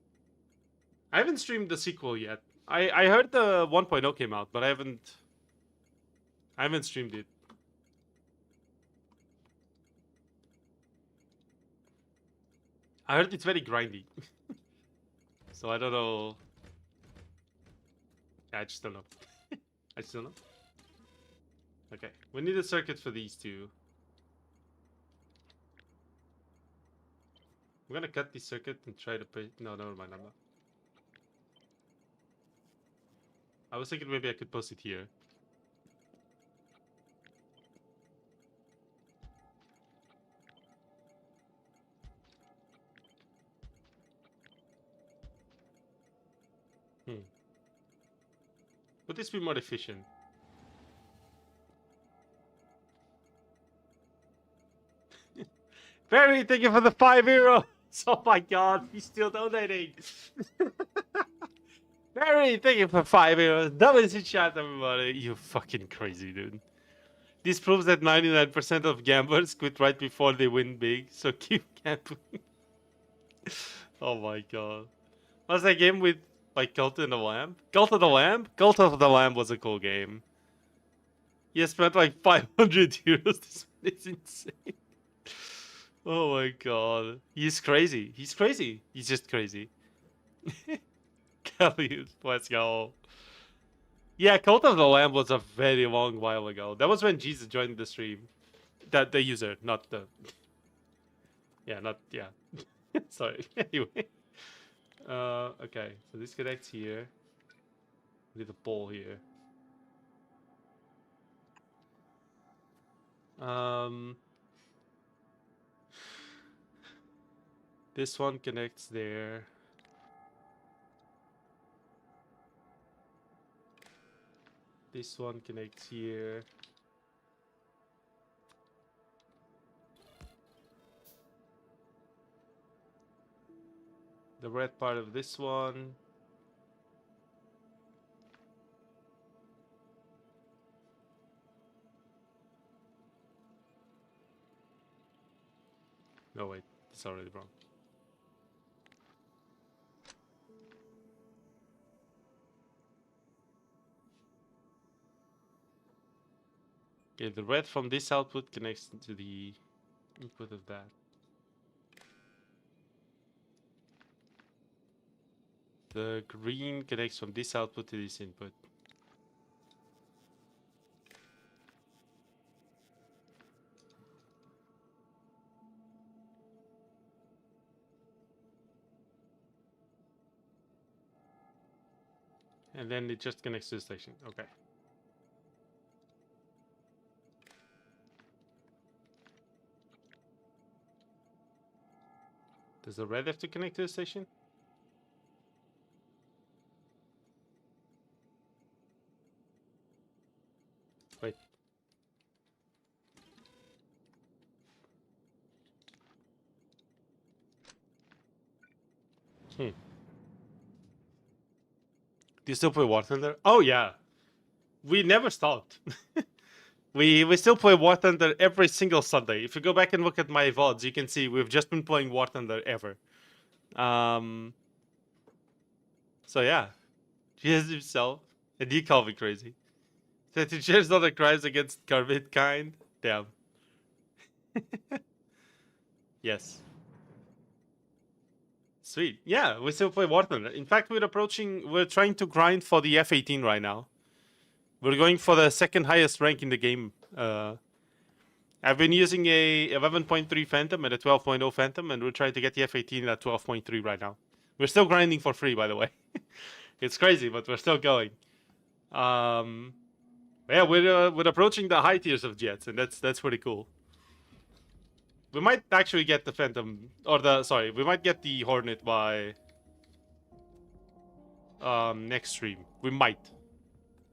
I haven't streamed the sequel yet. I heard the 1.0 came out, but I haven't streamed it. I heard it's very grindy. So I don't know. Yeah, I just don't know. I just don't know. Okay, we need a circuit for these two. I'm gonna cut this circuit and try to put... No, never mind, I'm not. I was thinking maybe I could post it here. Would this be more efficient? Barry, thank you for the €5. Oh my god, he's still donating. Barry, thank you for €5. Double in chat, everybody. You fucking crazy, dude. This proves that 99% of gamblers quit right before they win big, so keep gambling. Oh my god. What's that game with like Cult of the Lamb? Cult of the Lamb? Cult of the Lamb was a cool game. You spent like €500. This is insane. Oh my god. He's crazy. He's crazy. He's just crazy. Kelly, let's go. Yeah, Cult of the Lamb was a very long while ago. That was when Jesus joined the stream. That the user, not the. Yeah, not yeah. Sorry. Anyway. Okay. So this connects here. With a ball here. This one connects there. This one connects here. The red part of this one. No, wait. It's already wrong. Okay, the red from this output connects to the input of that. The green connects from this output to this input. And then it just connects to the station. Okay. Does the red have to connect to the station? Wait. Do you still play War Thunder? Oh yeah. We never stopped. we still play War Thunder every single Sunday. If you go back and look at my VODs, you can see we've just been playing War Thunder ever. So yeah. He has himself. And you call me crazy. That he shares other crimes against Carved kind. Damn. Yes. Sweet. Yeah, we still play War Thunder. In fact, we're trying to grind for the F18 right now. We're going for the second highest rank in the game. I've been using a 11.3 Phantom and a 12.0 Phantom, and we're trying to get the F18 at 12.3 right now. We're still grinding for free, by the way. It's crazy, but we're still going. Yeah, we're approaching the high tiers of jets, and that's pretty cool. We might actually get the Phantom, or we might get the Hornet by next stream. We might.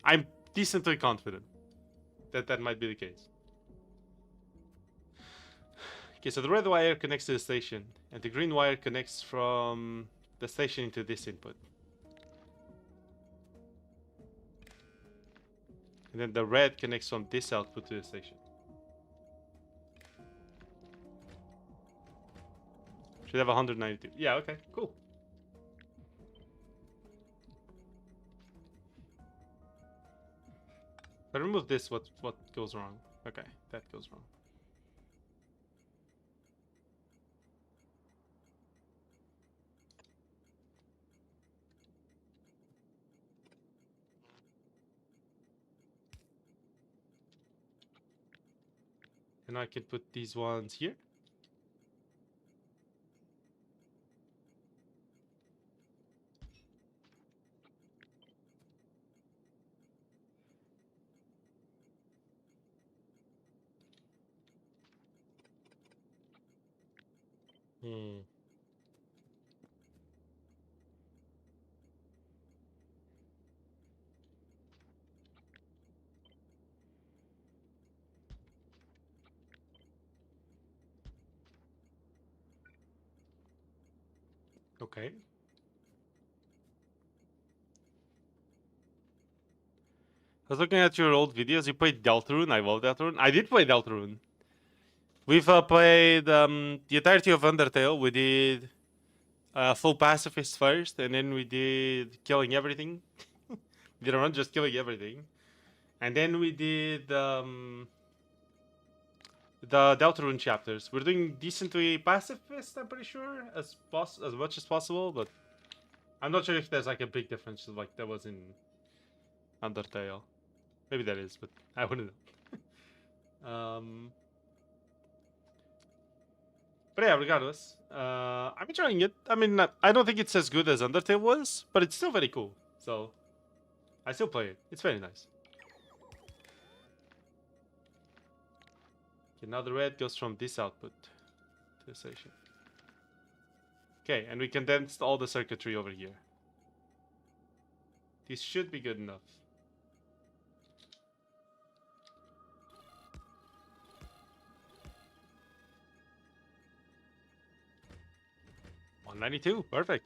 I'm decently confident that that might be the case. Okay, so the red wire connects to the station, and the green wire connects from the station into this input. And then the red connects from this output to the station. Should have 192. Yeah, okay, cool. If I remove this, what goes wrong? Okay, that goes wrong. And I can put these ones here. Okay. I was looking at your old videos. You played Deltarune. I love Deltarune. I did play Deltarune. We've played the entirety of Undertale. We did full pacifist first, and then we did killing everything. We did a run just killing everything, and then we did the Deltarune chapters. We're doing decently pacifist, I'm pretty sure, as much as possible, but I'm not sure if there's like a big difference like there was in Undertale. Maybe there is, but I wouldn't know. But yeah, regardless, I'm enjoying it. I mean, I don't think it's as good as Undertale was, but it's still very cool. So I still play it. It's very nice. Okay, now the red goes from this output to the station. Okay, and we condensed all the circuitry over here. This should be good enough. $192, perfect.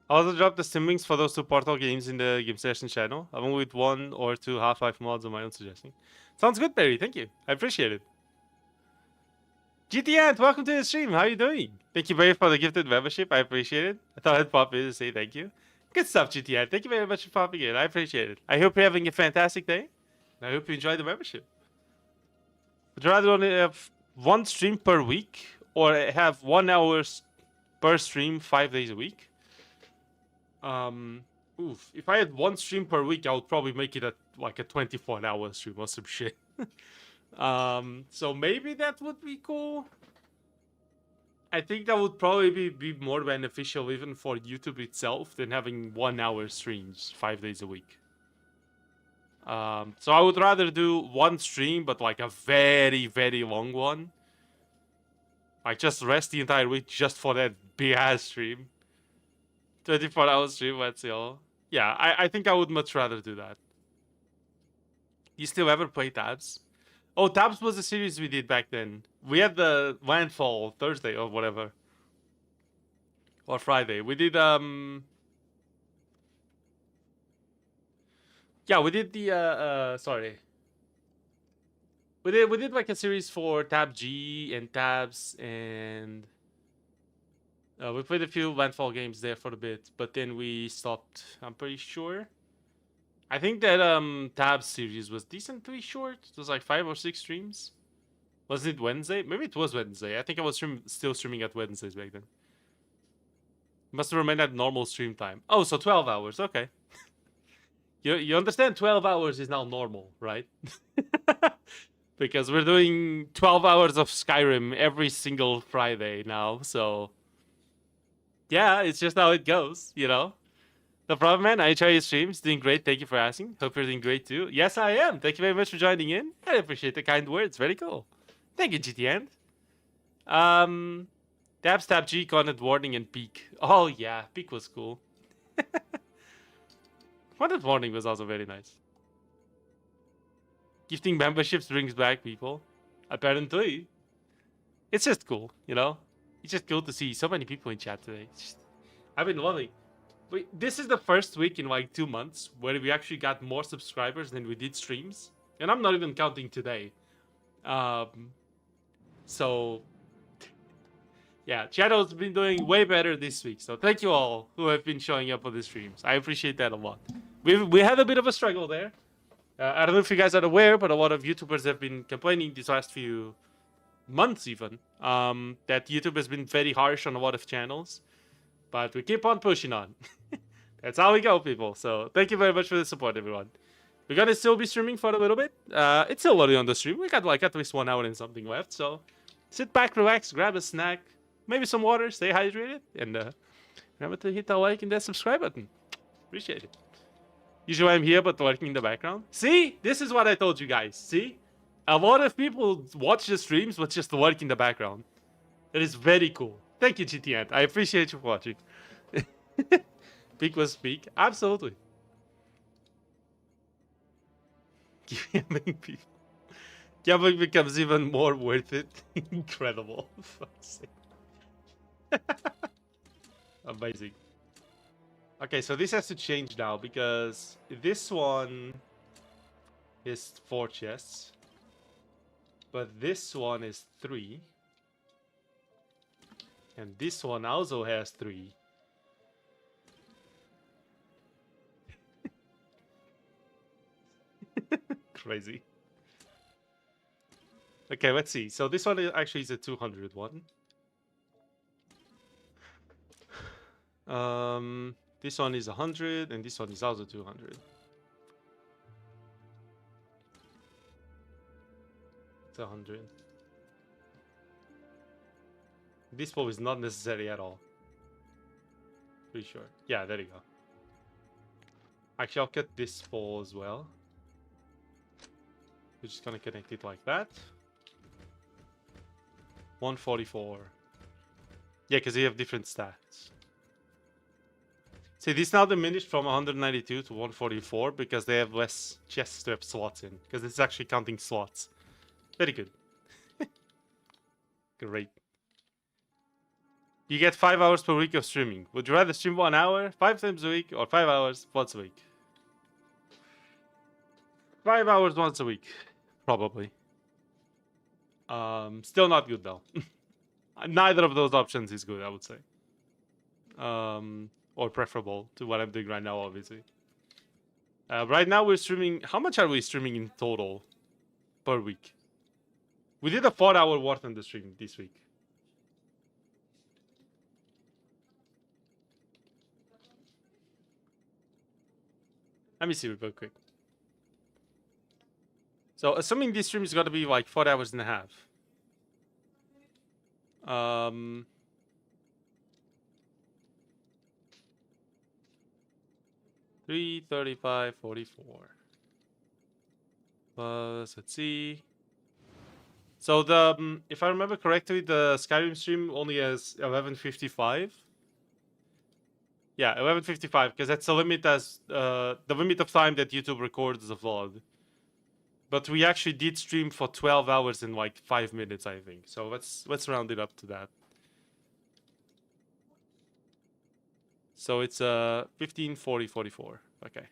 I'll also drop the Steam links for those two Portal games in the Game Session channel, along with 1 or 2 Half-Life mods on my own suggesting. Sounds good, Barry. Thank you. I appreciate it. GT Ant, welcome to the stream. How are you doing? Thank you, Barry, for the gifted membership. I appreciate it. I thought I'd pop in to say thank you. Good stuff, GT Ant. Thank you very much for popping in. I appreciate it. I hope you're having a fantastic day. I hope you enjoy the membership. Would you rather only have one stream per week or have 1 hour per stream 5 days a week? If I had one stream per week, I would probably make it like a 24-hour stream or some shit. So maybe that would be cool. I think that would probably be more beneficial even for YouTube itself than having 1 hour streams 5 days a week. So I would rather do one stream, but like a very, very long one. Like just rest the entire week just for that big ass stream. 24-hour stream, that's all. Yeah, I think I would much rather do that. You still ever play Tabs? Oh, Tabs was a series we did back then. We had the Landfall Thursday or whatever. Or Friday. We did, yeah, we did the, sorry. We did like a series for Tab G and Tabs and... we played a few Landfall games there for a bit, but then we stopped, I'm pretty sure. I think that Tab series was decently short. It was like 5 or 6 streams. Was it Wednesday? Maybe it was Wednesday. I think I was still streaming at Wednesdays back then. Must have remained at normal stream time. Oh, so 12 hours. Okay. You understand 12 hours is now normal, right? Because we're doing 12 hours of Skyrim every single Friday now, so... Yeah, it's just how it goes, you know? No problem, man. I enjoy your streams. Doing great. Thank you for asking. Hope you're doing great too. Yes, I am. Thank you very much for joining in. I appreciate the kind words. Very cool. Thank you, GTN. Tab, Stab, G, Content Warning, and Peak. Oh, yeah. Peak was cool. Content Warning was also very nice. Gifting memberships brings back people. Apparently. It's just cool, you know? It's just cool to see so many people in chat today. I've been loving. This is the first week in like 2 months where we actually got more subscribers than we did streams. And I'm not even counting today. So, yeah, channel's been doing way better this week. So thank you all who have been showing up on the streams. I appreciate that a lot. We had a bit of a struggle there. I don't know if you guys are aware, but a lot of YouTubers have been complaining these last few months even, that YouTube has been very harsh on a lot of channels. But we keep on pushing on. That's how we go, people. So thank you very much for the support, everyone. We're gonna still be streaming for a little bit. It's still early on the stream. We got like at least 1 hour and something left. So sit back, relax, grab a snack, maybe some water, stay hydrated, and remember to hit that like and that subscribe button. Appreciate it. Usually I'm here, but lurking in the background. See? This is what I told you guys. See? A lot of people watch the streams, but just lurk in the background. That is very cool. Thank you, GTN. I appreciate you for watching. Peak was peak. Absolutely. Giving people. Gambling becomes even more worth it. Incredible. Fuck's sake. Amazing. Okay, so this has to change now because this one is 4 chests, but this one is 3, and this one also has 3. Crazy. Okay, let's see. So this one actually is a 200 one. This one is 100, and this one is also 200. It's 100. This bow is not necessary at all. Pretty sure. Yeah, there you go. Actually, I'll cut this pole as well. We're just gonna connect it like that. 144. Yeah, because they have different stats. See, this now diminished from 192 to 144 because they have less chest strap slots in. Because it's actually counting slots. Very good. Great. You get 5 hours per week of streaming. Would you rather stream 1 hour 5 times a week or 5 hours once a week? 5 hours once a week, probably. Still not good though. Neither of those options is good, I would say. Or preferable to what I'm doing right now, obviously. Right now we're streaming. How much are we streaming in total per week? We did a 4-hour War Thunder stream this week. Let me see real quick. So, assuming this stream is gonna be like 4 hours and a half. 335.44. Plus, let's see. So the if I remember correctly, the Skyrim stream only has 11:55. Yeah, 11:55, because that's the limit the limit of time that YouTube records the vlog. But we actually did stream for 12 hours in like 5 minutes, I think. So let's round it up to that. So it's 15:40:44. Okay.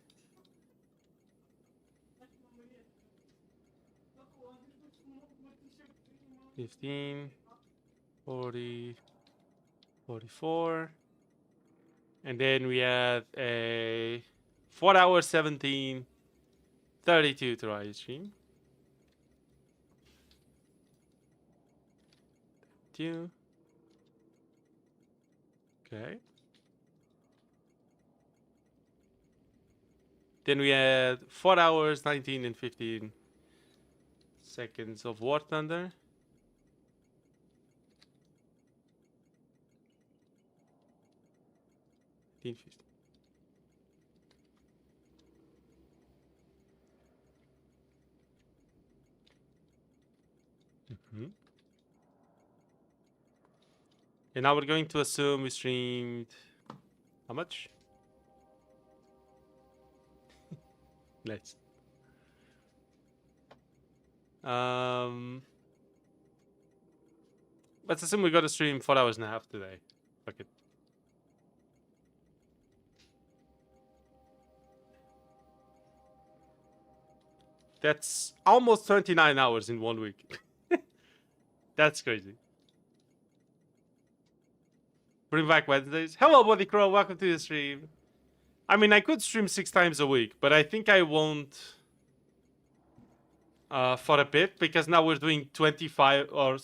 $15, $40, $44. And then we have a 4 hour 17, 32 try stream. 2. Okay. Then we had 4 hours 19 and 15 seconds of War Thunder. 15, 15. And now we're going to assume we streamed how much? Let's assume we got to stream 4 hours and a half today. Fuck it. That's almost 29 hours in 1 week. That's crazy. Bring back Wednesdays. Hello, Buddy Crow. Welcome to the stream. I mean, I could stream 6 times a week, but I think I won't for a bit, because now we're doing 12-hour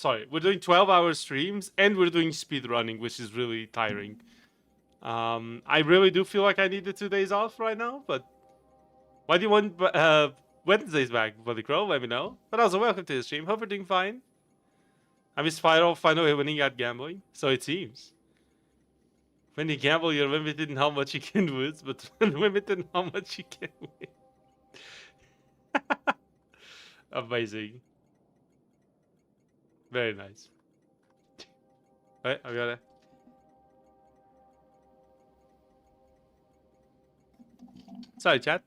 streams and we're doing speed running, which is really tiring. I really do feel like I need the 2 days off right now, but why do you want Wednesdays back, Buddy Crow? Let me know. But also, welcome to the stream. Hope you're doing fine. I'm Spyro, finally winning at gambling, so it seems. When you gamble, you're limited in how much you can lose, but limited in how much you can win. Amazing. Very nice. Right, I got it. Sorry, chat.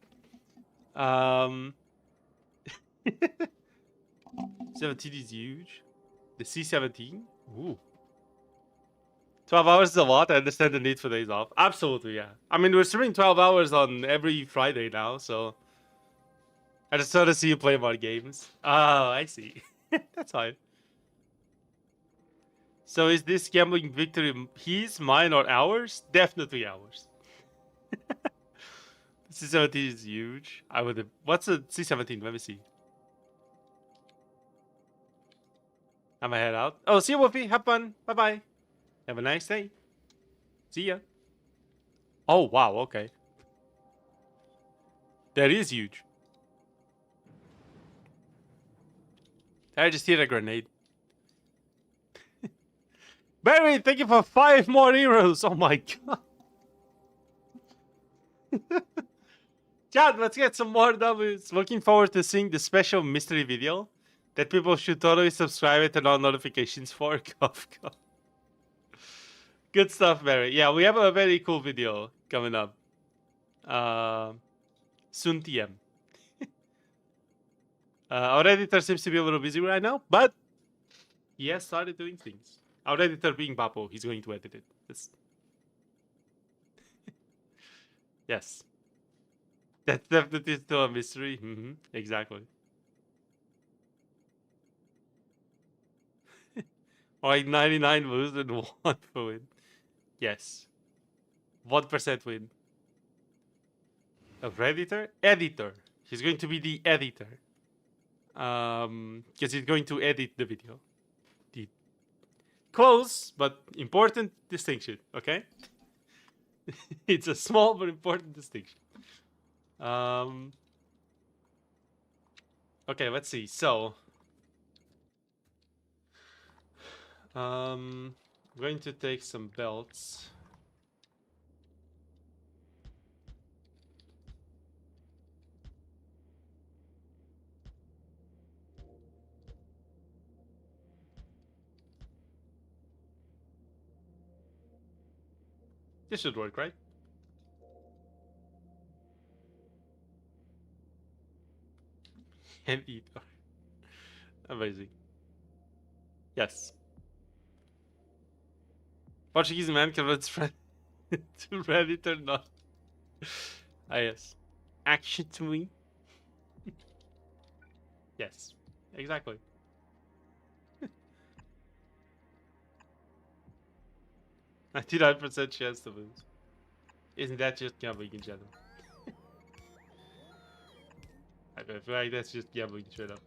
17 is huge. The C17? Ooh. 12 hours is a lot. I understand the need for days off. Absolutely, yeah. I mean, we're streaming 12 hours on every Friday now, so... I just want to see you play more games. Oh, I see. That's fine. So is this gambling victory his, mine, or ours? Definitely ours. C17 is huge. I would have... What's a C17? Let me see. I'm gonna head out. Oh, see you, Wolfie. Have fun. Bye-bye. Have a nice day. See ya. Oh, wow. Okay. That is huge. I just hit a grenade. Barry, thank you for 5 more heroes. Oh my god. Chat, let's get some more W's. Looking forward to seeing the special mystery video that people should totally subscribe and turn on notifications for. Cough, cough. Good stuff, Barry. Yeah, we have a very cool video coming up. Soon TM. Our editor seems to be a little busy right now, but he has started doing things. Our editor being Bapo, he's going to edit it. Yes. That's definitely still a mystery. Exactly. Like 99 lose and 1 win. Yes. 1% win. A Redditor? Editor. He's going to be the editor. Because he's going to edit the video. The close, but important distinction, okay? It's a small but important distinction. Okay, let's see. So, I'm going to take some belts. This should work, right? And eat. Amazing. Yes. Portuguese man converts friend to Reddit or not. Ah, yes. Action to me. Yes. Exactly. 99% chance to lose. Isn't that just gambling in general? I feel like that's just gambling straight up.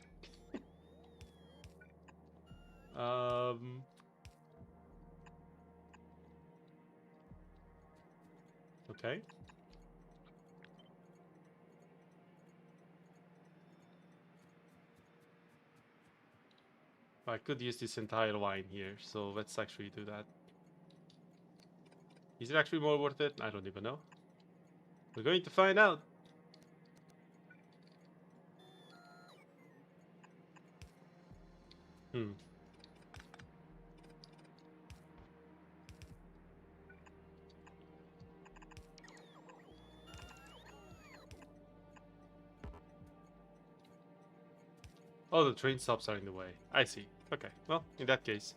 Okay. I could use this entire line here, so let's actually do that. Is it actually more worth it? I don't even know. We're going to find out. Oh, the train stops are in the way. I see. Okay, well, in that case.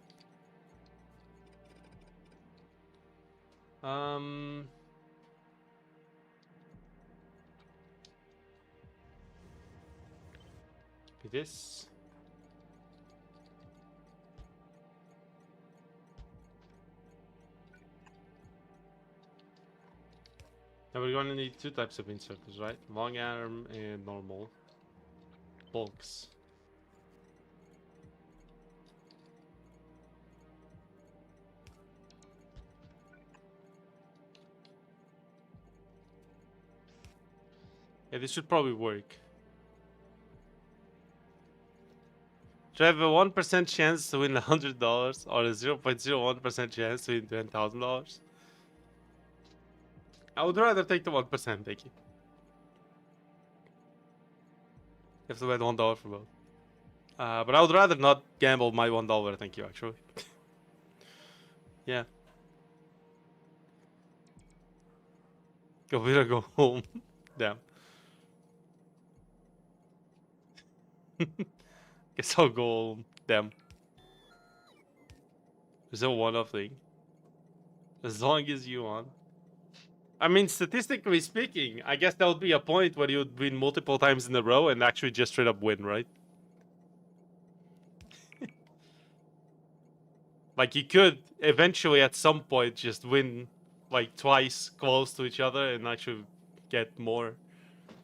This. Now we're going to need 2 types of inserters, right? Long arm and normal. Bulks. Yeah, this should probably work. Do I have a 1% chance to win $100 or a 0.01% chance to win $10,000? I would rather take the 1%, thank you. You have to bet $1 for both. But I would rather not gamble my $1, thank you, actually. Yeah. Go big or go home. Damn. Guess I'll go them. Is it one-off thing? As long as you want. I mean, statistically speaking, I guess that would be a point where you would win multiple times in a row and actually just straight up win, right? Like, you could eventually at some point just win like twice close to each other and actually get more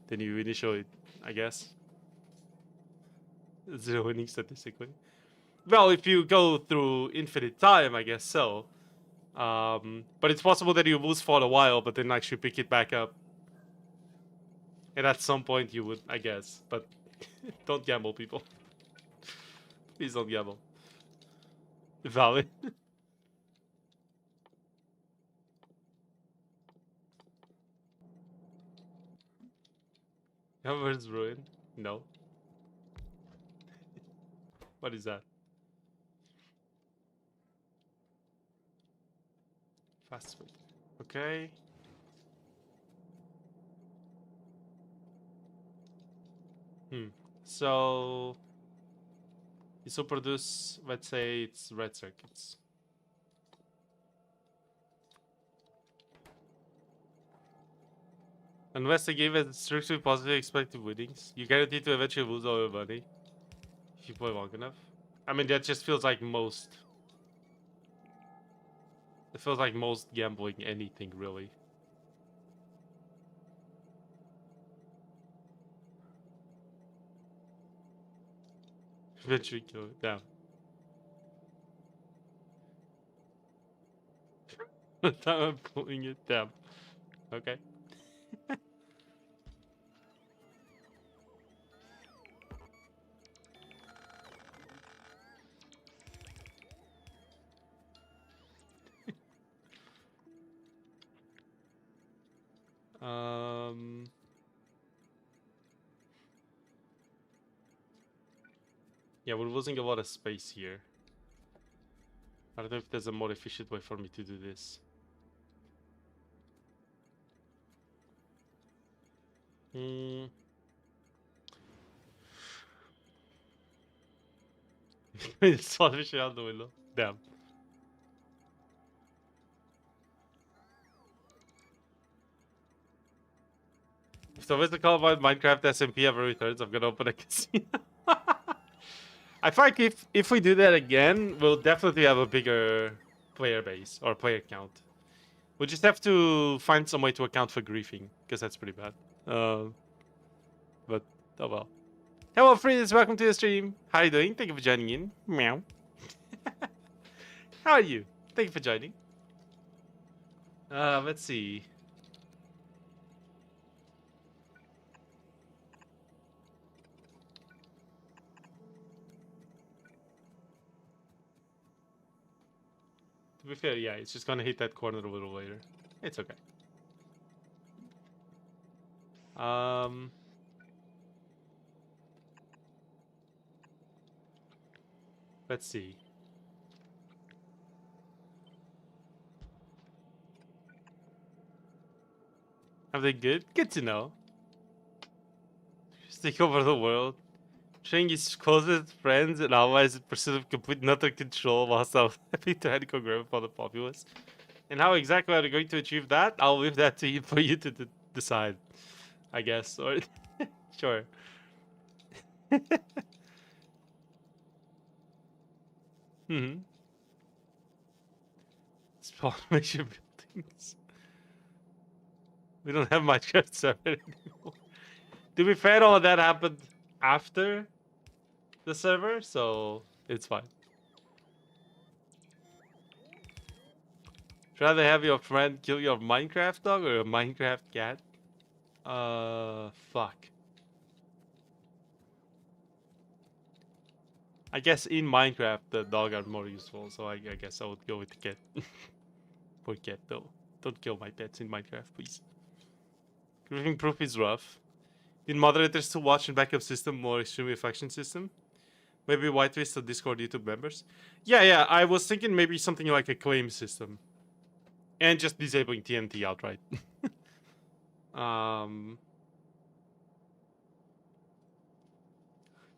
than you initially, I guess. Zero winning statistically. Well, if you go through infinite time, I guess so. But it's possible that you lose for a while, but then actually pick it back up. And at some point you would, I guess. But don't gamble, people. Please don't gamble. Valid. Hammer's ruin? No. What is that? Fast food. Okay. So this will produce, let's say it's red circuits. Unless they give it strictly positive expected winnings, you guarantee to eventually lose all your money if you play long enough. I mean, that just feels like most. It feels like most gambling anything, really. Eventually kill it down. The time I'm pulling it down. Okay. Yeah, we're losing a lot of space here. I don't know if there's a more efficient way for me to do this. It's fish out the window. Damn. If the Wizard Call about Minecraft SMP ever returns, I'm gonna open a casino. I feel like if we do that again, we'll definitely have a bigger player base or player count. We'll just have to find some way to account for griefing, because that's pretty bad. But oh well. Hello, friends. Welcome to the stream. How are you doing? Thank you for joining in. Meow. How are you? Thank you for joining. Let's see. To be fair, yeah, it's just gonna hit that corner a little later. It's okay. Let's see. Are they good? Good to know. Just take over the world. Showing his closest friends and allies in pursuit of complete and utter control whilst having tyrannical grip upon the populace. And how exactly are they going to achieve that? I'll leave that to you for you to decide, I guess. Or sure. Spawn major buildings. We don't have Minecraft server anymore. To be fair, all of that happened after the server, so it's fine. Rather have your friend kill your Minecraft dog or a Minecraft cat? Fuck. I guess in Minecraft the dog are more useful, so I guess I would go with the cat. Poor cat though. Don't kill my pets in Minecraft, please. Griefing proof is rough. Did moderators to watch and backup system more extreme reflection system? Maybe whitelist or Discord YouTube members? Yeah, I was thinking maybe something like a claim system. And just disabling TNT outright.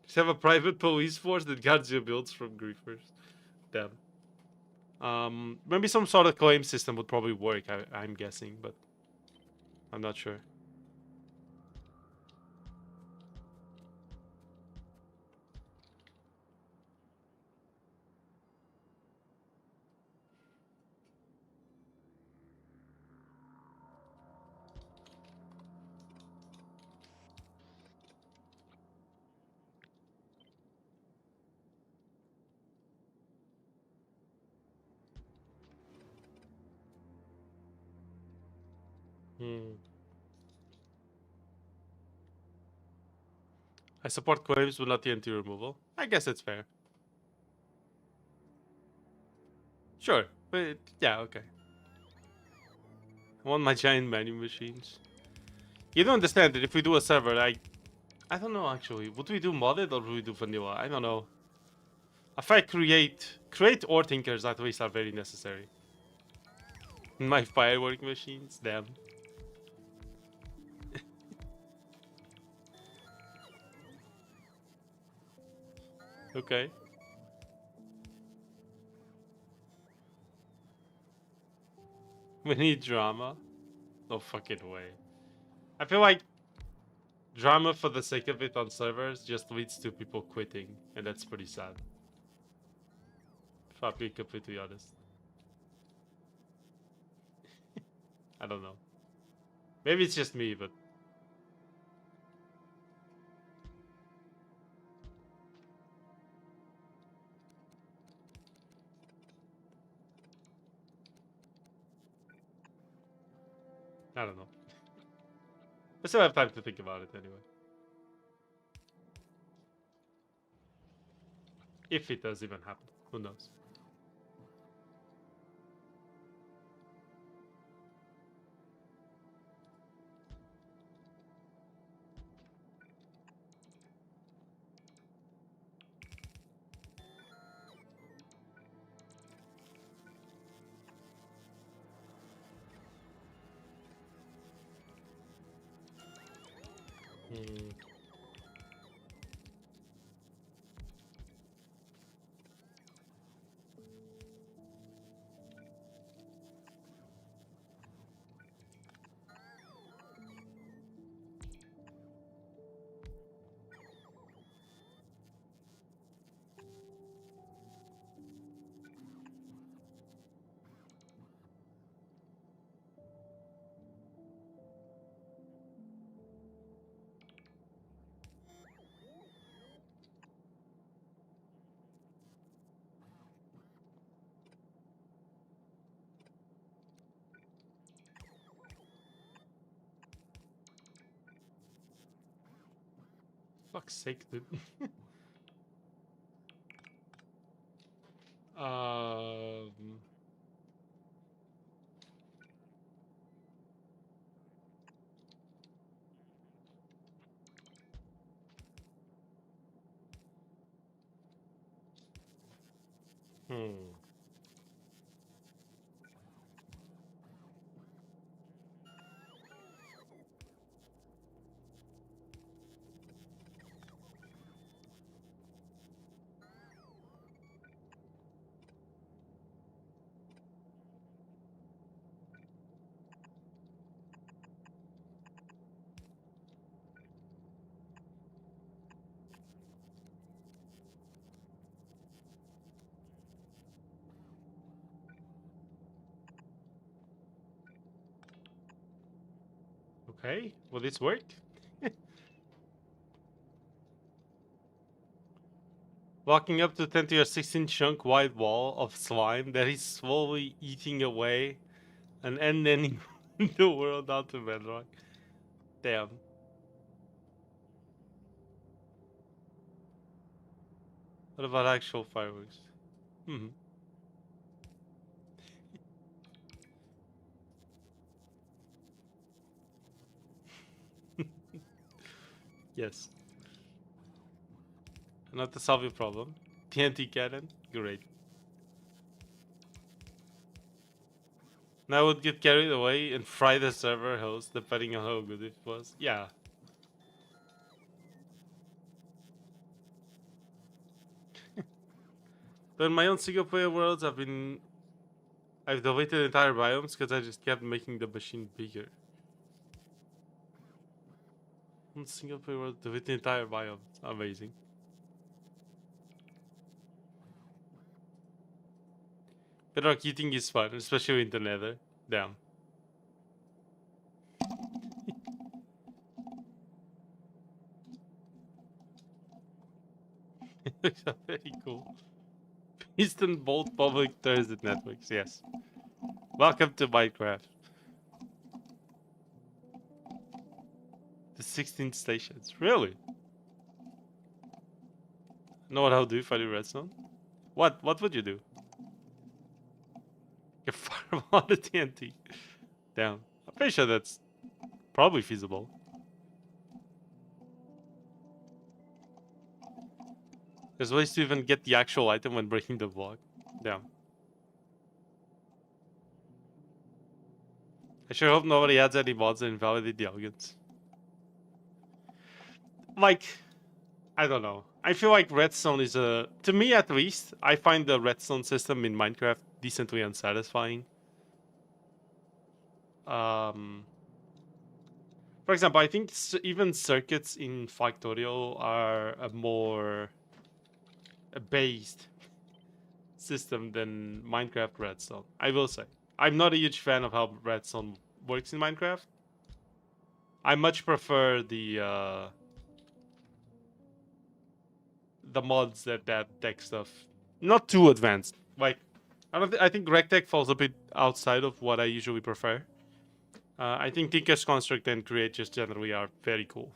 Just have a private police force that guards your builds from griefers. Damn. Maybe some sort of claim system would probably work, I'm guessing, but I'm not sure. I support claims, but not the TNT removal. I guess it's fair. Sure, but yeah, okay. I want my giant menu machines. You don't understand that if we do a server, I don't know actually. Would we do modded or would we do vanilla? I don't know. If I create ore tinkers, at least are very necessary. My firework machines, damn. Okay. We need drama. No fucking way. I feel like drama for the sake of it on servers just leads to people quitting, and that's pretty sad. If I'm being completely honest. I don't know. Maybe it's just me, but I don't know. I still have time to think about it anyway. If it does even happen. Who knows? Fuck's sake, dude. um... Hmm. Okay, will this work? Walking up to 10 to your 16 chunk wide wall of slime that is slowly eating away and ending the world down to bedrock. Damn. What about actual fireworks? Hmm. Yes. Not to solve your problem. TNT cannon? Great. Now I would get carried away and fry the server host depending on how good it was. Yeah. But in my own single player worlds, I've deleted entire biomes because I just kept making the machine bigger. On single player world, delete the entire biome. Amazing. Bedrock eating is fun, especially in the nether. Damn. Very cool. Eastern Bolt Public Transit Networks, yes. Welcome to Minecraft. The 16 stations. Really? Know what I'll do if I do redstone? What would you do? You farm all the TNT. Damn. I'm pretty sure that's probably feasible. There's ways to even get the actual item when breaking the block. Damn. I sure hope nobody adds any mods that invalidate the elegance. Like, I don't know. I feel like redstone is to me at least, I find the redstone system in Minecraft decently unsatisfying. For example, I think even circuits in Factorio are a more based system than Minecraft redstone. I will say. I'm not a huge fan of how redstone works in Minecraft. I much prefer the mods that tech stuff. Not too advanced. Like, I think RegTech falls a bit outside of what I usually prefer. I think Tinker's Construct and Create just generally are very cool.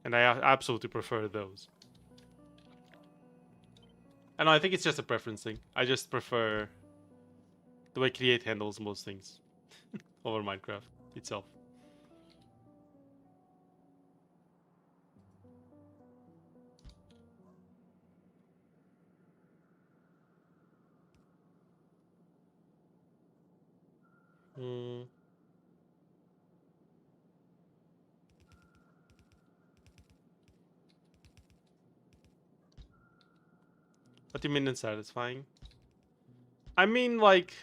And I absolutely prefer those. And I think it's just a preference thing. I just prefer the way Create handles most things over Minecraft itself. What do you mean unsatisfying? I mean, like...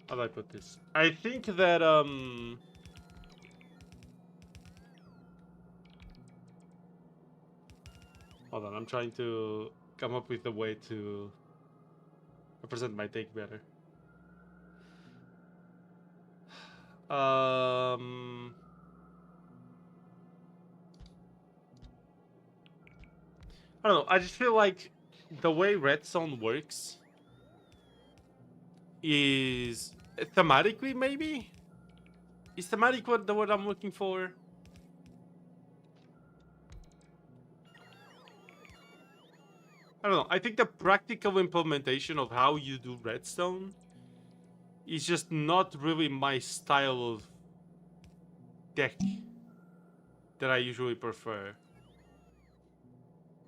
How do I put this? I think that, Hold on, I'm trying to come up with a way to represent my take better. I don't know, I just feel like the way redstone works is thematically, maybe? Is thematic the word I'm looking for? I don't know. I think the practical implementation of how you do redstone is just not really my style of deck that I usually prefer.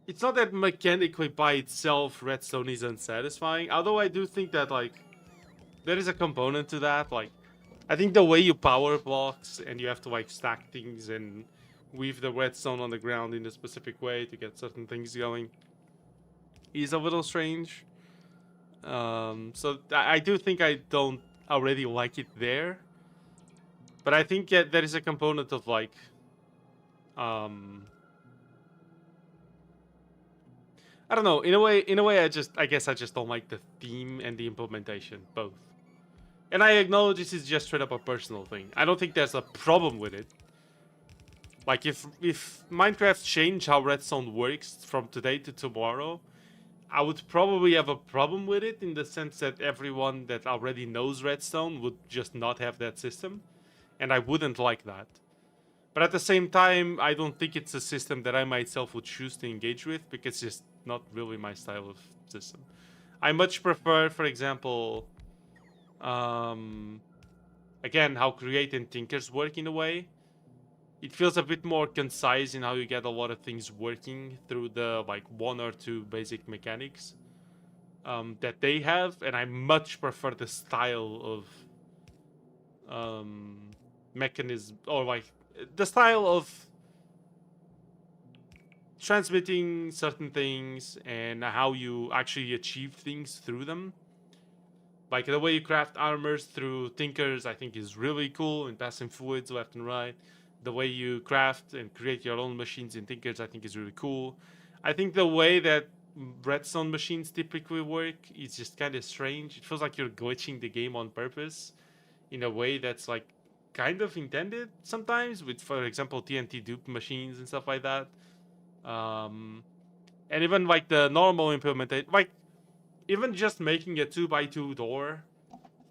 It's not that mechanically by itself redstone is unsatisfying, although I do think that, like, there is a component to that. Like, I think the way you power blocks and you have to, like, stack things and weave the redstone on the ground in a specific way to get certain things going is a little strange. So I do think I don't already like it there. But I think there is a component of, like, I don't know. In a way, I guess I just don't like the theme and the implementation, both. And I acknowledge this is just straight up a personal thing. I don't think there's a problem with it. Like, if Minecraft changed how redstone works from today to tomorrow, I would probably have a problem with it in the sense that everyone that already knows redstone would just not have that system. And I wouldn't like that. But at the same time, I don't think it's a system that I myself would choose to engage with because it's just not really my style of system. I much prefer, for example, again, how Create and Tinkers work in a way. It feels a bit more concise in how you get a lot of things working through the, like, one or two basic mechanics that they have, and I much prefer the style of mechanism, or like the style of transmitting certain things and how you actually achieve things through them. Like the way you craft armors through tinkers, I think is really cool, and passing fluids left and right. The way you craft and create your own machines in tinkers, I think is really cool. I think the way that redstone machines typically work is just kind of strange. It feels like you're glitching the game on purpose in a way that's like kind of intended sometimes with, for example, TNT dupe machines and stuff like that. And even like the normal implementation, like even just making a 2x2 door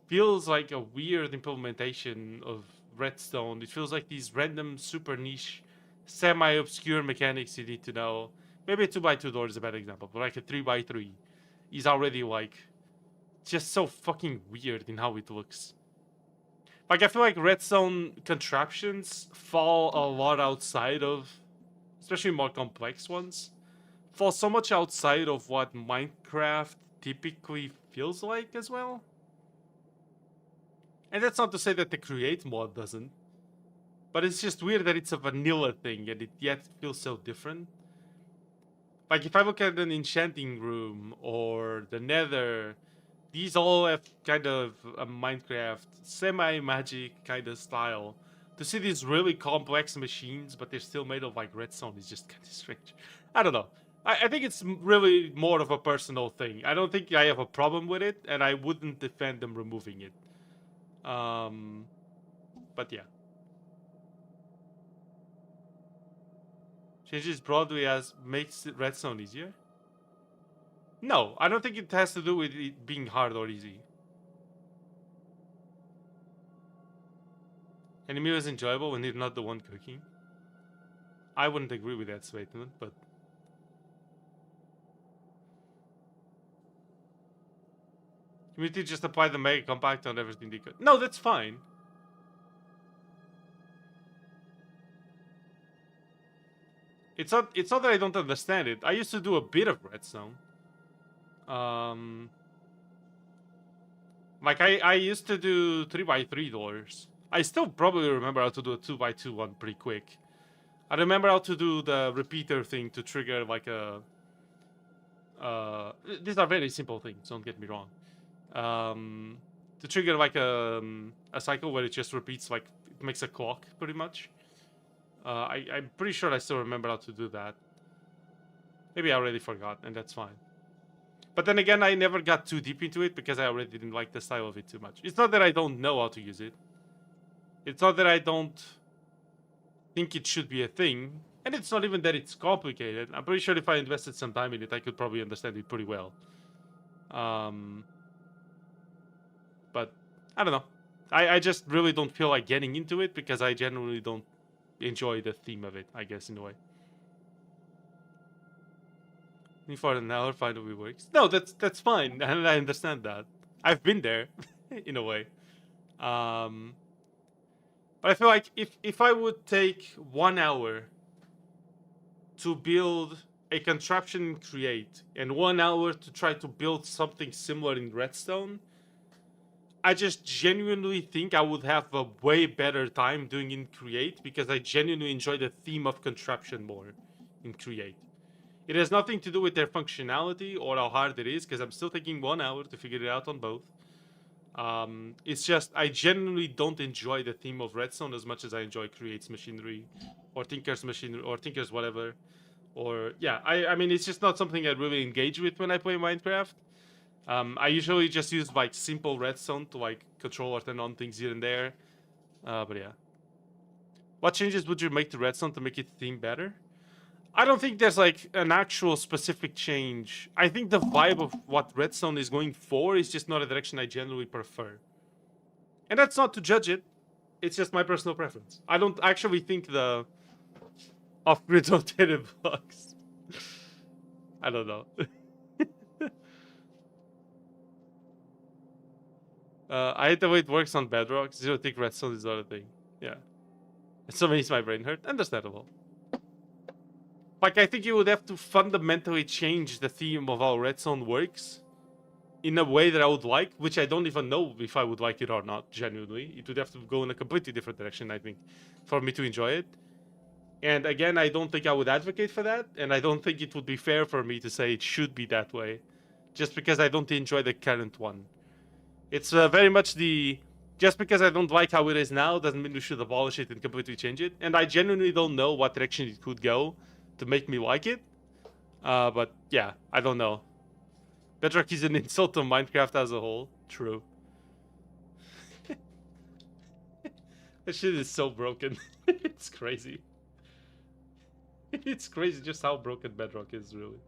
feels like a weird implementation of redstone. It feels like these random, super niche, semi-obscure mechanics you need to know. Maybe a 2x2 door is a bad example, but like a 3x3 is already like just so fucking weird in how it looks. Like I feel like redstone contraptions fall a lot outside of, especially more complex ones, fall so much outside of what Minecraft typically feels like as well. And that's not to say that the create mod doesn't, but it's just weird that it's a vanilla thing and it yet feels so different. Like if I look at an enchanting room or the nether, these all have kind of a Minecraft semi-magic kind of style. To see these really complex machines, but they're still made of like redstone is just kind of strange. I don't know. I think it's really more of a personal thing. I don't think I have a problem with it, and I wouldn't defend them removing it. But yeah. Changes broadly as makes redstone easier? No, I don't think it has to do with it being hard or easy. Any meal is enjoyable when you're not the one cooking. I wouldn't agree with that statement, but community just apply the mega compact on everything they could. No, that's fine. It's not that I don't understand it. I used to do a bit of redstone. Like I used to do 3x3 doors. I still probably remember how to do a 2x2 one pretty quick. I remember how to do the repeater thing to trigger like a these are very simple things, don't get me wrong. To trigger like a cycle where it just repeats, like it makes a clock pretty much. I'm pretty sure I still remember how to do that. Maybe I already forgot, and that's fine. But then again, I never got too deep into it because I already didn't like the style of it too much. It's not that I don't know how to use it. It's not that I don't think it should be a thing. And it's not even that it's complicated. I'm pretty sure if I invested some time in it, I could probably understand it pretty well. But I don't know. I just really don't feel like getting into it because I generally don't enjoy the theme of it, I guess, in a way. For an hour finally works. No, that's fine, and I understand that. I've been there, in a way. But I feel like if I would take 1 hour to build a contraption in Create and 1 hour to try to build something similar in Redstone, I just genuinely think I would have a way better time doing in Create because I genuinely enjoy the theme of contraption more in Create. It has nothing to do with their functionality or how hard it is, because I'm still taking 1 hour to figure it out on both. It's just I genuinely don't enjoy the theme of Redstone as much as I enjoy Create's machinery, or Tinker's machinery, or Tinker's whatever. Or yeah, I mean it's just not something I really engage with when I play Minecraft. I usually just use like simple Redstone to like control or turn on things here and there. But yeah. What changes would you make to Redstone to make it theme better? I don't think there's like an actual specific change. I think the vibe of what Redstone is going for is just not a direction I generally prefer. And that's not to judge it. It's just my personal preference. I don't actually think the off-grid rotated blocks. I don't know. I hate the way it works on Bedrock. Zero-tick Redstone is not a thing. Yeah. It so makes my brain hurt. Understandable. Like, I think you would have to fundamentally change the theme of how Redstone works in a way that I would like, which I don't even know if I would like it or not, genuinely. It would have to go in a completely different direction, I think, for me to enjoy it. And again, I don't think I would advocate for that, and I don't think it would be fair for me to say it should be that way, just because I don't enjoy the current one. It's very much the just because I don't like how it is now doesn't mean we should abolish it and completely change it. And I genuinely don't know what direction it could go to make me like it. But yeah, I don't know. Bedrock is an insult to Minecraft as a whole. True. That shit is so broken. It's crazy. It's crazy just how broken Bedrock is, really.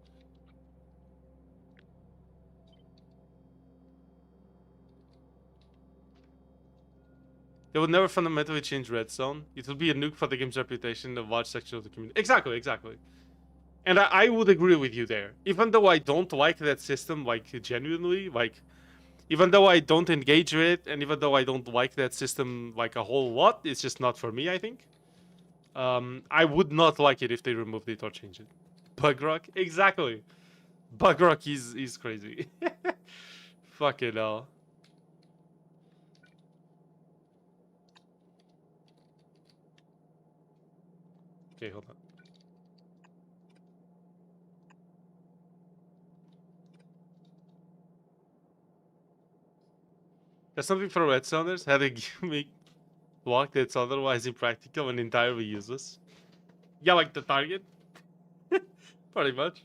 They would never fundamentally change Redstone. It would be a nuke for the game's reputation, a large section of the community. Exactly, exactly. And I would agree with you there. Even though I don't like that system, like, genuinely, like, even though I don't engage with it, and even though I don't like that system, like, a whole lot, it's just not for me, I think. I would not like it if they removed it or changed it. Bugrock? Exactly. Bugrock is crazy. Fucking hell. Okay, hold on. There's something for Redstoners. Had a gimmick block that's otherwise impractical and entirely useless. Yeah, like the target. Pretty much.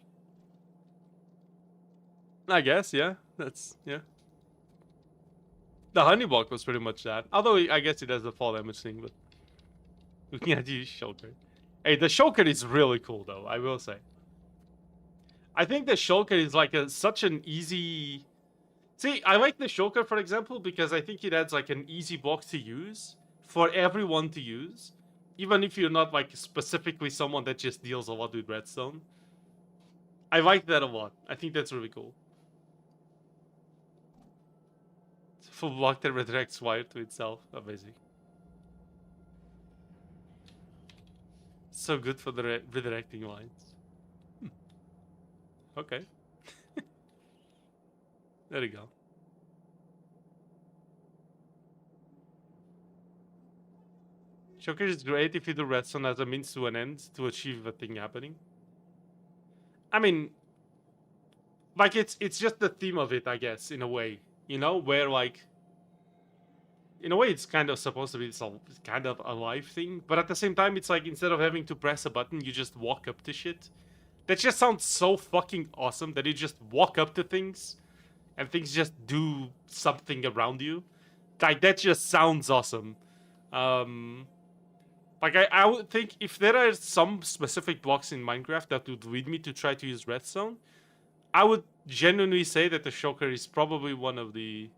I guess, yeah. That's, yeah. The honey block was pretty much that. Although, I guess it has the fall damage thing, but... Looking at you, shulker. Hey, the shulker is really cool, though, I will say. I think the shulker is like such an easy... See, I like the shulker, for example, because I think it adds like an easy block to use for everyone to use. Even if you're not like specifically someone that just deals a lot with redstone. I like that a lot. I think that's really cool. It's a full block that redirects wire to itself. Amazing. So good for the redirecting lines. Okay. There you go. Shulker is great if you do redstone as a means to an end to achieve a thing happening. I mean, like it's just the theme of it, I guess, in a way. You know, where like, in a way, it's kind of supposed to be some kind of a live thing, but at the same time, it's like instead of having to press a button, you just walk up to shit. That just sounds so fucking awesome that you just walk up to things, and things just do something around you. Like that just sounds awesome. Like I would think if there are some specific blocks in Minecraft that would lead me to try to use redstone, I would genuinely say that the shulker is probably one of the...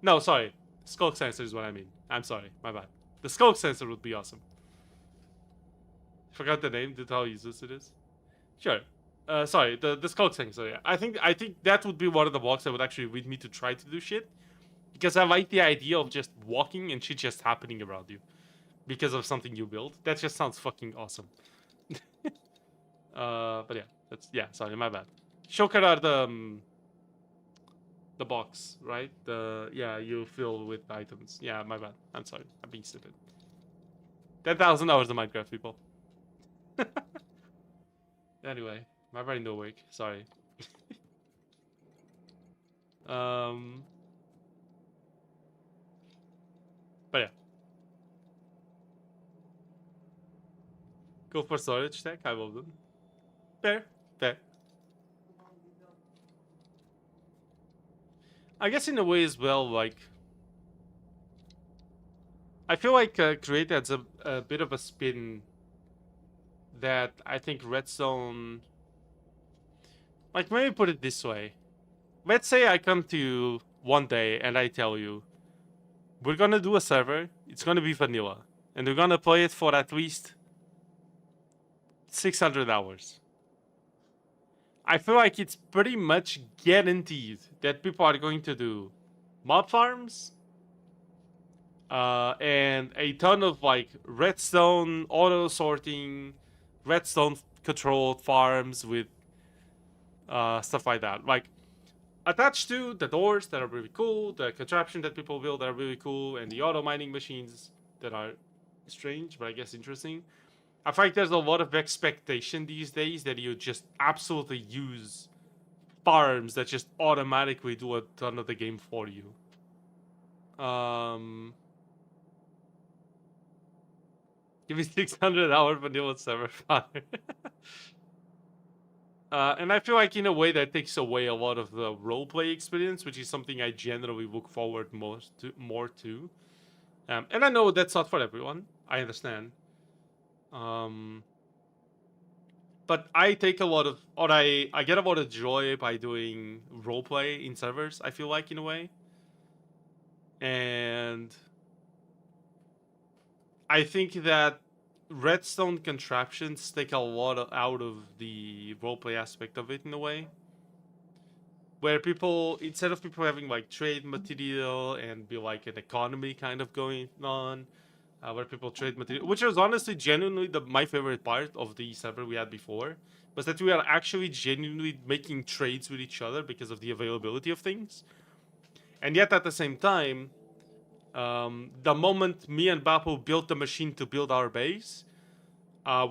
No, sorry. Skulk sensor is what I mean. I'm sorry. My bad. The skulk sensor would be awesome. Forgot the name. Did how useless it is. Sure. Sorry. The skulk sensor. Yeah. I think that would be one of the blocks that would actually lead me to try to do shit, because I like the idea of just walking and shit just happening around you because of something you build. That just sounds fucking awesome. But yeah. Sorry. My bad. Shulker are the box, right? You fill with items. Yeah, my bad. I'm sorry. I'm being stupid. 10,000 hours of Minecraft, people. Anyway, my brain no wake. Sorry. But yeah. Go for storage tech. I will do. Fair. I guess in a way as well, like... I feel like Create adds a bit of a spin that I think redstone... Like, maybe put it this way. Let's say I come to you one day and I tell you, we're gonna do a server, it's gonna be vanilla, and we're gonna play it for at least 600 hours. I feel like it's pretty much guaranteed that people are going to do mob farms, and a ton of like redstone auto sorting, redstone controlled farms with stuff like that. Like attached to the doors that are really cool, the contraption that people build that are really cool, and the auto mining machines that are strange but I guess interesting. I feel like there's a lot of expectation these days that you just absolutely use farms that just automatically do a ton of the game for you. Give me 600-hour vanilla server fire. And I feel like in a way that takes away a lot of the roleplay experience, which is something I generally look forward more to. And I know that's not for everyone. I understand. But I take a lot of, or I get a lot of joy by doing roleplay in servers, I feel like, in a way. And I think that redstone contraptions take a lot out of the roleplay aspect of it in a way. Where people, instead of people having like trade material and be like an economy kind of going on, where people trade material, which was honestly genuinely my favorite part of the server we had before, was that we are actually genuinely making trades with each other because of the availability of things. And yet at the same time, the moment me and Bapu built the machine to build our base,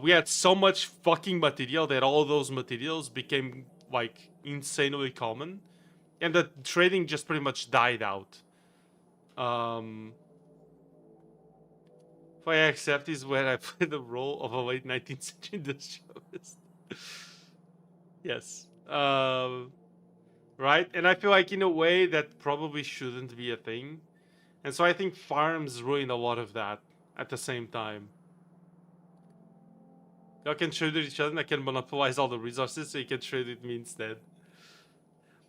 we had so much fucking material that all those materials became like insanely common, and the trading just pretty much died out. If I accept is where I play the role of a late 19th century industrialist. Yes. Right? And I feel like in a way that probably shouldn't be a thing. And so I think farms ruin a lot of that at the same time. Y'all can trade with each other and I can monopolize all the resources so you can trade with me instead.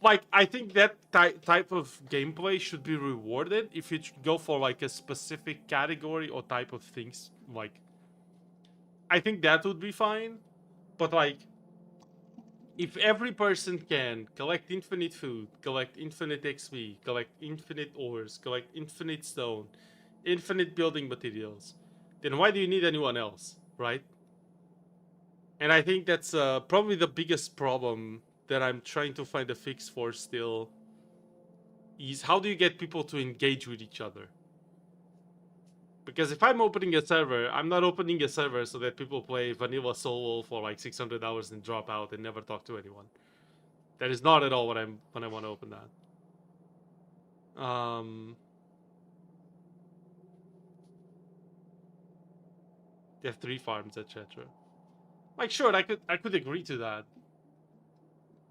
Like, I think that type of gameplay should be rewarded if you go for like a specific category or type of things. Like, I think that would be fine. But like, if every person can collect infinite food, collect infinite XP, collect infinite ores, collect infinite stone, infinite building materials, then why do you need anyone else, right? And I think that's probably the biggest problem that I'm trying to find a fix for still, is how do you get people to engage with each other? Because if I'm opening a server, I'm not opening a server so that people play vanilla solo for like 600 hours and drop out and never talk to anyone. That is not at all what when I want to open that. They have 3 farms, etc. Like, sure, I could agree to that.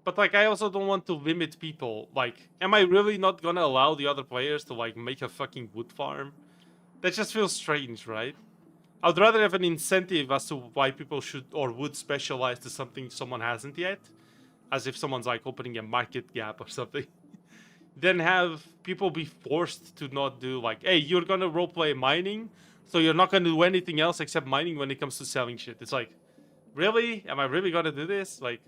But like, I also don't want to limit people. Like, am I really not gonna allow the other players to like make a fucking wood farm? That just feels strange, right? I'd rather have an incentive as to why people should or would specialize to something someone hasn't yet, as if someone's like opening a market gap or something, than have people be forced to not do like, hey, you're gonna roleplay mining, so you're not gonna do anything else except mining when it comes to selling shit. It's like, really? Am I really gonna do this? Like,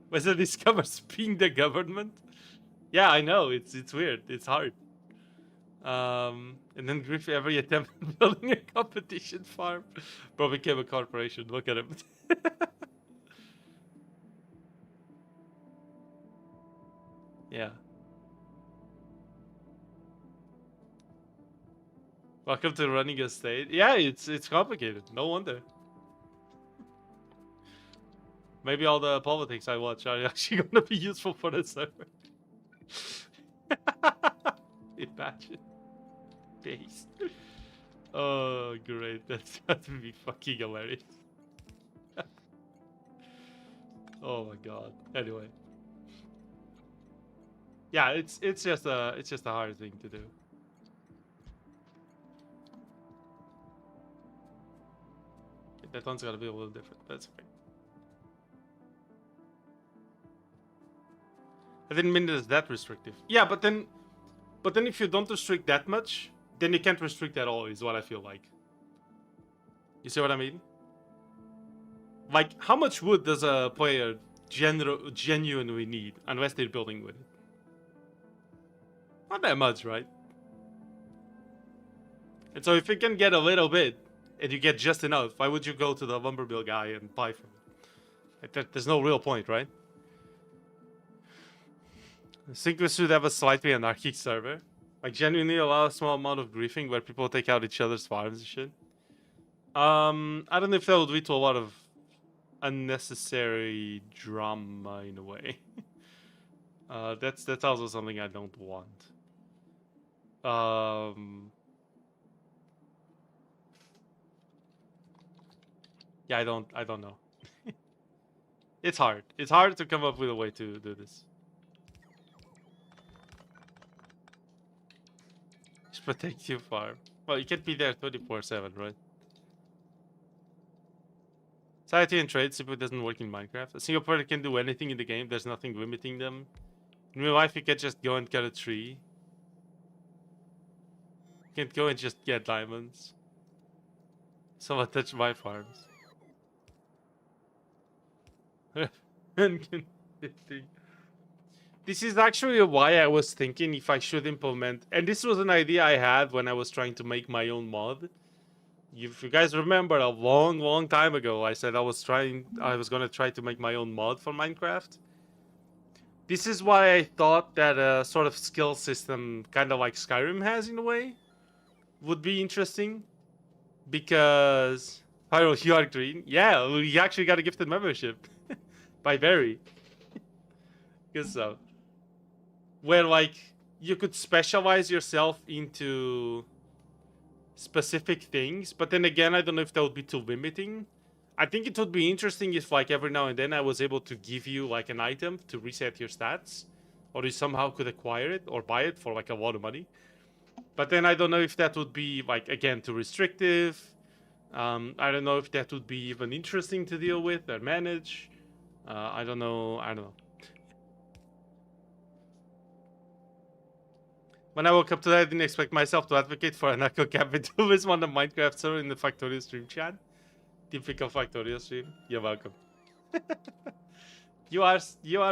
was it discovers being the government? Yeah, I know, it's weird, it's hard. And then Griff every attempt at building a competition farm, bro, became a corporation. Look at him. Yeah. Welcome to running a state. Yeah, it's complicated. No wonder. Maybe all the politics I watch are actually gonna be useful for the server. Imagine. Based. Oh, great. That's got to be fucking hilarious. Oh my god. Anyway. Yeah, it's just a hard thing to do. That one's gotta be a little different. That's okay. I didn't mean it as that restrictive. Yeah, but then if you don't restrict that much, then you can't restrict at all, is what I feel like. You see what I mean? Like, how much wood does a player genuinely need unless they're building with it? Not that much, right? And so if you can get a little bit, and you get just enough, why would you go to the lumber mill guy and buy from him? Like, there's no real point, right? I think we should have a slightly anarchic server. Like, genuinely allow a small amount of griefing where people take out each other's farms and shit. I don't know if that would lead to a lot of unnecessary drama in a way. That's also something I don't want. Yeah, I don't know. It's hard. It's hard to come up with a way to do this. Just protect your farm. Well, you can't be there 24/7, right? Society and trade simply doesn't work in Minecraft. A single player can do anything in the game. There's nothing limiting them. In real life, you can just go and cut a tree. You can't go and just get diamonds. Someone touched my farms. This is actually why I was thinking if I should implement, and this was an idea I had when I was trying to make my own mod. If you guys remember, a long time ago, I said I was gonna try to make my own mod for Minecraft. This is why I thought that a sort of skill system, kind of like Skyrim has in a way, would be interesting. Because Pyro, you are green. Yeah, we actually got a gifted membership by Barry. Guess so. Where like you could specialize yourself into specific things, but then again, I don't know if that would be too limiting. I think it would be interesting if like every now and then I was able to give you like an item to reset your stats, or you somehow could acquire it or buy it for like a lot of money. But then I don't know if that would be like again too restrictive. I don't know if that would be even interesting to deal with or manage. I don't know. I don't know. When I woke up today, I didn't expect myself to advocate for anarcho-capitalism on the Minecraft server in the Factorio stream chat. Typical Factorio stream. You're welcome. You are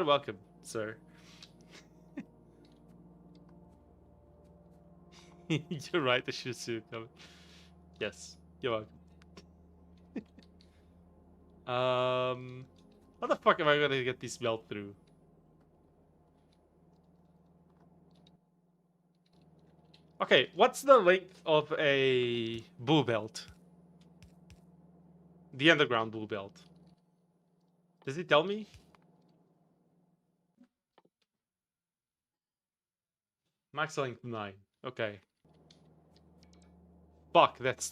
welcome, sir. You're right. I should see it coming. Yes, you're welcome. How the fuck am I gonna get this belt through? Okay, what's the length of a blue belt? The underground blue belt. Does it tell me? Max length 9. Okay. Fuck, that's...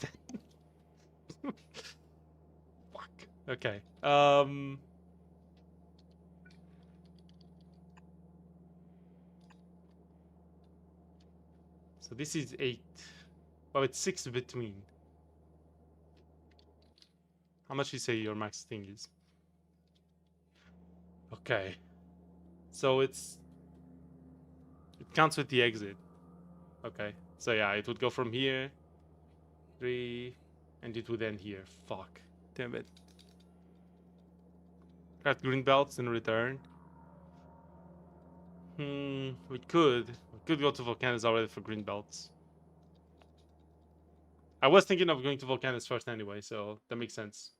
Fuck. Okay. So this is 8. Oh, it's 6 between. How much you say your max thing is? Okay. So it's... It counts with the exit. Okay. So yeah, it would go from here. 3. And it would end here. Fuck. Damn it. Got green belts in return. We could. We could go to Volcanoes already for green belts. I was thinking of going to Volcanoes first anyway, so that makes sense.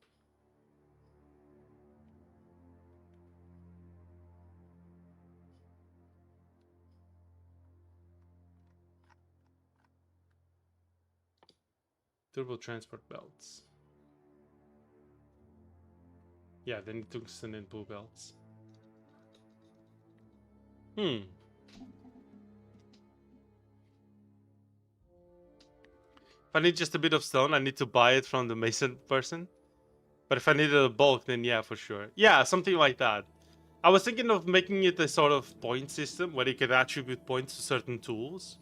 Turbo transport belts. Yeah, then tungsten and blue belts. If I need just a bit of stone, I need to buy it from the mason person. But if I needed a bulk, then yeah, for sure. Yeah, something like that. I was thinking of making it a sort of point system where you could attribute points to certain tools.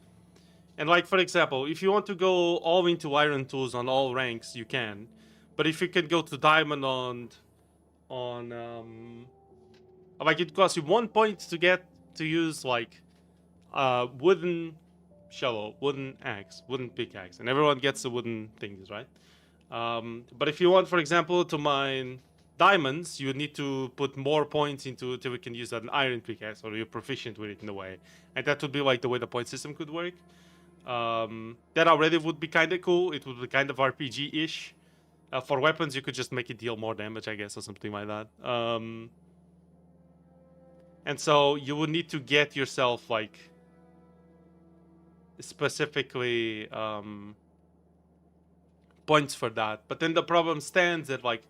And like, for example, if you want to go all into iron tools on all ranks, you can. But if you can go to diamond like it costs you 1 point to get to use like wooden shovel, wooden axe, wooden pickaxe, and everyone gets the wooden things, right? But if you want, for example, to mine diamonds, you need to put more points into it till we can use an iron pickaxe, or you're proficient with it in a way. And that would be like the way the point system could work. That already would be kind of cool. It would be kind of RPG-ish. For weapons, you could just make it deal more damage, I guess, or something like that. And so you would need to get yourself like specifically points for that. But then the problem stands that, like,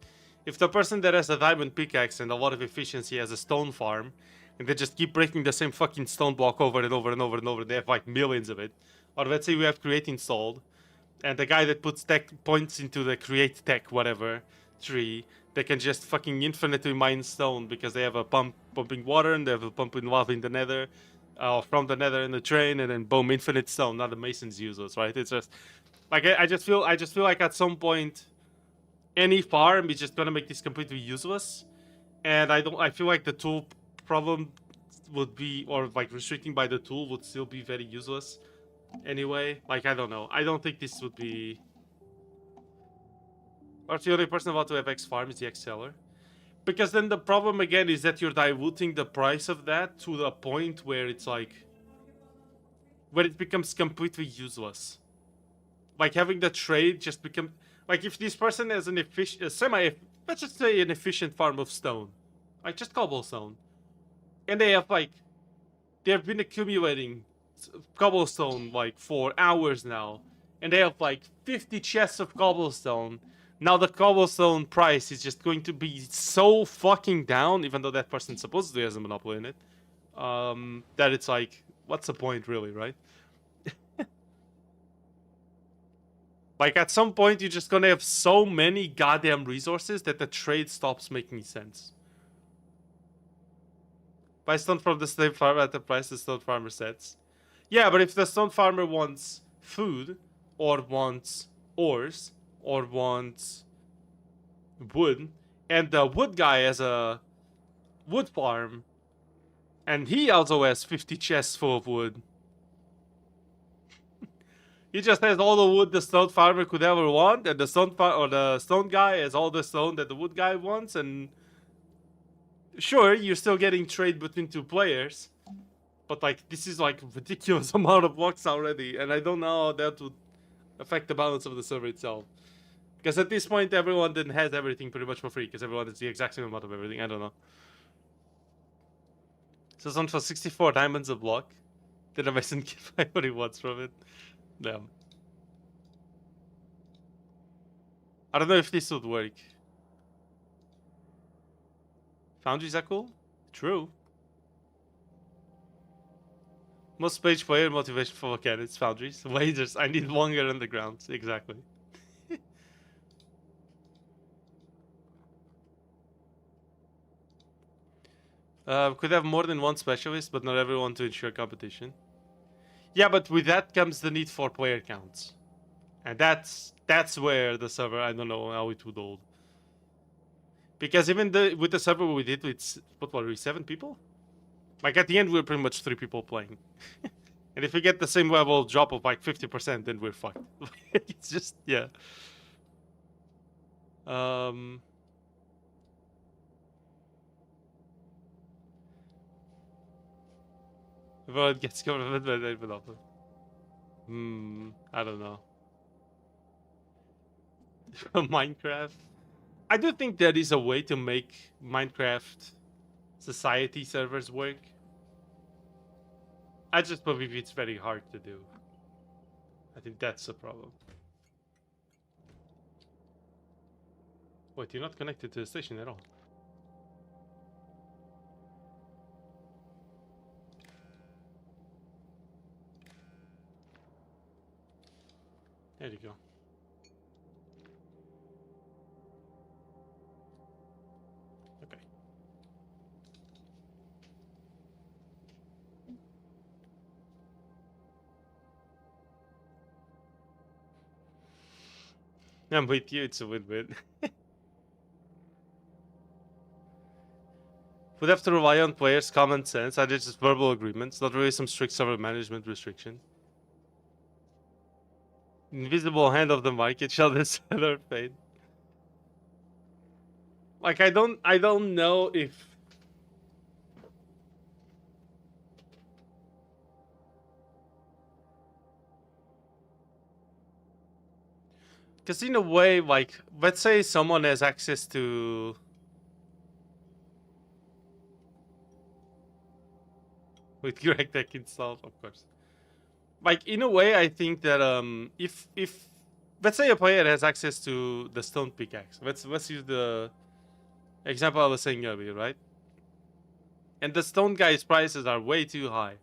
if the person that has a diamond pickaxe and a lot of efficiency has a stone farm, and they just keep breaking the same fucking stone block over and over and over and over, they have like millions of it. Or let's say we have create installed, and the guy that puts tech points into the create tech whatever tree, they can just fucking infinitely mine stone because they have a pump pumping water and they have a pump in lava in the nether, from the nether in the train, and then boom, infinite stone. Now the mason's useless, right? It's just like I just feel like at some point any farm is just gonna make this completely useless, and I feel like the tool problem would be, or like restricting by the tool would still be very useless anyway. Like, I don't know, I don't think this would be, or the only person about to have X farm is the X seller, because then the problem again is that you're diluting the price of that to the point where it's like, where it becomes completely useless. Like having the trade just become, like if this person has an efficient, let's just say an efficient farm of stone, like just cobblestone, and they have like, they have been accumulating cobblestone like for hours now, and they have like 50 chests of cobblestone. Now the cobblestone price is just going to be so fucking down, even though that person supposedly has a monopoly in it, that it's like, what's the point really, right? Like at some point you're just gonna have so many goddamn resources that the trade stops making sense. Buy stone from the slave farmer at the price the stone farmer sets. Yeah, but if the stone farmer wants food, or wants ores, or wants wood, and the wood guy has a wood farm, and he also has 50 chests full of wood. He just has all the wood the stone farmer could ever want, and the stone guy has all the stone that the wood guy wants, and sure, you're still getting trade between two players, but like this is like ridiculous amount of blocks already, and I don't know how that would affect the balance of the server itself. Because at this point, everyone then has everything pretty much for free, because everyone has the exact same amount of everything. I don't know. So it's on for 64 diamonds a block. Did a mason get what he wants from it? Damn. I don't know if this would work. Foundries are cool? True. Most page player motivation for volcanics, foundries. Lasers, I need longer undergrounds. Exactly. Could have more than one specialist, but not everyone to ensure competition. Yeah, but with that comes the need for player counts. And that's where the server, I don't know how it would hold. Because even with the server we did, it's, what were we, 7 people? Like at the end, we're pretty much 3 people playing. And if we get the same level drop of like 50%, then we're fucked. It's just, yeah. Well, it gets covered by the developer. I don't know. Minecraft? I do think there is a way to make Minecraft society servers work. I just believe it's very hard to do. I think that's the problem. Wait, you're not connected to the station at all. There you go. Okay. I'm with you, it's a win-win. Would have to rely on players' common sense, either just verbal agreements, not really some strict server management restriction. Invisible hand of the market shall the seller fade. Like I don't know if because in a way, like let's say someone has access to with Greg Tech installed, of course. Like in a way, I think that if let's say a player has access to the stone pickaxe. Let's use the example I was saying earlier, right? And the stone guy's prices are way too high.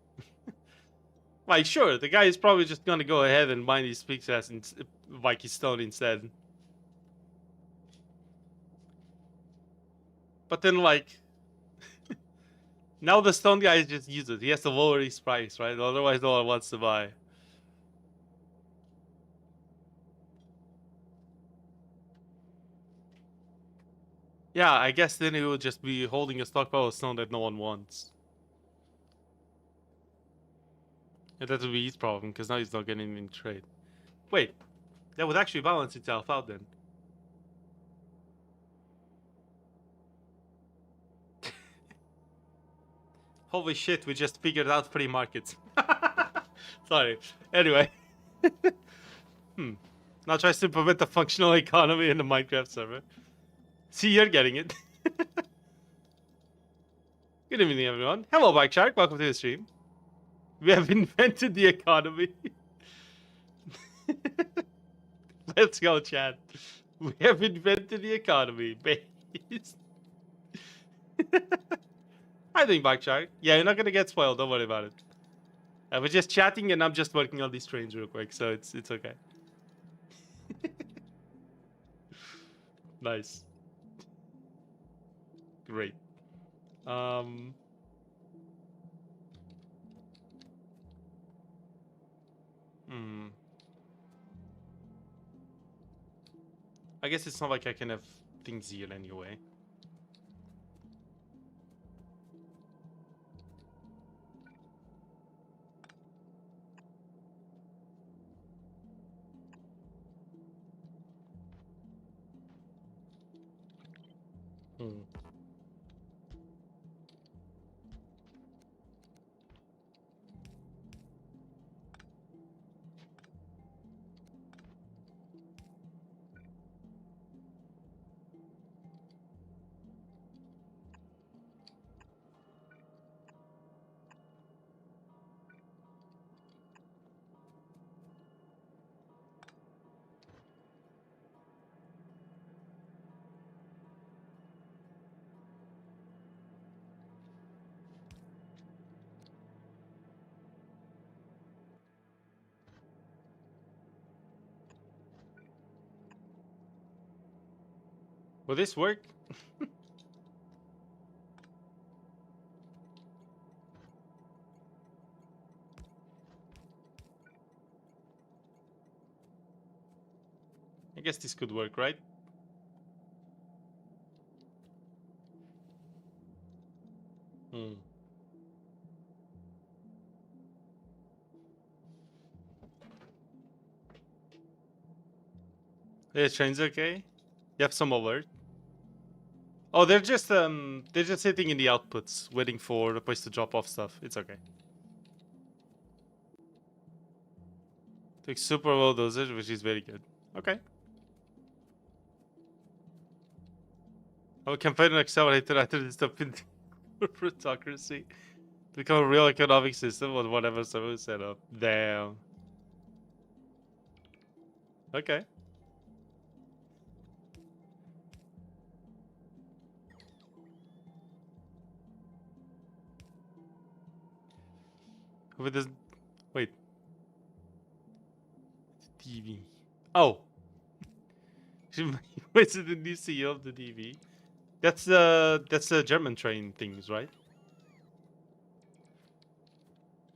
Like, sure, the guy is probably just gonna go ahead and mine his pickaxe and like his stone instead. But then, like, now the stone guy just uses it. He has to lower his price, right? Otherwise, no one wants to buy. Yeah, I guess then he will just be holding a stockpile of stone that no one wants. And that would be his problem, because now he's not getting in trade. Wait, that would actually balance itself out then. Holy shit, we just figured out free markets. Sorry. Anyway. Now tries to implement a functional economy in the Minecraft server. See, you're getting it. Good evening, everyone. Hello, Bike Shark. Welcome to the stream. We have invented the economy. Let's go, chat. We have invented the economy, base. I think, Bike Shark. Yeah, you're not gonna get spoiled. Don't worry about it. We're just chatting, and I'm just working on these trains real quick, so it's okay. Nice. Great. I guess it's not like I can have things here anyway. Will this work? I guess this could work, right? Yeah, train's okay. You have some alert. Oh, they're just sitting in the outputs, waiting for the place to drop off stuff. It's okay. Takes super low dosage, which is very good. Okay. I can find an accelerator after this stuff in plutocracy. Become a real economic system with whatever server set up. Damn. Okay. With this, wait. TV. Oh. Wait, it the new CEO of the TV? That's the German train things, right?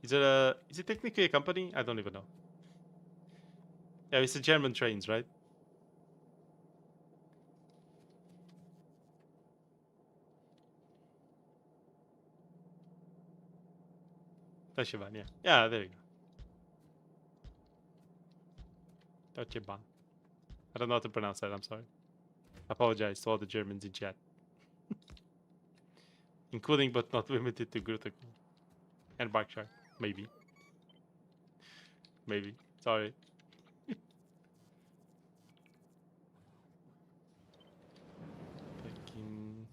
Is it technically a company? I don't even know. Yeah, it's the German trains, right? Deutsche Bahn, yeah. Yeah, there you go. Deutsche Bahn. I don't know how to pronounce that, I'm sorry. I apologize to all the Germans in chat. Including but not limited to Grütec and Berkshire. Maybe. Maybe. Sorry. Fucking...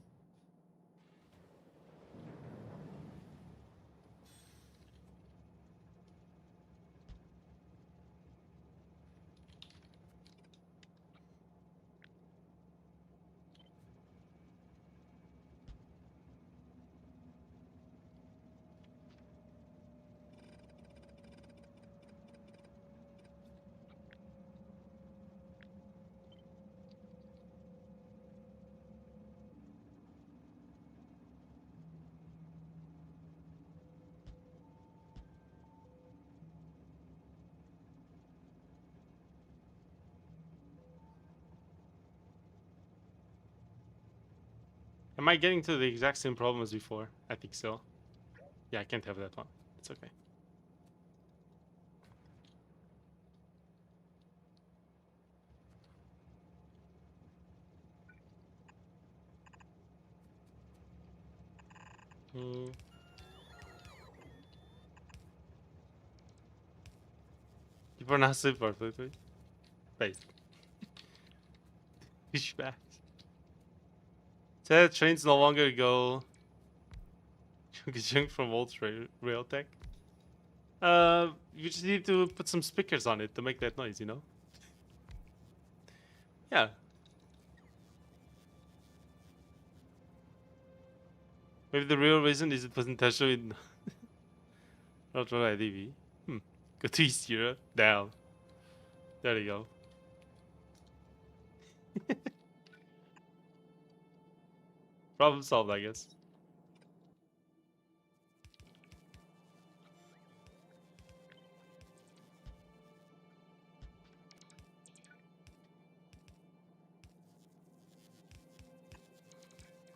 Am I getting to the exact same problem as before? I think so. Yeah, I can't have that one. It's okay. Hmm. You pronounce it perfectly. Based. Fishback. Said trains no longer go from old rail tech. You just need to put some speakers on it to make that noise, you know? Yeah. Maybe the real reason is it wasn't touched with Ultra IDV. Go to East Europe. Down. There you go. Problem solved, I guess.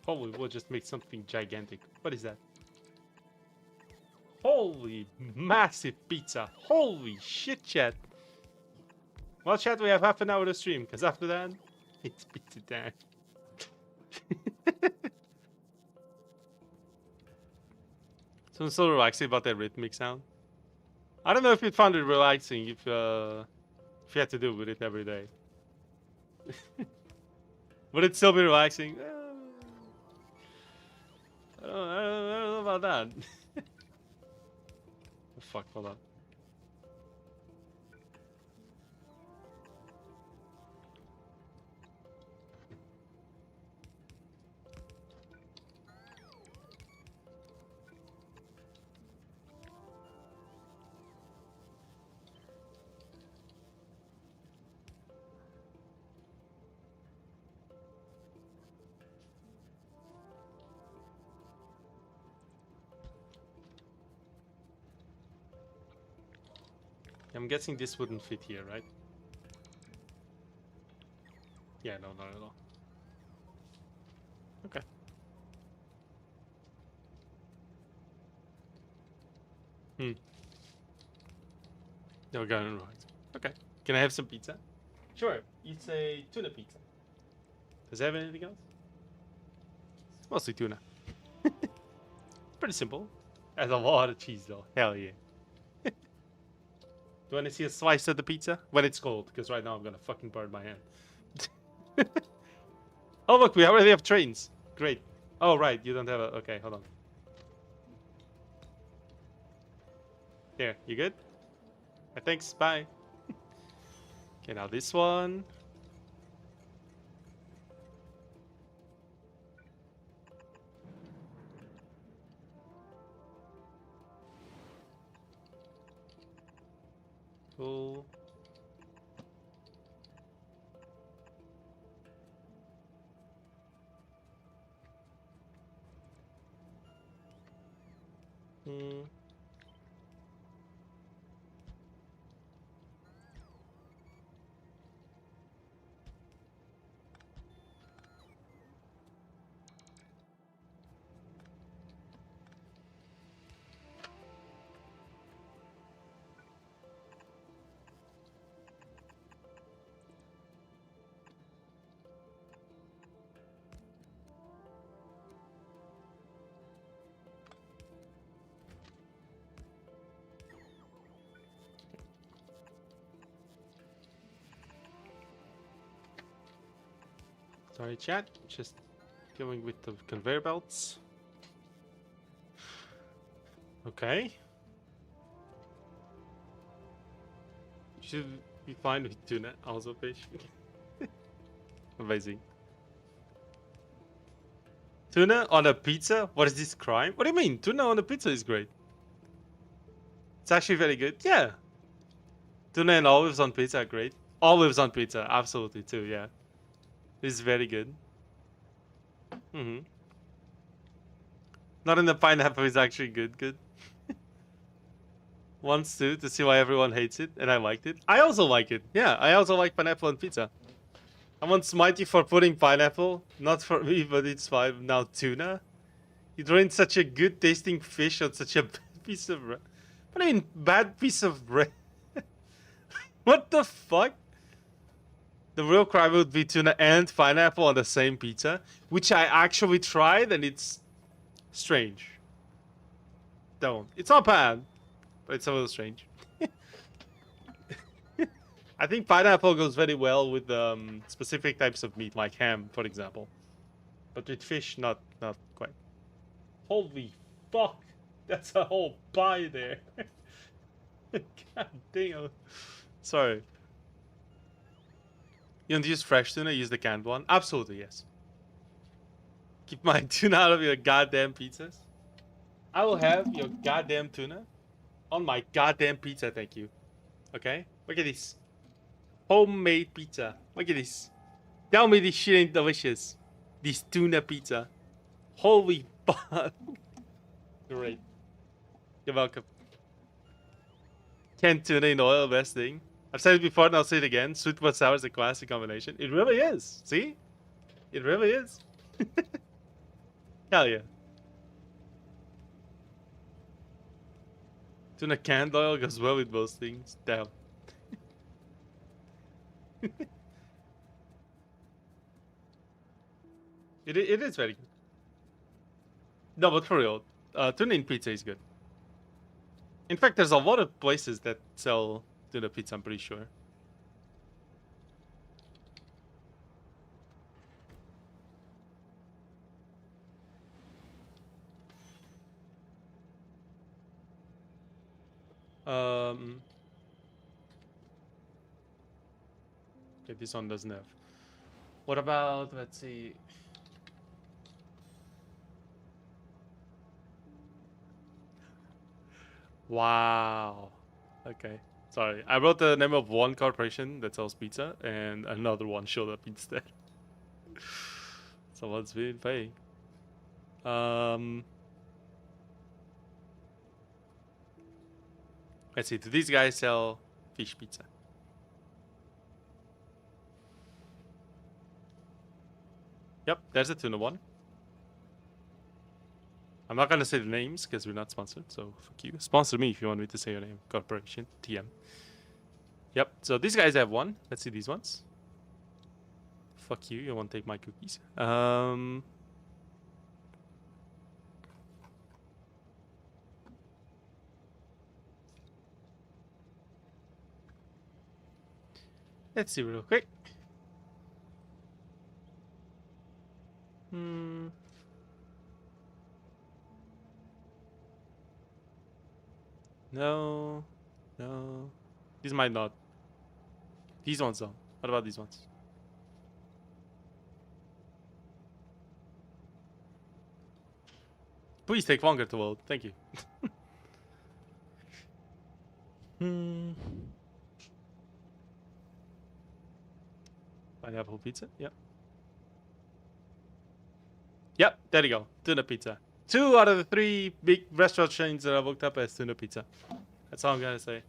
Hopefully we'll just make something gigantic. What is that? Holy massive pizza. Holy shit, chat. Well, chat, we have half an hour to stream, because after that, it's pizza time. So I'm so relaxing about that rhythmic sound. I don't know if you'd find it relaxing if you had to deal with it every day. Would it still be relaxing? I don't know about that. Oh, fuck, hold on. I'm guessing this wouldn't fit here, right? Yeah, no, not at all. Okay. No, got it right. Okay. Can I have some pizza? Sure. It's a tuna pizza. Does it have anything else? It's mostly tuna. Pretty simple. Has a lot of cheese though. Hell yeah. Do you want to see a slice of the pizza? When it's cold, because right now I'm gonna fucking burn my hand. Oh look, we already have trains. Great. Oh right, you don't have a... Okay, hold on. There, you good? Thanks, bye. Okay, now this one. Cool. Sorry, chat. Just going with the conveyor belts. Okay. Should be fine with tuna, also fish. Amazing. Tuna on a pizza? What is this crime? What do you mean? Tuna on a pizza is great. It's actually very good. Yeah. Tuna and olives on pizza are great. Olives on pizza, absolutely too, yeah. This is very good. Not in the pineapple is actually good. Once too, to see why everyone hates it, and I liked it. I also like it. Yeah, I also like pineapple on pizza. I want smite you for putting pineapple. Not for me, but it's fine. Now tuna. You drained such a good tasting fish on such a bad piece of bread. What do you mean, bad piece of bread? What the fuck? The real crime would be tuna and pineapple on the same pizza, which I actually tried, and it's strange. Don't. It's not bad, but it's a little strange. I think pineapple goes very well with specific types of meat, like ham, for example. But with fish, not quite. Holy fuck! That's a whole pie there. God damn. Sorry. You don't use fresh tuna, use the canned one? Absolutely, yes. Keep my tuna out of your goddamn pizzas. I will have your goddamn tuna on my goddamn pizza, thank you. Okay? Look at this. Homemade pizza. Look at this. Tell me this shit ain't delicious. This tuna pizza. Holy fuck. Great. You're welcome. Canned tuna in oil, best thing. I've said it before and I'll say it again. Sweet but sour is a classic combination. It really is. See? It really is. Hell yeah. Tuna canned oil goes well with most things. Damn. It is very good. No, but for real, tuna in pizza is good. In fact, there's a lot of places that sell tuna pizza, I'm pretty sure. Okay, this one doesn't have. What about, let's see. Wow. Okay. Sorry. I wrote the name of one corporation that sells pizza and another one showed up instead. Someone's been paying. Let's see. Do these guys sell fish pizza? Yep, there's a tuna one. I'm not gonna say the names because we're not sponsored, so fuck you. Sponsor me if you want me to say your name. Corporation TM. Yep. So these guys have one. Let's see these ones. Fuck you. You won't take my cookies. Let's see real quick. No. No. These might not. These ones though. What about these ones? Please take longer to load. Thank you. Pineapple pizza? Yep. Yep, there you go. Tuna pizza. 2 out of the 3 big restaurant chains that I've looked up as tuna pizza. That's all I'm gonna say.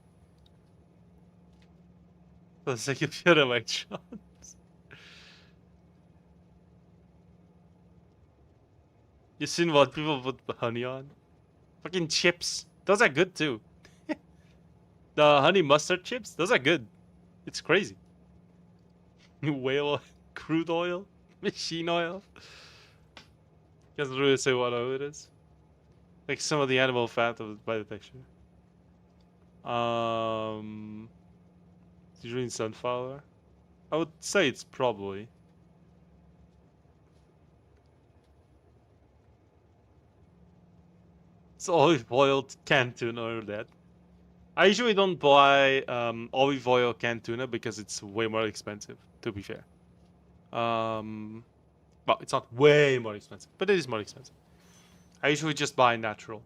For the sake of your electrons. You seen what people put honey on? Fucking chips. Those are good too. The honey mustard chips, those are good. It's crazy. Whale crude oil, machine oil. Doesn't really say what oil it is. Like some of the animal fat by the texture. It's usually sunflower. I would say it's probably. It's olive oil canned tuna or that. I usually don't buy olive oil canned tuna because it's way more expensive, to be fair. Well, it's not way more expensive, but it is more expensive. I usually just buy natural.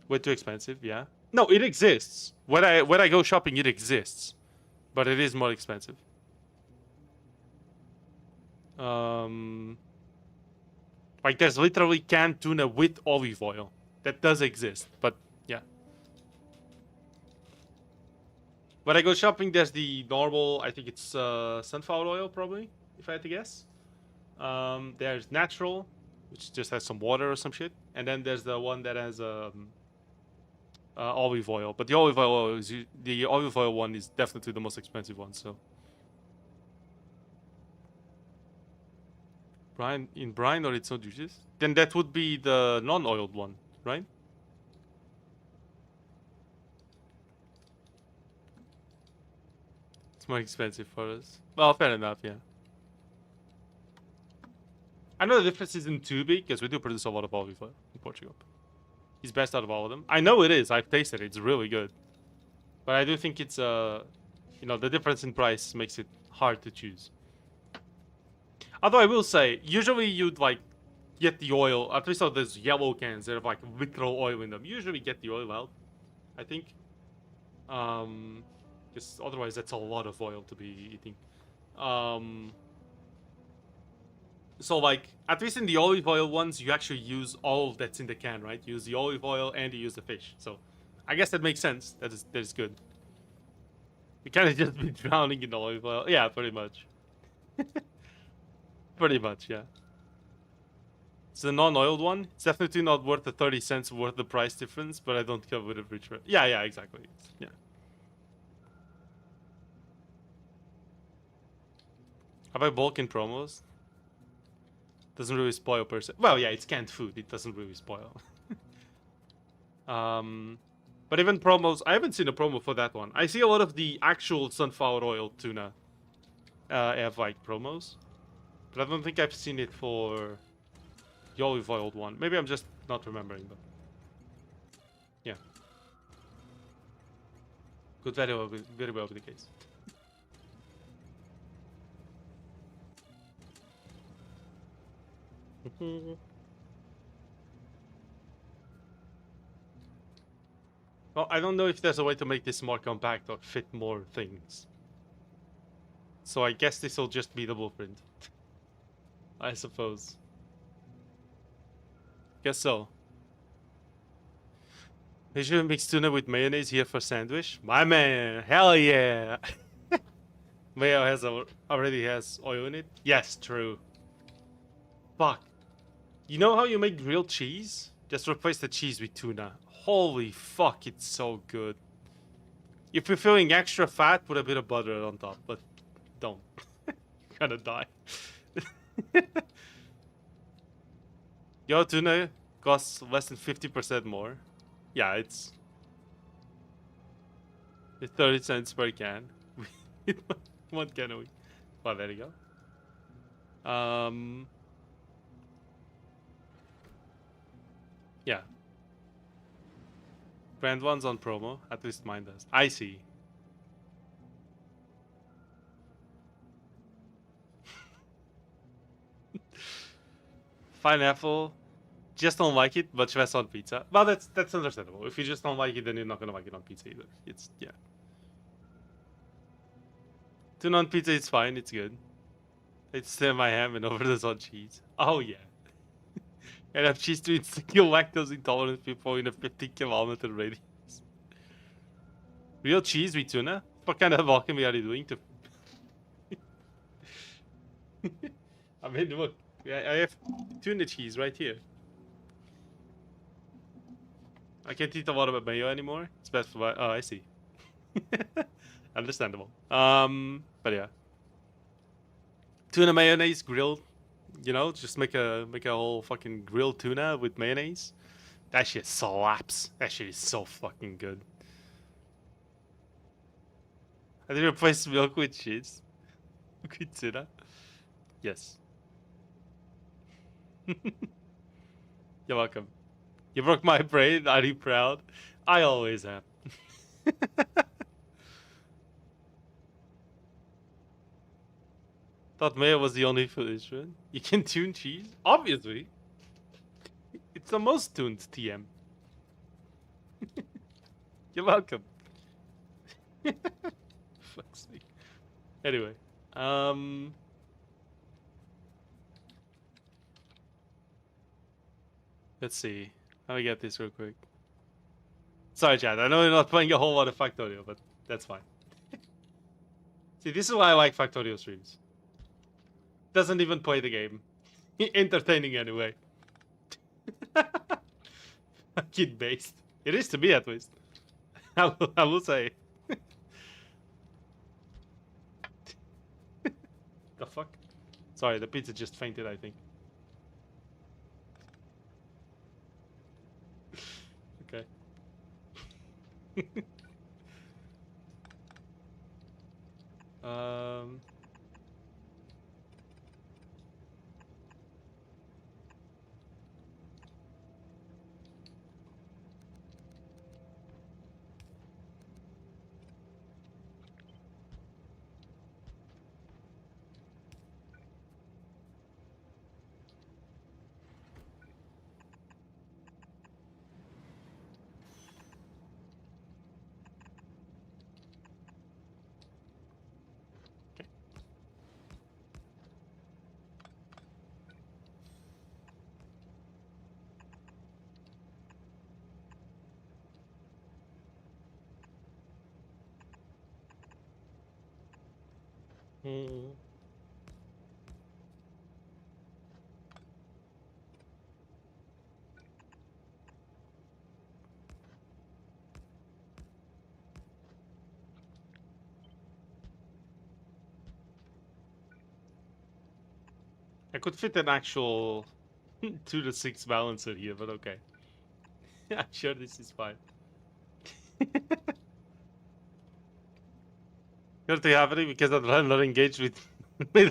Way too expensive, yeah. No, it exists. When I go shopping, it exists, but it is more expensive. Like there's literally canned tuna with olive oil. That does exist, but yeah. When I go shopping, there's the normal. I think it's sunflower oil, probably, if I had to guess. There's natural, which just has some water or some shit, and then there's the one that has olive oil. But the olive oil one is definitely the most expensive one. So, brine or it's no juices. Then that would be the non-oiled one, right? It's more expensive for us. Well, fair enough, yeah. I know the difference isn't too big because we do produce a lot of olive oil in Portugal. It's best out of all of them. I know it is. I've tasted it. It's really good. But I do think it's the difference in price makes it hard to choose. Although I will say, usually you'd like get the oil. At least on those yellow cans, they have like literal oil in them. Usually get the oil out, I think. Because otherwise that's a lot of oil to be eating. So like, at least in the olive oil ones, you actually use all that's in the can, right? You use the olive oil and you use the fish. So I guess that makes sense. That is good. You kind of just be drowning in olive oil. Yeah, pretty much. Pretty much, yeah. It's the non-oiled one. It's definitely not worth the 30 cents worth the price difference, but I don't cover the return. Yeah, exactly. Yeah. Have I bulk in promos? Doesn't really spoil per se. Well, yeah, it's canned food. It doesn't really spoil. But even promos, I haven't seen a promo for that one. I see a lot of the actual sunflower oil tuna have like promos, but I don't think I've seen it for the olive oiled one. Maybe I'm just not remembering, but yeah, could very well be the case. Well, I don't know if there's a way to make this more compact or fit more things. So I guess this will just be the blueprint. I suppose. Guess so. They should mix tuna with mayonnaise here for sandwich. My man, hell yeah! Mayo already has oil in it. Yes, true. Fuck. You know how you make grilled cheese? Just replace the cheese with tuna. Holy fuck, it's so good. If you're feeling extra fat, put a bit of butter on top, but don't. You're gonna die. Yo, tuna costs less than 50% more. Yeah, it's 30 cents per can. One can a week. Well, there you go. Yeah. Brand one's on promo. At least mine does. I see. Pineapple. Just don't like it, but best on pizza. Well, that's understandable. If you just don't like it, then you're not gonna like it on pizza either. It's yeah. Tuna on pizza is fine. It's good. It's semi ham and overdose on cheese. Oh yeah. And have cheese to kill lactose intolerant people in a 50-kilometer radius. Real cheese with tuna? What kind of alchemy are you doing to? I mean, look, I have tuna cheese right here. I can't eat a lot of mayo anymore. It's best for oh, I see. Understandable. But yeah, tuna mayonnaise grilled. You know, just make a whole fucking grilled tuna with mayonnaise. That shit slaps. That shit is so fucking good. I did replace milk with cheese. With tuna. Yes. You're welcome. You broke my brain. Are you proud? I always am. Thought mayo was the only food instrument. You can tune cheese? Obviously. It's the most tuned TM. You're welcome. Fuck's sake. Anyway. Let's see. Let me get this real quick. Sorry, Chad. I know you're not playing a whole lot of Factorio, but that's fine. See, this is why I like Factorio streams. Doesn't even play the game. Entertaining anyway. Kid based. It is to me at least. I will say. The fuck? Sorry, the pizza just fainted, I think. Okay. um... I could fit an actual 2-to-6 balancer here, but okay. I'm sure this is fine. Currently happening because I'm not engaged with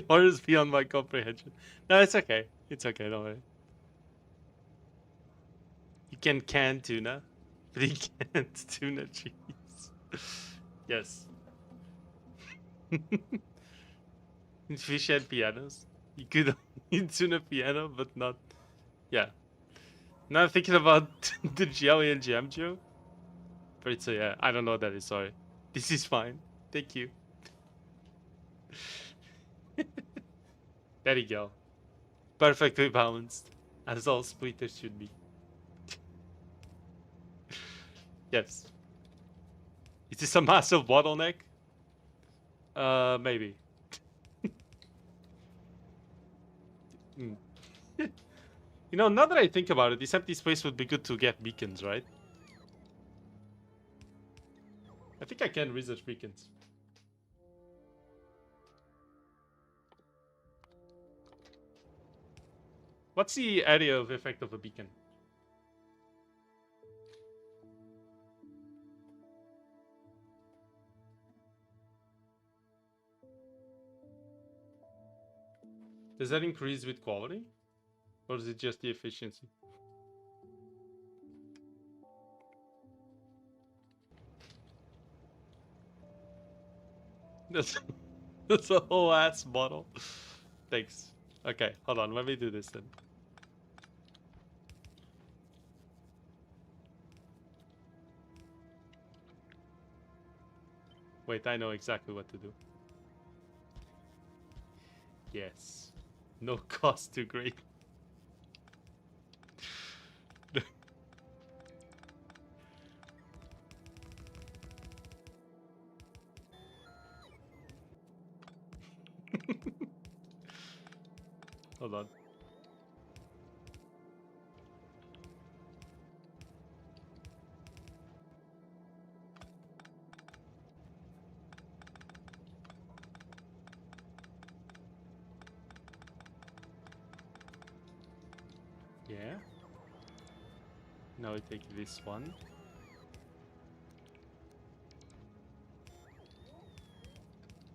horrors beyond my comprehension. No, it's okay. It's okay, don't worry. You can tuna, but you can't tuna cheese. Yes. In fish and pianos. You could tuna piano, but not... Yeah. Now I'm thinking about the jelly and jam joke. But it's yeah, I don't know what that is, sorry. This is fine. Thank you. There you go. Perfectly balanced. As all splitters should be. Yes. Is this a massive bottleneck? Maybe. Mm. You know, now that I think about it, this empty space would be good to get beacons, right? I think I can research beacons. What's the area of effect of a beacon? Does that increase with quality? Or is it just the efficiency? That's a whole ass bottle. Thanks. Okay, hold on. Let me do this then. Wait, I know exactly what to do. Yes. No cost too great. Hold on. Yeah. Now I take this one.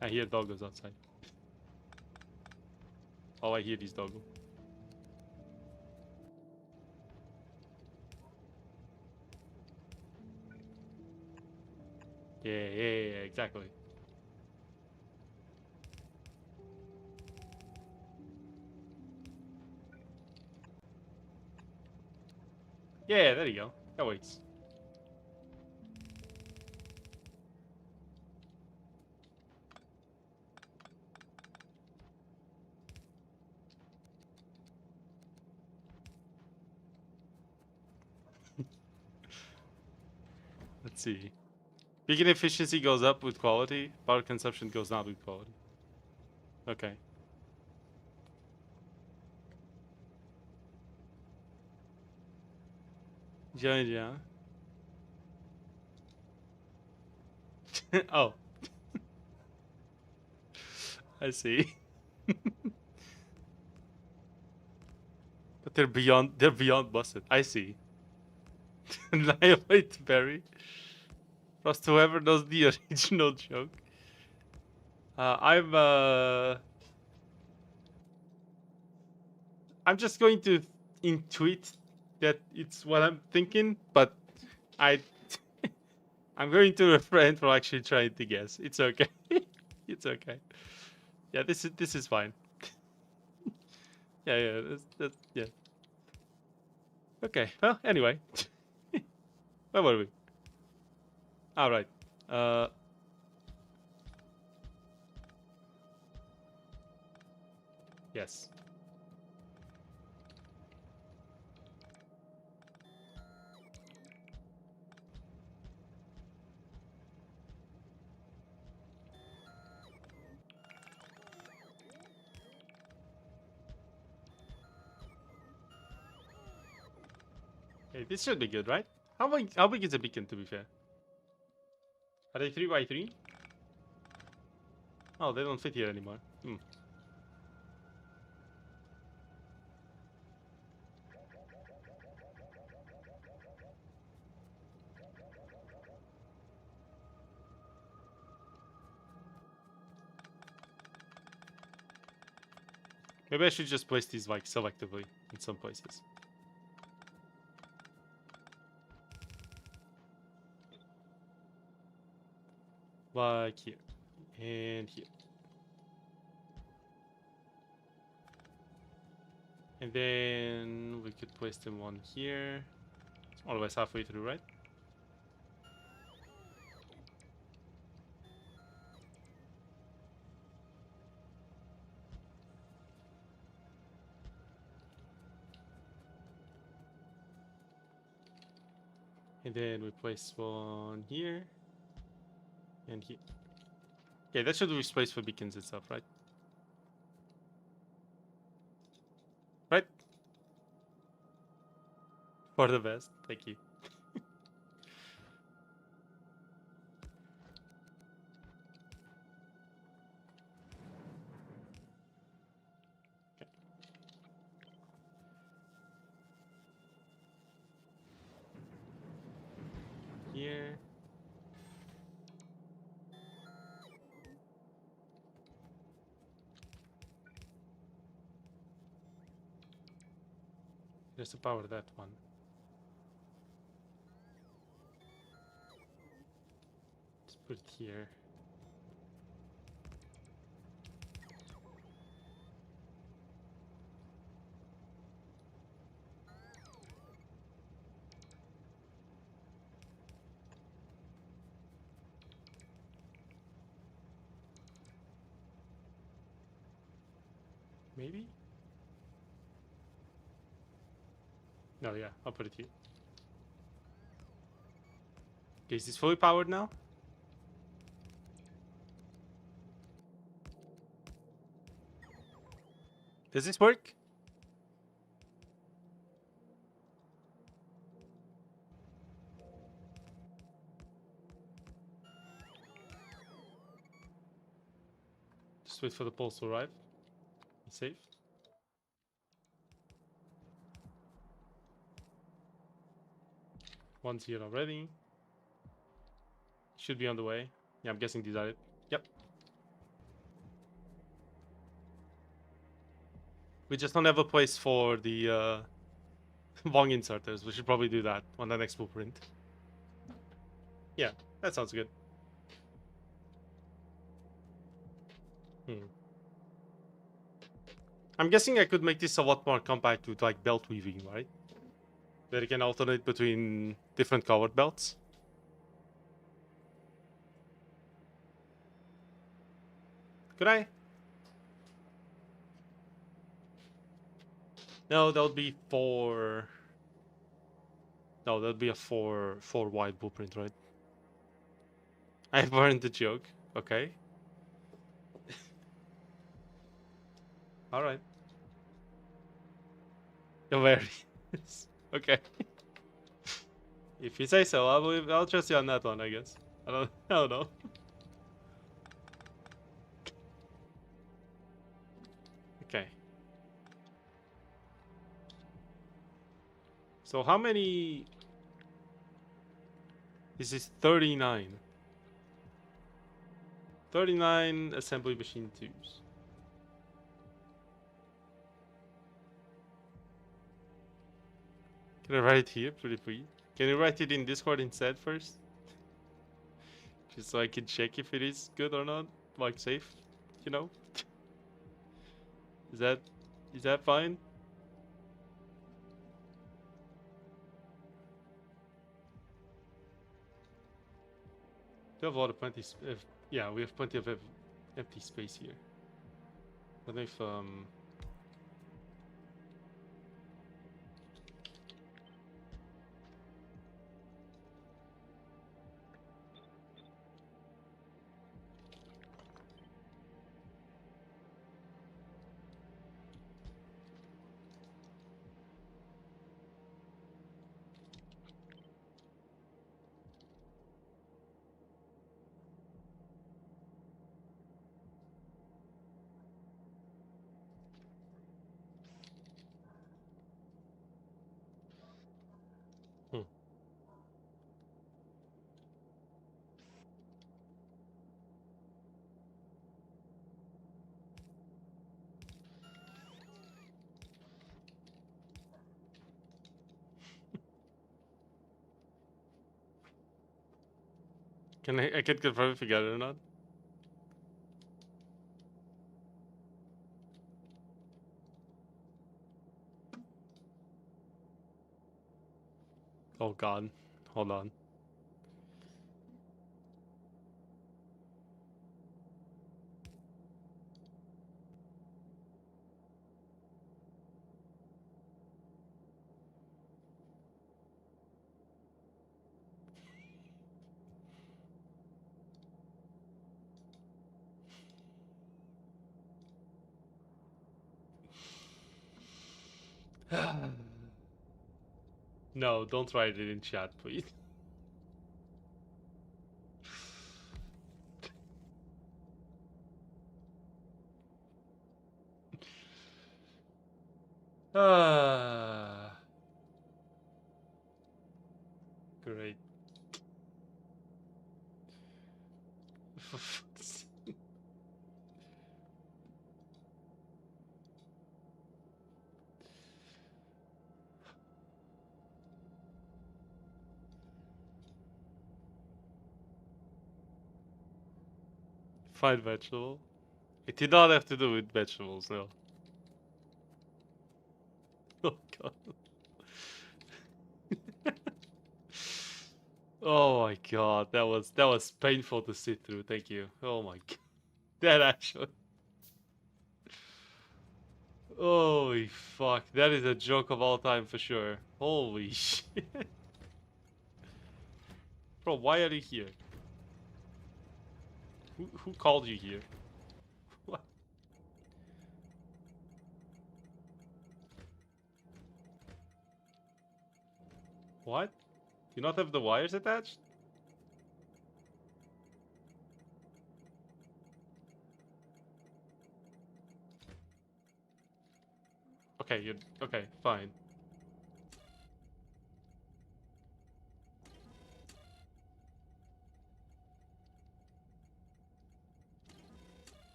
I hear doggos outside. Oh, I hear these doggos. Yeah, exactly. Yeah, there you go. That works. Let's see. Beacon efficiency goes up with quality. Power consumption goes down with quality. Okay. Yeah. Oh, I see. But they're beyond busted. I see. Annihilate Barry. Trust whoever knows the original joke. I'm just going to intuit that it's what I'm thinking, but I I'm going to refrain from actually trying to guess. It's okay. It's okay. Yeah, this is fine. Yeah, that's yeah. Okay. Well, anyway, where were we? All right. Uh, yes. Hey, this should be good, right? How big is a beacon, to be fair? Are they 3x3? Oh, they don't fit here anymore. Hmm. Maybe I should just place these like selectively in some places. Like here. And here. And then we could place them one here. It's more or less halfway through, right? And then we place one here. And here. Okay, that should be space for beacons and stuff, right? Right? For the best. Thank you. Here. There's the power of that one. Let's put it here. Maybe? No, yeah, I'll put it here. Okay, is this fully powered now? Does this work? Just wait for the pulse to arrive. Be safe. One's here already. Should be on the way. Yeah, I'm guessing these are it. Yep. We just don't have a place for the Vong inserters. We should probably do that on the next blueprint. Yeah, that sounds good. I'm guessing I could make this a lot more compact with like belt weaving, right? That you can alternate between different covered belts. Could I? No, that would be four. No, that would be a four wide blueprint, right? I've learned the joke. Okay. All right. Hilarious. Okay. If you say so, I'll trust you on that one, I guess. I don't know. Okay. So how many? This is 39. 39 assembly machine tubes. Can I write it here, pretty please? Can you write it in Discord instead first? Just so I can check if it is good or not, like safe, you know? Is that fine? We have a lot of yeah, we have plenty of empty space here. I don't know if hmm. I can't confirm if you got it or not. Oh god. Hold on. No, don't write it in chat, please. Great. Fine vegetable. It did not have to do with vegetables, no. Oh god. Oh my god, that was painful to sit through. Thank you. Oh my god. That actually. Holy fuck, that is a joke of all time for sure. Holy shit. Bro, why are you here? Who called you here? What? What? Do you not have the wires attached? Okay, you okay, fine.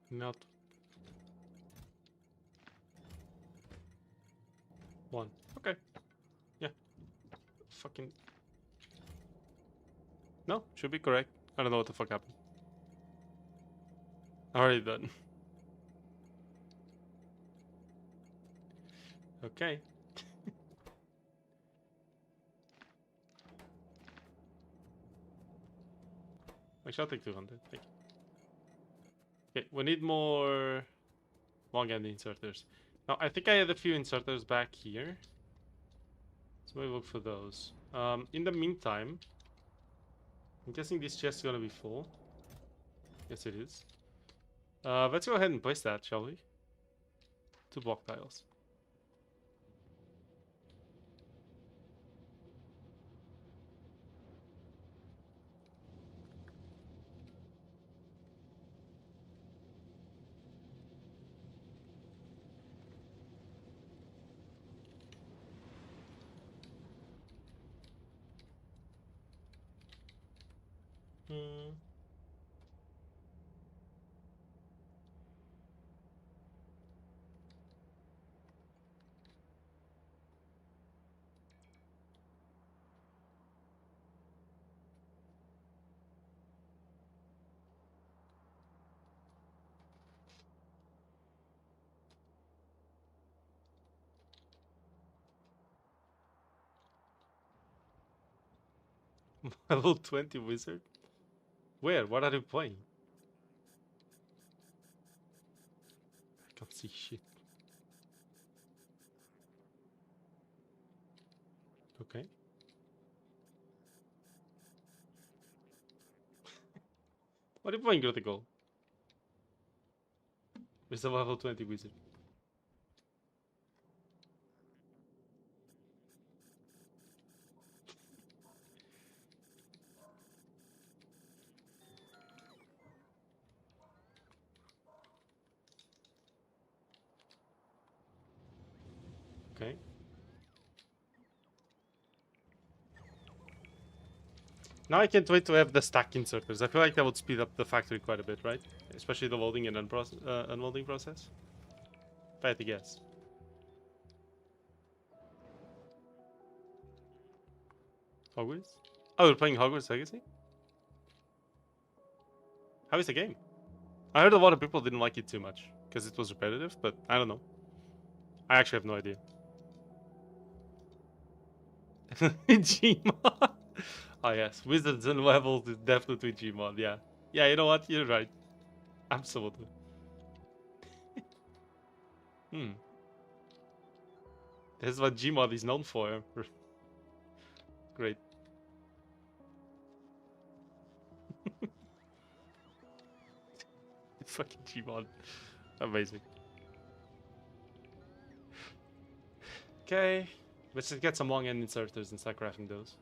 Not one. Okay. Yeah. Fucking no, should be correct. I don't know what the fuck happened. Already done. Okay. Actually, I'll take 200. Thank you. Okay, we need more long-end inserters. Now, I think I had a few inserters back here. So maybe look for those. In the meantime, I'm guessing this chest is gonna be full. Yes, it is. Let's go ahead and place that, shall we? 2 block tiles. Hmm. Level 20 wizard? Where? What are you playing? I can't see shit. Okay. What are you playing, Critical? It's a level 20 wizard. Okay. Now I can't wait to have the stack inserters. I feel like that would speed up the factory quite a bit, right? Especially the loading and unloading process. If I had to guess. Hogwarts? Oh, we're playing Hogwarts Legacy? How is the game? I heard a lot of people didn't like it too much because it was repetitive, but I don't know. I actually have no idea. Gmod. Oh yes, wizards and levels is definitely Gmod. Yeah, yeah. You know what? You're right. Absolutely. Hmm. That's what Gmod is known for. Great. Fucking Gmod. Amazing. Okay. Let's just get some long end inserters and start crafting those.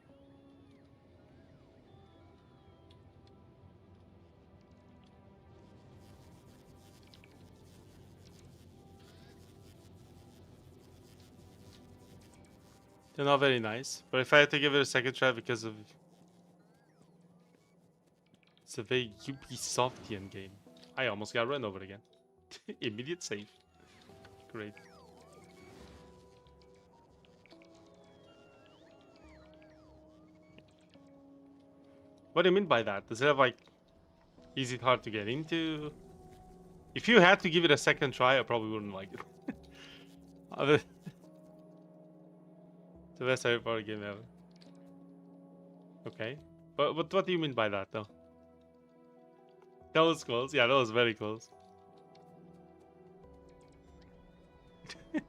They're not very nice, but if I had to give it a second try because of... It's a very Ubisoftian game. I almost got run over again. Immediate save. Great. What do you mean by that? Does it have like... Is it hard to get into? If you had to give it a second try, I probably wouldn't like it. The best Harry Potter game ever. Okay. But what do you mean by that though? That was close. Yeah, that was very close. There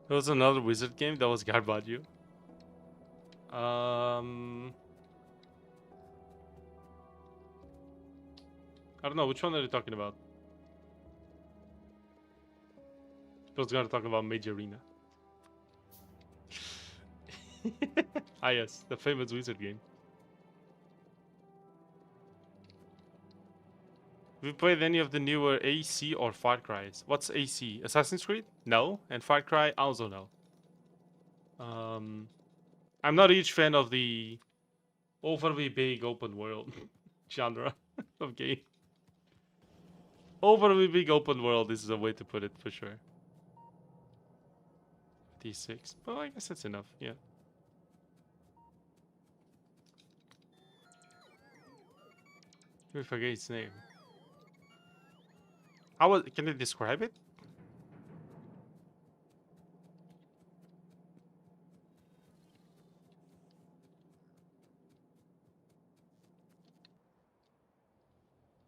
was another wizard game that was Garbaggio. I don't know, which one are you talking about? I was gonna talk about Mage Arena. Ah yes, the famous wizard game. Have you played any of the newer AC or Far Cry's? What's AC? Assassin's Creed? No. And Far Cry? Also no. I'm not a huge fan of the overly big open world genre of game. Overly big open world is a way to put it for sure. D6. Well, I guess that's enough, yeah. Let me forget its name. Can you describe it?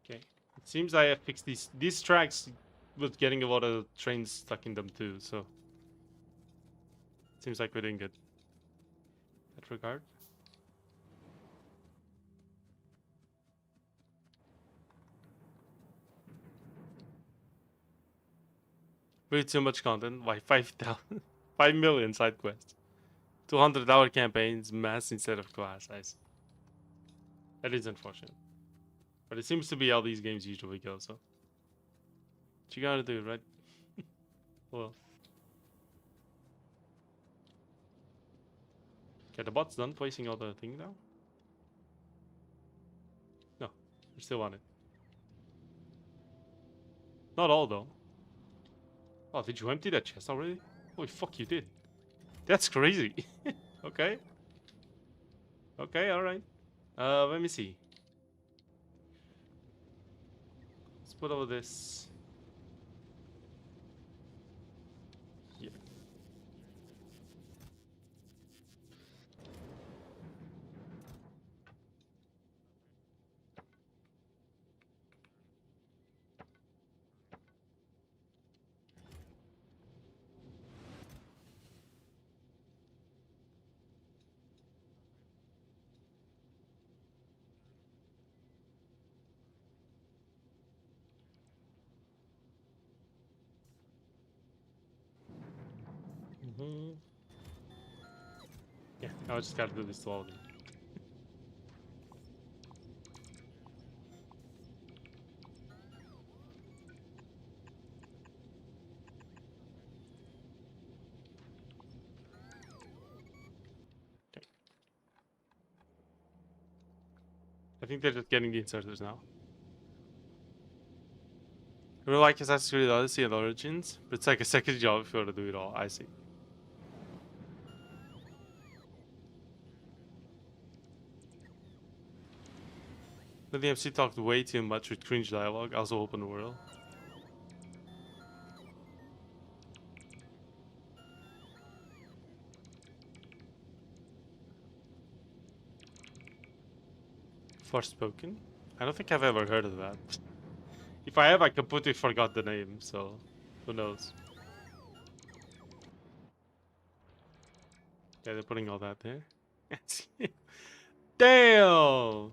Okay. It seems I have fixed these tracks with getting a lot of trains stuck in them too, so seems like we're doing good in that regard. Way too much content. Why 5,000? 5 million side quests. 200-hour campaigns, mass instead of class. I see. That is unfortunate. But it seems to be how these games usually go, so. What you gotta do, right? Well. Okay, the bot's done placing all the thing now. No, we still on it. Not all though. Oh, did you empty that chest already? Holy fuck, you did. That's crazy. Okay. Okay, alright. Let me see. Let's put all this. Yeah. Yeah, I just gotta do this to all of them. Okay. I think they're just getting the inserters now. I really like Assassin's Creed Odyssey and Origins, but it's like a second job if you want to do it all. I see. The DMC talked way too much with cringe dialogue, also open world. Forspoken? I don't think I've ever heard of that. If I have, I completely forgot the name, so who knows. Yeah, they're putting all that there. Damn!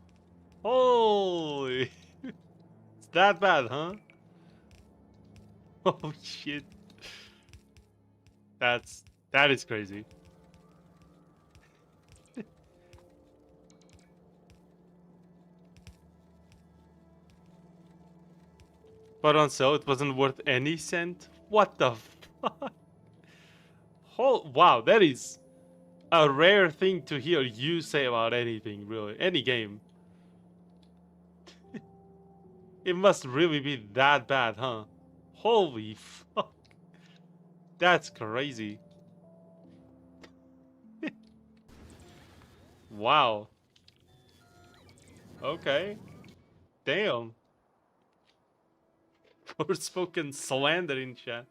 Holy! It's that bad, huh? Oh shit. That is crazy. But on sale, it wasn't worth any cent? What the fuck? Oh, wow, that is a rare thing to hear you say about anything, really. Any game. It must really be that bad, huh? Holy fuck. That's crazy. Wow. Okay. Damn. Forspoken slander in chat.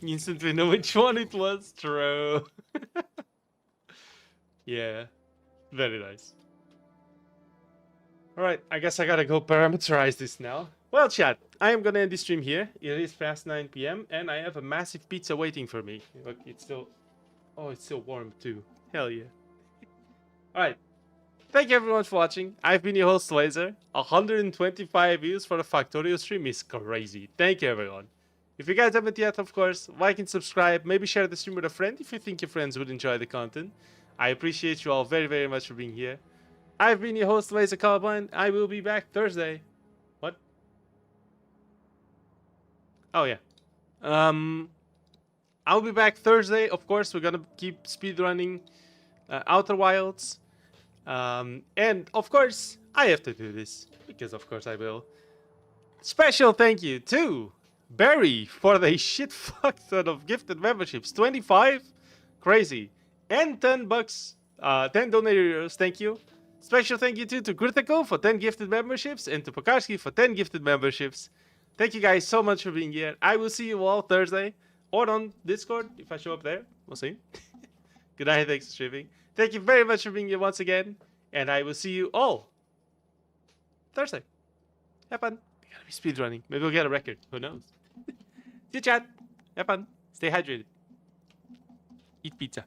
Instantly know which one it was. True. Yeah. Very nice. Alright, I guess I gotta go parameterize this now. Well, chat, I am gonna end this stream here. It is past 9 p.m. and I have a massive pizza waiting for me. Look, it's still... Oh, it's still warm too. Hell yeah. Alright. Thank you everyone for watching. I've been your host, Laser. 125 views for the Factorio stream is crazy. Thank you everyone. If you guys haven't yet, of course, like and subscribe. Maybe share the stream with a friend if you think your friends would enjoy the content. I appreciate you all very, very much for being here. I've been your host, Laser Colorblind. I will be back Thursday. What? Oh, yeah. I'll be back Thursday. Of course, we're gonna keep speedrunning Outer Wilds. And, of course, I have to do this. Because, of course, I will. Special thank you to Barry for the shit fuck ton of gifted memberships. 25? Crazy. And 10 bucks. 10 donated euros. Thank you. Special thank you too to Critical for 10 gifted memberships and to Pokarski for 10 gifted memberships. Thank you guys so much for being here. I will see you all Thursday or on Discord if I show up there. We'll see. Good night. Thanks for streaming. Thank you very much for being here once again, and I will see you all Thursday. Have fun. We gotta be speedrunning. Maybe we'll get a record. Who knows? See you, chat. Have fun. Stay hydrated. Eat pizza.